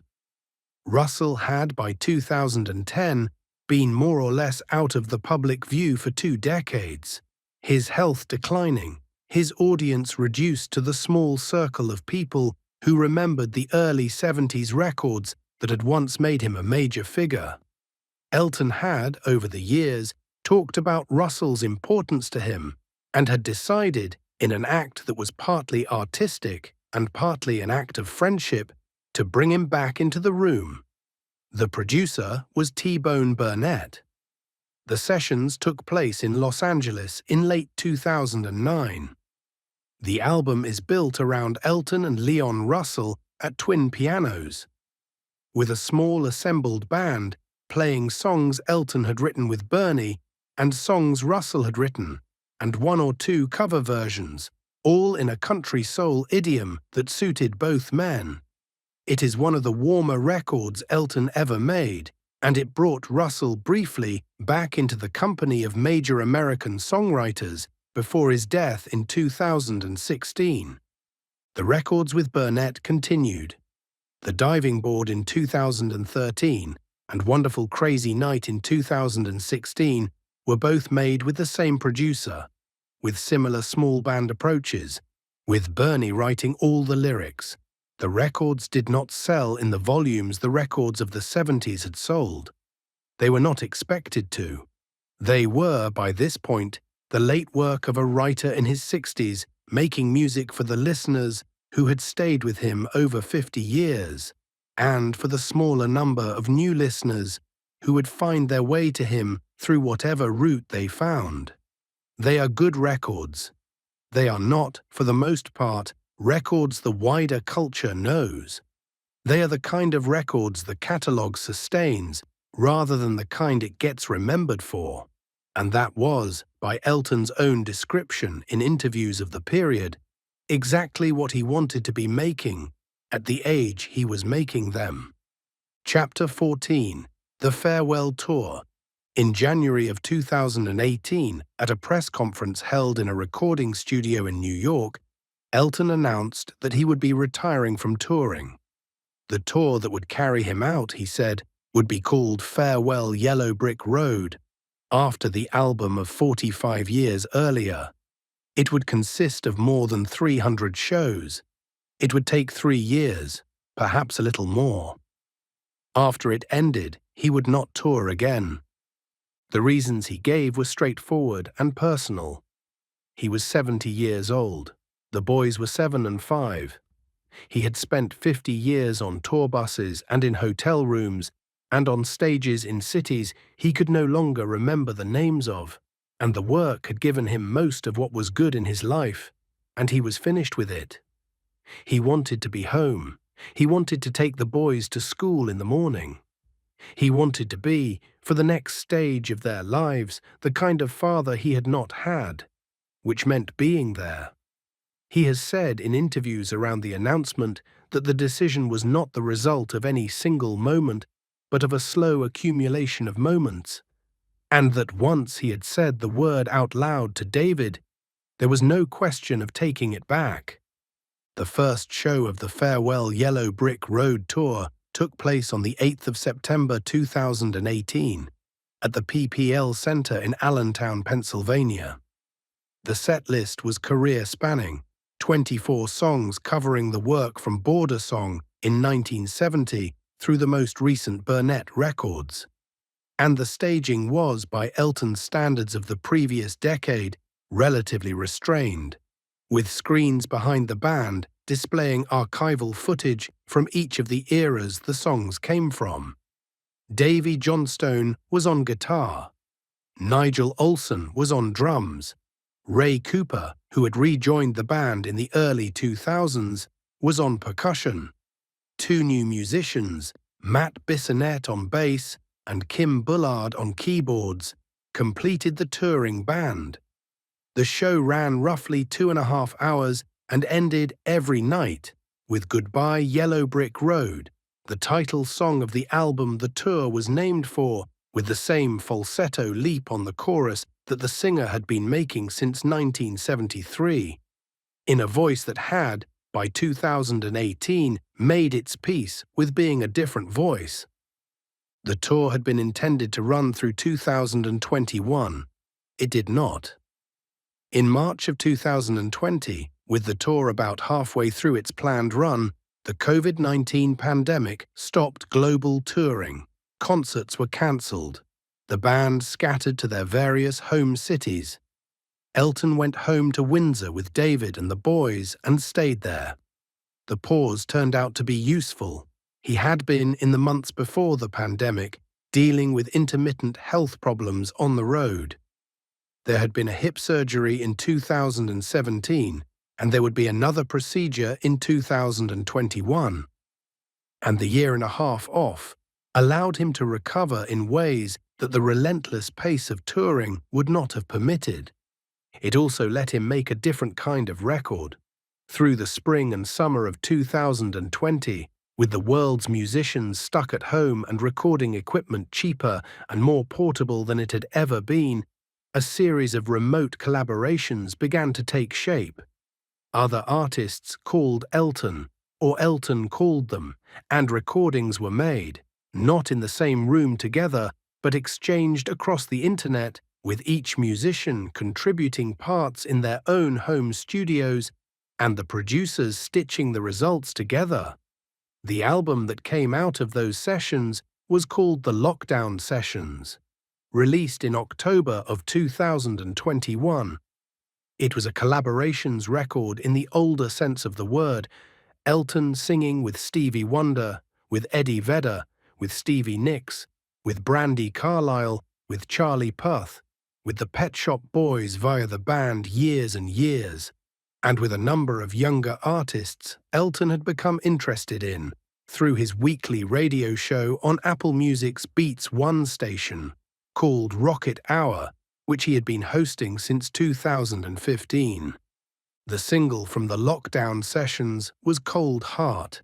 Russell had, by 2010, been more or less out of the public view for 2 decades, his health declining, his audience reduced to the small circle of people who remembered the early 70s records that had once made him a major figure. Elton had, over the years, talked about Russell's importance to him and had decided, in an act that was partly artistic and partly an act of friendship, to bring him back into the room. The producer was T-Bone Burnett. The sessions took place in Los Angeles in late 2009. The album is built around Elton and Leon Russell at twin pianos, with a small assembled band playing songs Elton had written with Bernie and songs Russell had written, and 1 or 2 cover versions, all in a country soul idiom that suited both men. It is one of the warmer records Elton ever made, and it brought Russell briefly back into the company of major American songwriters before his death in 2016. The records with Burnett continued. The Diving Board in 2013 and Wonderful Crazy Night in 2016 were both made with the same producer, with similar small band approaches, with Bernie writing all the lyrics. The records did not sell in the volumes the records of the 70s had sold. They were not expected to. They were, by this point, the late work of a writer in his 60s making music for the listeners who had stayed with him over 50 years, and for the smaller number of new listeners who would find their way to him through whatever route they found. They are good records. They are not, for the most part, records the wider culture knows. They are the kind of records the catalogue sustains rather than the kind it gets remembered for. And that was, by Elton's own description in interviews of the period, exactly what he wanted to be making at the age he was making them. Chapter 14, The Farewell Tour. In January of 2018, at a press conference held in a recording studio in New York, Elton announced that he would be retiring from touring. The tour that would carry him out, he said, would be called Farewell Yellow Brick Road, after the album of 45 years earlier. It would consist of more than 300 shows. It would take 3 years, perhaps a little more. After it ended, he would not tour again. The reasons he gave were straightforward and personal. He was 70 years old. The boys were 7 and 5. He had spent 50 years on tour buses and in hotel rooms and on stages in cities he could no longer remember the names of, and the work had given him most of what was good in his life, and he was finished with it. He wanted to be home. He wanted to take the boys to school in the morning. He wanted to be, for the next stage of their lives, the kind of father he had not had, which meant being there. He has said in interviews around the announcement that the decision was not the result of any single moment, but of a slow accumulation of moments, and that once he had said the word out loud to David, there was no question of taking it back. The first show of the Farewell Yellow Brick Road tour took place on the 8th of September 2018 at the PPL Center in Allentown, Pennsylvania. The set list was career-spanning, 24 songs covering the work from Border Song in 1970 through the most recent Burnett records. And the staging was, by Elton's standards of the previous decade, relatively restrained, with screens behind the band displaying archival footage from each of the eras the songs came from. Davy Johnstone was on guitar. Nigel Olsson was on drums. Ray Cooper, who had rejoined the band in the early 2000s, was on percussion. 2 new musicians, Matt Bissonette on bass and Kim Bullard on keyboards, completed the touring band. The show ran roughly 2.5 hours and ended every night with Goodbye Yellow Brick Road, the title song of the album the tour was named for, with the same falsetto leap on the chorus that the singer had been making since 1973, in a voice that had, by 2018, made its peace with being a different voice. The tour had been intended to run through 2021. It did not. In March of 2020, with the tour about halfway through its planned run, the COVID-19 pandemic stopped global touring. Concerts were cancelled. The band scattered to their various home cities. Elton went home to Windsor with David and the boys and stayed there. The pause turned out to be useful. He had been, in the months before the pandemic, dealing with intermittent health problems on the road. There had been a hip surgery in 2017, and there would be another procedure in 2021. And the year and a half off allowed him to recover in ways that the relentless pace of touring would not have permitted. It also let him make a different kind of record. Through the spring and summer of 2020, with the world's musicians stuck at home and recording equipment cheaper and more portable than it had ever been, a series of remote collaborations began to take shape. Other artists called Elton, or Elton called them, and recordings were made, not in the same room together, but exchanged across the internet, with each musician contributing parts in their own home studios and the producers stitching the results together. The album that came out of those sessions was called the Lockdown Sessions. Released in October of 2021. It was a collaborations record in the older sense of the word, Elton singing with Stevie Wonder, with Eddie Vedder, with Stevie Nicks, with Brandi Carlile, with Charlie Puth, with the Pet Shop Boys via the band Years and Years, and with a number of younger artists Elton had become interested in through his weekly radio show on Apple Music's Beats One station, called Rocket Hour, which he had been hosting since 2015. The single from the Lockdown Sessions was Cold Heart,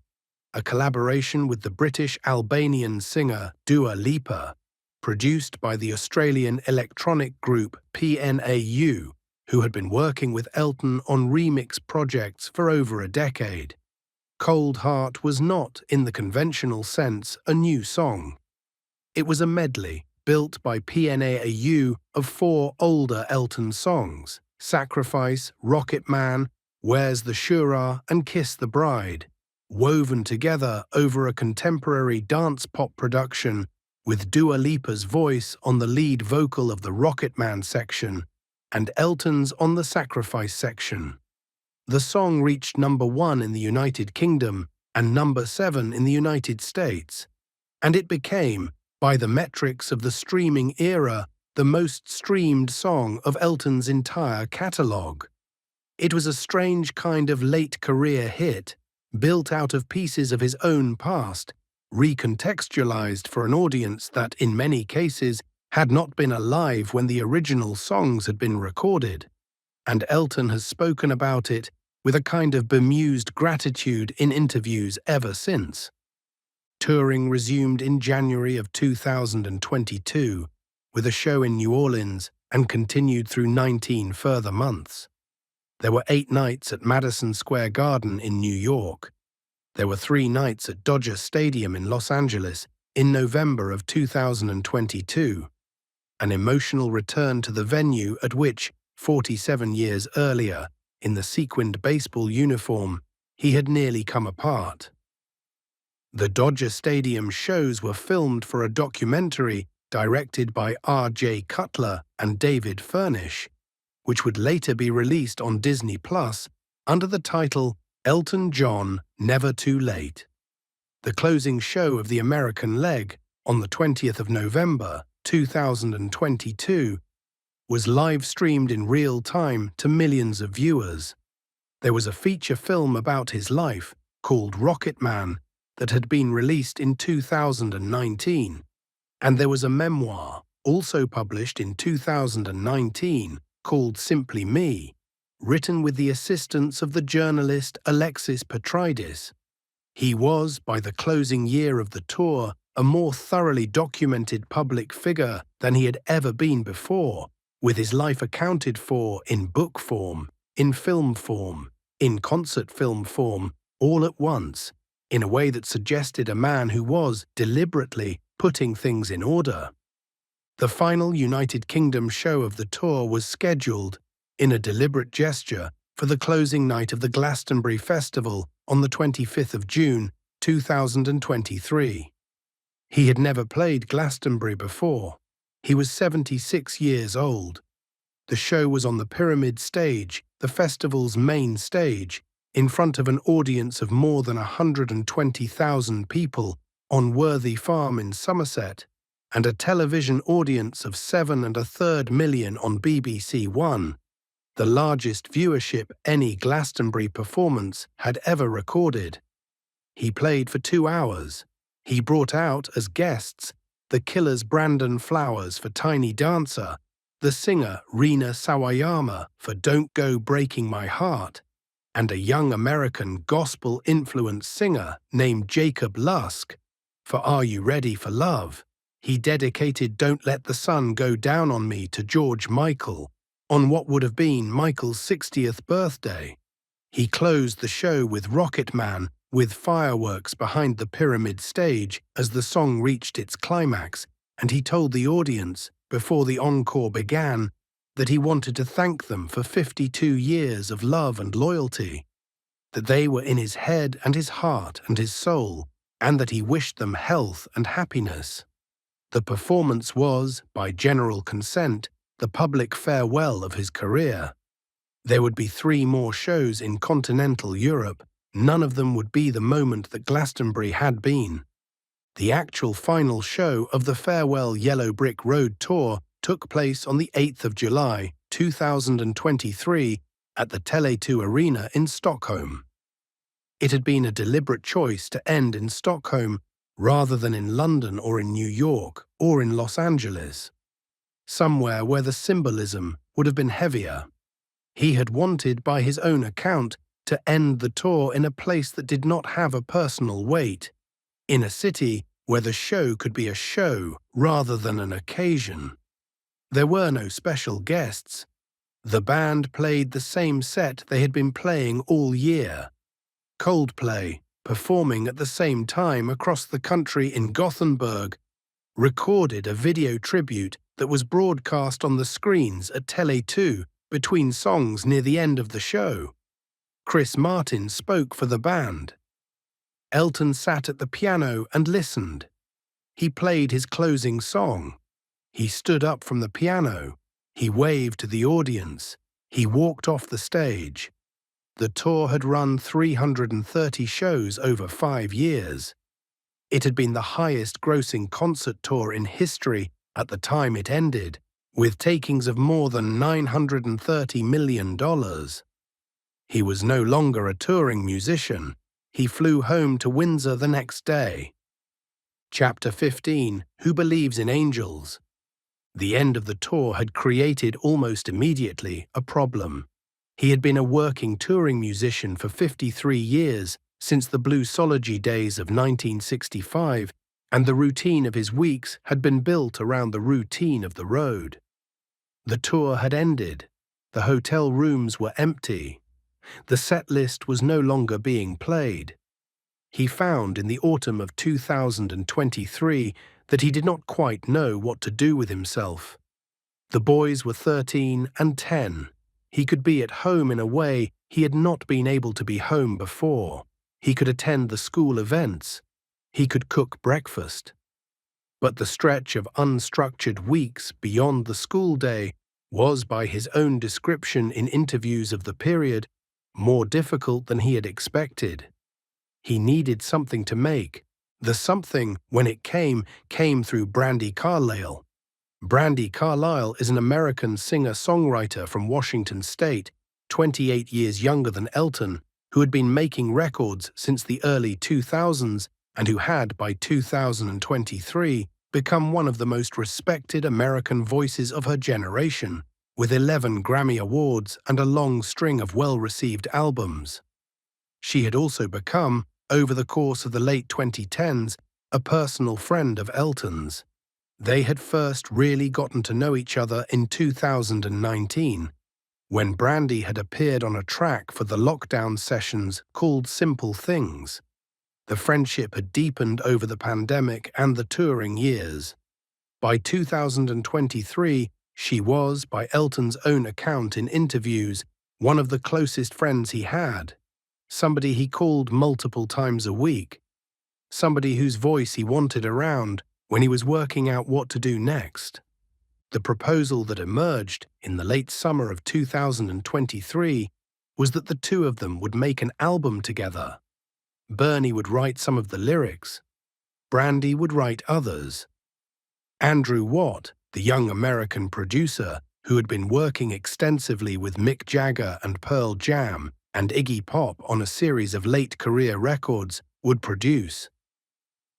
a collaboration with the British-Albanian singer Dua Lipa, produced by the Australian electronic group PNAU, who had been working with Elton on remix projects for over a decade. Cold Heart was not, in the conventional sense, a new song. It was a medley built by PNAU of 4 older Elton songs, Sacrifice, Rocket Man, Where's the Shura, and Kiss the Bride, woven together over a contemporary dance-pop production with Dua Lipa's voice on the lead vocal of the Rocket Man section and Elton's on the Sacrifice section. The song reached #1 in the United Kingdom and #7 in the United States, and it became, by the metrics of the streaming era, the most streamed song of Elton's entire catalogue. It was a strange kind of late career hit, built out of pieces of his own past, recontextualized for an audience that, in many cases, had not been alive when the original songs had been recorded. And Elton has spoken about it with a kind of bemused gratitude in interviews ever since. Touring resumed in January of 2022, with a show in New Orleans and continued through 19 further months. There were 8 nights at Madison Square Garden in New York. There were 3 nights at Dodger Stadium in Los Angeles in November of 2022, an emotional return to the venue at which, 47 years earlier, in the sequined baseball uniform, he had nearly come apart. The Dodger Stadium shows were filmed for a documentary directed by R.J. Cutler and David Furnish, which would later be released on Disney Plus under the title Elton John, Never Too Late. The closing show of the American leg, on the 20th of November, 2022, was live-streamed in real time to millions of viewers. There was a feature film about his life, called Rocket Man, that had been released in 2019, and there was a memoir, also published in 2019, called Simply Me, written with the assistance of the journalist Alexis Petridis. He was, by the closing year of the tour, a more thoroughly documented public figure than he had ever been before, with his life accounted for in book form, in film form, in concert film form, all at once, in a way that suggested a man who was deliberately putting things in order. The final United Kingdom show of the tour was scheduled, in a deliberate gesture, for the closing night of the Glastonbury Festival on the 25th of June, 2023. He had never played Glastonbury before. He was 76 years old. The show was on the Pyramid Stage, the festival's main stage, in front of an audience of more than 120,000 people on Worthy Farm in Somerset, and a television audience of 7.33 million on BBC One, the largest viewership any Glastonbury performance had ever recorded. He played for 2 hours. He brought out as guests the Killers' Brandon Flowers for Tiny Dancer, the singer Rina Sawayama for Don't Go Breaking My Heart, and a young American gospel-influenced singer named Jacob Lusk for Are You Ready for Love. He dedicated Don't Let the Sun Go Down on Me to George Michael on what would have been Michael's 60th birthday. He closed the show with Rocket Man with fireworks behind the Pyramid Stage as the song reached its climax, and he told the audience, before the encore began, that he wanted to thank them for 52 years of love and loyalty, that they were in his head and his heart and his soul, and that he wished them health and happiness. The performance was, by general consent, the public farewell of his career. There would be 3 more shows in continental Europe. None of them would be the moment that Glastonbury had been. The actual final show of the farewell Yellow Brick Road tour took place on the 8th of July, 2023, at the Tele2 Arena in Stockholm. It had been a deliberate choice to end in Stockholm rather than in London or in New York or in Los Angeles, somewhere where the symbolism would have been heavier. He had wanted, by his own account, to end the tour in a place that did not have a personal weight, in a city where the show could be a show rather than an occasion. There were no special guests. The band played the same set they had been playing all year. Coldplay, performing at the same time across the country in Gothenburg, recorded a video tribute that was broadcast on the screens at Tele2 between songs near the end of the show. Chris Martin spoke for the band. Elton sat at the piano and listened. He played his closing song. He stood up from the piano. He waved to the audience. He walked off the stage. The tour had run 330 shows over 5 years. It had been the highest-grossing concert tour in history at the time it ended, with takings of more than $930 million. He was no longer a touring musician. He flew home to Windsor the next day. Chapter 15: Who Believes in Angels? The end of the tour had created almost immediately a problem. He had been a working touring musician for 53 years, since the Bluesology days of 1965, and the routine of his weeks had been built around the routine of the road. The tour had ended. The hotel rooms were empty. The set list was no longer being played. He found in the autumn of 2023 that he did not quite know what to do with himself. The boys were 13 and 10. He could be at home in a way he had not been able to be home before. He could attend the school events. He could cook breakfast. But the stretch of unstructured weeks beyond the school day was, by his own description in interviews of the period, more difficult than he had expected. He needed something to make. The something, when it came through Brandi Carlile. Brandi Carlile is an American singer-songwriter from Washington State, 28 years younger than Elton, who had been making records since the early 2000s and who had, by 2023, become one of the most respected American voices of her generation, with 11 Grammy Awards and a long string of well-received albums. She had also become, over the course of the late 2010s, a personal friend of Elton's. They had first really gotten to know each other in 2019, when Brandy had appeared on a track for the lockdown sessions called Simple Things. The friendship had deepened over the pandemic and the touring years. By 2023, she was, by Elton's own account in interviews, one of the closest friends he had, somebody he called multiple times a week, somebody whose voice he wanted around when he was working out what to do next. The proposal that emerged in the late summer of 2023 was that the two of them would make an album together. Bernie would write some of the lyrics. Brandy would write others. Andrew Watt, the young American producer who had been working extensively with Mick Jagger and Pearl Jam and Iggy Pop on a series of late-career records, would produce.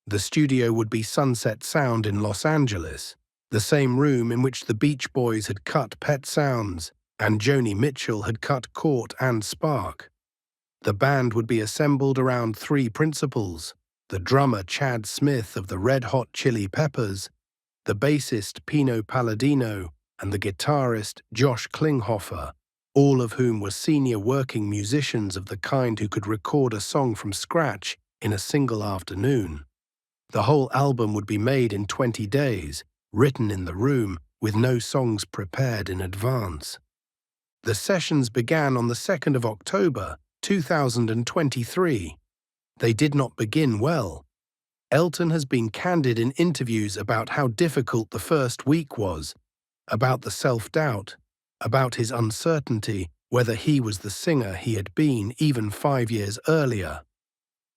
The studio would be Sunset Sound in Los Angeles, the same room in which the Beach Boys had cut Pet Sounds and Joni Mitchell had cut Court and Spark. The band would be assembled around three principals: the drummer Chad Smith of the Red Hot Chili Peppers, the bassist Pino Palladino, and the guitarist Josh Klinghoffer, all of whom were senior working musicians of the kind who could record a song from scratch in a single afternoon. The whole album would be made in 20 days, written in the room, with no songs prepared in advance. The sessions began on the 2nd of October, 2023. They did not begin well. Elton has been candid in interviews about how difficult the first week was, about the self-doubt, about his uncertainty whether he was the singer he had been even 5 years earlier,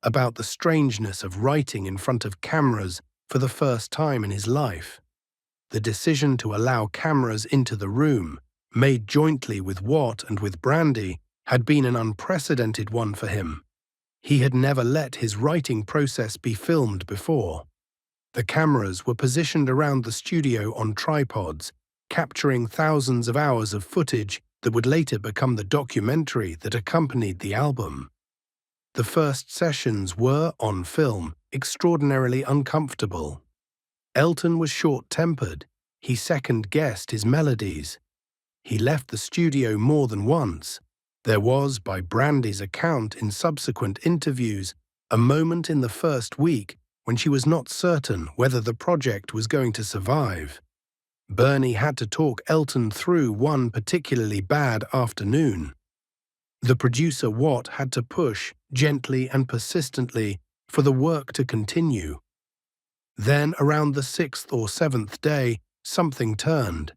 about the strangeness of writing in front of cameras for the first time in his life. The decision to allow cameras into the room, made jointly with Watt and with Brandy, had been an unprecedented one for him. He had never let his writing process be filmed before. The cameras were positioned around the studio on tripods, capturing thousands of hours of footage that would later become the documentary that accompanied the album. The first sessions were, on film, extraordinarily uncomfortable. Elton was short-tempered. He second-guessed his melodies. He left the studio more than once. There was, by Brandy's account in subsequent interviews, a moment in the first week when she was not certain whether the project was going to survive. Bernie had to talk Elton through one particularly bad afternoon. The producer Watt had to push, gently and persistently, for the work to continue. Then, around the 6th or 7th day, something turned.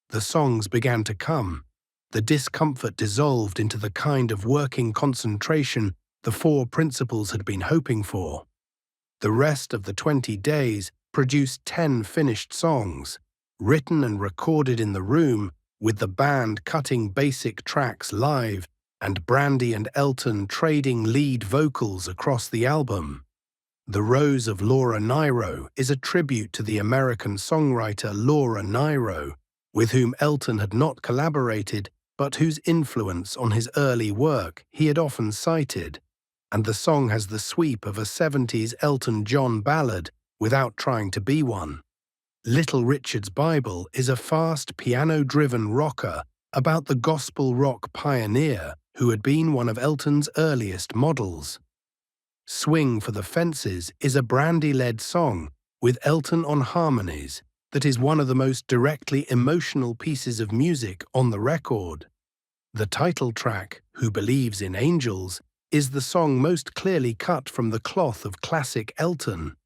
The songs began to come. The discomfort dissolved into the kind of working concentration the four principals had been hoping for. The rest of the 20 days produced 10 finished songs, written and recorded in the room, with the band cutting basic tracks live and Brandy and Elton trading lead vocals across the album. The Rose of Laura Nyro is a tribute to the American songwriter Laura Nyro, with whom Elton had not collaborated but whose influence on his early work he had often cited, and the song has the sweep of a 70s Elton John ballad without trying to be one. Little Richard's Bible is a fast piano-driven rocker about the gospel rock pioneer who had been one of Elton's earliest models. Swing for the Fences is a Brandy-led song with Elton on harmonies that is one of the most directly emotional pieces of music on the record. The title track, Who Believes in Angels, is the song most clearly cut from the cloth of classic Elton.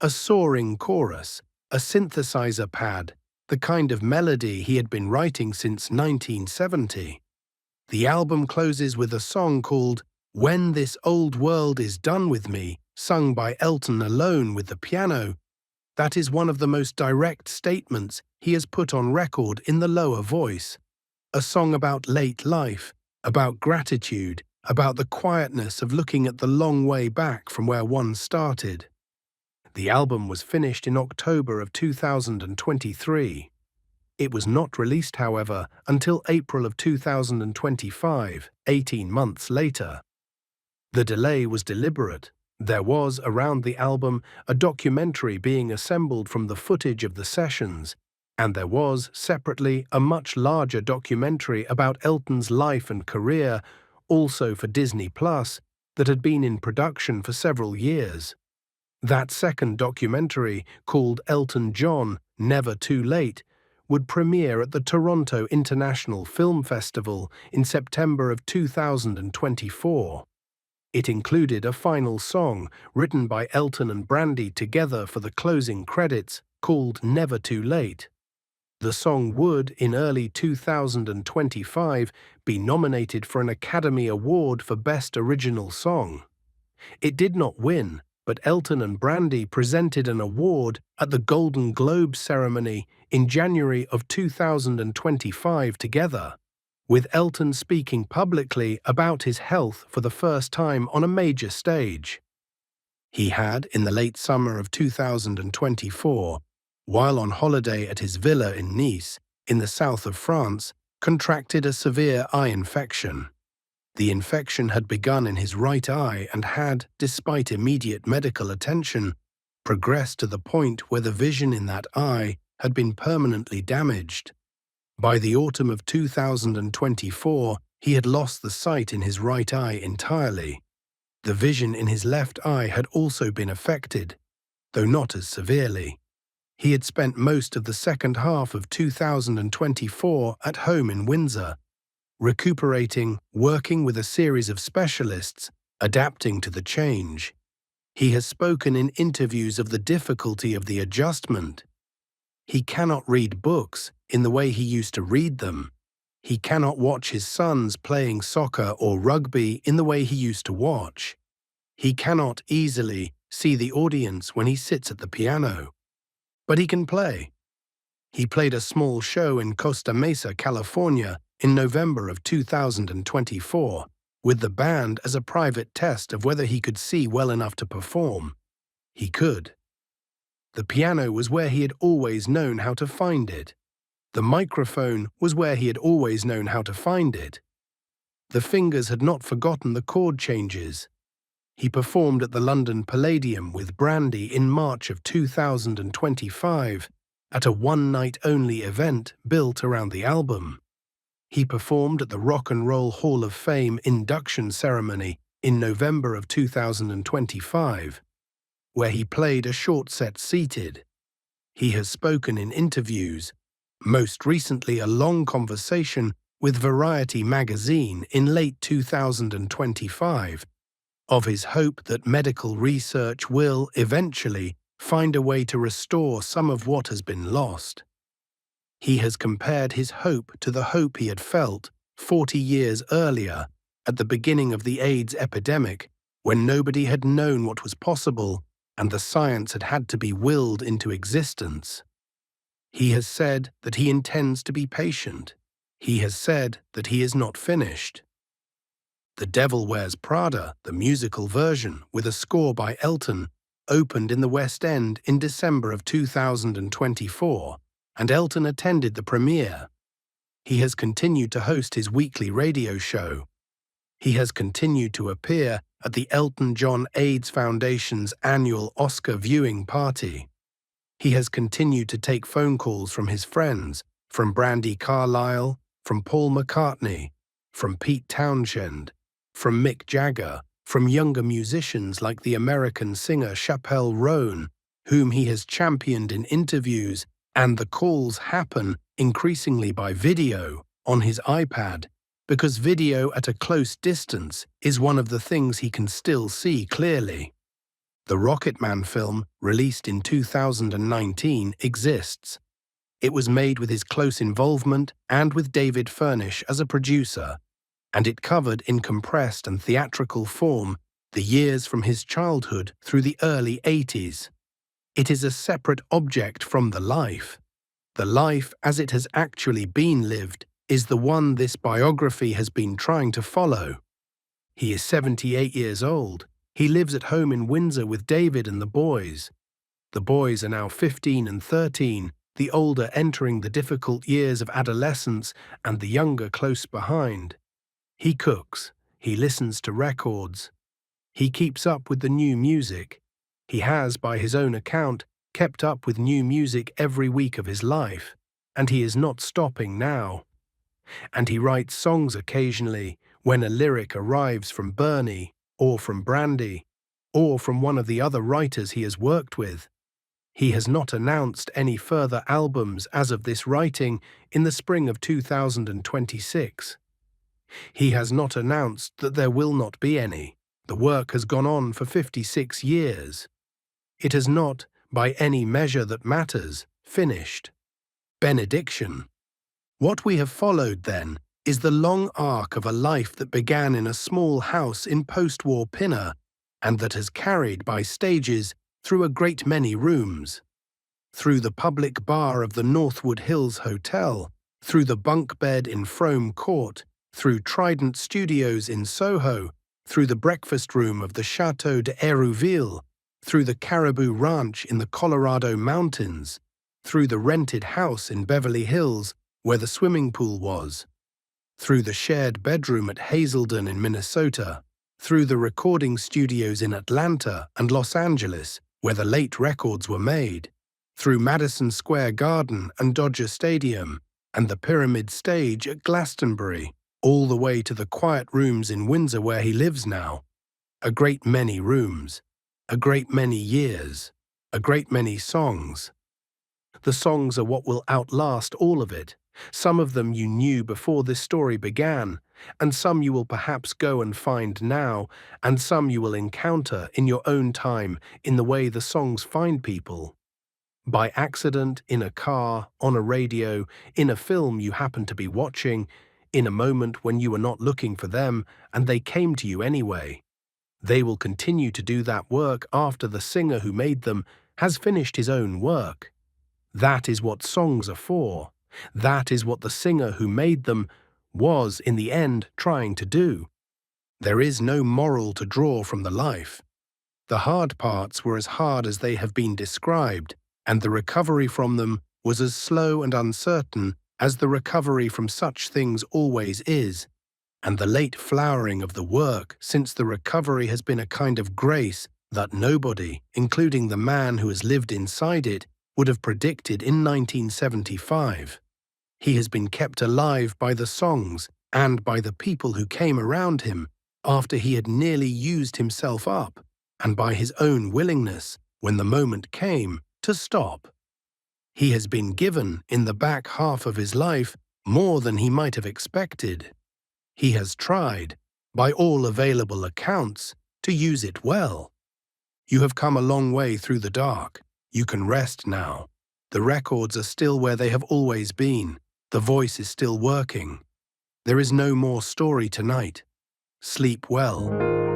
A soaring chorus, a synthesizer pad, the kind of melody he had been writing since 1970. The album closes with a song called When This Old World Is Done With Me, sung by Elton alone with the piano. That is one of the most direct statements he has put on record in the lower voice. A song about late life, about gratitude, about the quietness of looking at the long way back from where one started. The album was finished in October of 2023. It was not released, however, until April of 2025, 18 months later. The delay was deliberate. There was, around the album, a documentary being assembled from the footage of the sessions, and there was, separately, a much larger documentary about Elton's life and career, also for Disney Plus, that had been in production for several years. That second documentary, called Elton John, Never Too Late, would premiere at the Toronto International Film Festival in September of 2024. It included a final song written by Elton and Brandy together for the closing credits, called Never Too Late. The song would, in early 2025, be nominated for an Academy Award for Best Original Song. It did not win, but Elton and Brandy presented an award at the Golden Globe ceremony in January of 2025 together, with Elton speaking publicly about his health for the first time on a major stage. He had, in the late summer of 2024, while on holiday at his villa in Nice, in the south of France, contracted a severe eye infection. The infection had begun in his right eye and had, despite immediate medical attention, progressed to the point where the vision in that eye had been permanently damaged. By the autumn of 2024, he had lost the sight in his right eye entirely. The vision in his left eye had also been affected, though not as severely. He had spent most of the second half of 2024 at home in Windsor, recuperating, working with a series of specialists, adapting to the change. He has spoken in interviews of the difficulty of the adjustment. He cannot read books in the way he used to read them. He cannot watch his sons playing soccer or rugby in the way he used to watch. He cannot easily see the audience when he sits at the piano. But he can play. He played a small show in Costa Mesa, California, in November of 2024, with the band as a private test of whether he could see well enough to perform. He could. The piano was where he had always known how to find it. The microphone was where he had always known how to find it. The fingers had not forgotten the chord changes. He performed at the London Palladium with Brandy in March of 2025 at a one-night-only event built around the album. He performed at the Rock and Roll Hall of Fame induction ceremony in November of 2025, where he played a short set seated. He has spoken in interviews, most recently a long conversation with Variety magazine in late 2025, of his hope that medical research will, eventually, find a way to restore some of what has been lost. He has compared his hope to the hope he had felt 40 years earlier, at the beginning of the AIDS epidemic, when nobody had known what was possible and the science had had to be willed into existence. He has said that he intends to be patient. He has said that he is not finished. The Devil Wears Prada, the musical version, with a score by Elton, opened in the West End in December of 2024, and Elton attended the premiere. He has continued to host his weekly radio show. He has continued to appear at the Elton John AIDS Foundation's annual Oscar viewing party. He has continued to take phone calls from his friends, from Brandi Carlile, from Paul McCartney, from Pete Townshend, from Mick Jagger, from younger musicians like the American singer Chappelle Roan, whom he has championed in interviews, and the calls happen increasingly by video on his iPad, because video at a close distance is one of the things he can still see clearly. The Rocketman film, released in 2019, exists. It was made with his close involvement and with David Furnish as a producer, and it covered in compressed and theatrical form the years from his childhood through the early 80s. It is a separate object from the life. The life as it has actually been lived is the one this biography has been trying to follow. He is 78 years old. He lives at home in Windsor with David and the boys. The boys are now 15 and 13, the older entering the difficult years of adolescence and the younger close behind. He cooks. He listens to records. He keeps up with the new music. He has, by his own account, kept up with new music every week of his life, and he is not stopping now. And he writes songs occasionally when a lyric arrives from Bernie, or from Brandy, or from one of the other writers he has worked with. He has not announced any further albums as of this writing in the spring of 2026. He has not announced that there will not be any. The work has gone on for 56 years. It has not, by any measure that matters, finished. Benediction. What we have followed, then, is the long arc of a life that began in a small house in post-war Pinner, and that has carried by stages through a great many rooms. Through the public bar of the Northwood Hills Hotel, through the bunk bed in Frome Court, through Trident Studios in Soho, through the breakfast room of the Château de Hérouville, through the Caribou Ranch in the Colorado Mountains, through the rented house in Beverly Hills where the swimming pool was, through the shared bedroom at Hazelden in Minnesota, through the recording studios in Atlanta and Los Angeles where the late records were made, through Madison Square Garden and Dodger Stadium and the Pyramid Stage at Glastonbury, all the way to the quiet rooms in Windsor where he lives now. A great many rooms, a great many years, a great many songs. The songs are what will outlast all of it. Some of them you knew before this story began, and some you will perhaps go and find now, and some you will encounter in your own time in the way the songs find people. By accident, in a car, on a radio, in a film you happen to be watching, in a moment when you were not looking for them, and they came to you anyway. They will continue to do that work after the singer who made them has finished his own work. That is what songs are for. That is what the singer who made them was, in the end, trying to do. There is no moral to draw from the life. The hard parts were as hard as they have been described, and the recovery from them was as slow and uncertain as the recovery from such things always is, and the late flowering of the work since the recovery has been a kind of grace that nobody, including the man who has lived inside it, would have predicted in 1975. He has been kept alive by the songs and by the people who came around him after he had nearly used himself up, and by his own willingness, when the moment came, to stop. He has been given, in the back half of his life, more than he might have expected. He has tried, by all available accounts, to use it well. You have come a long way through the dark. You can rest now. The records are still where they have always been. The voice is still working. There is no more story tonight. Sleep well.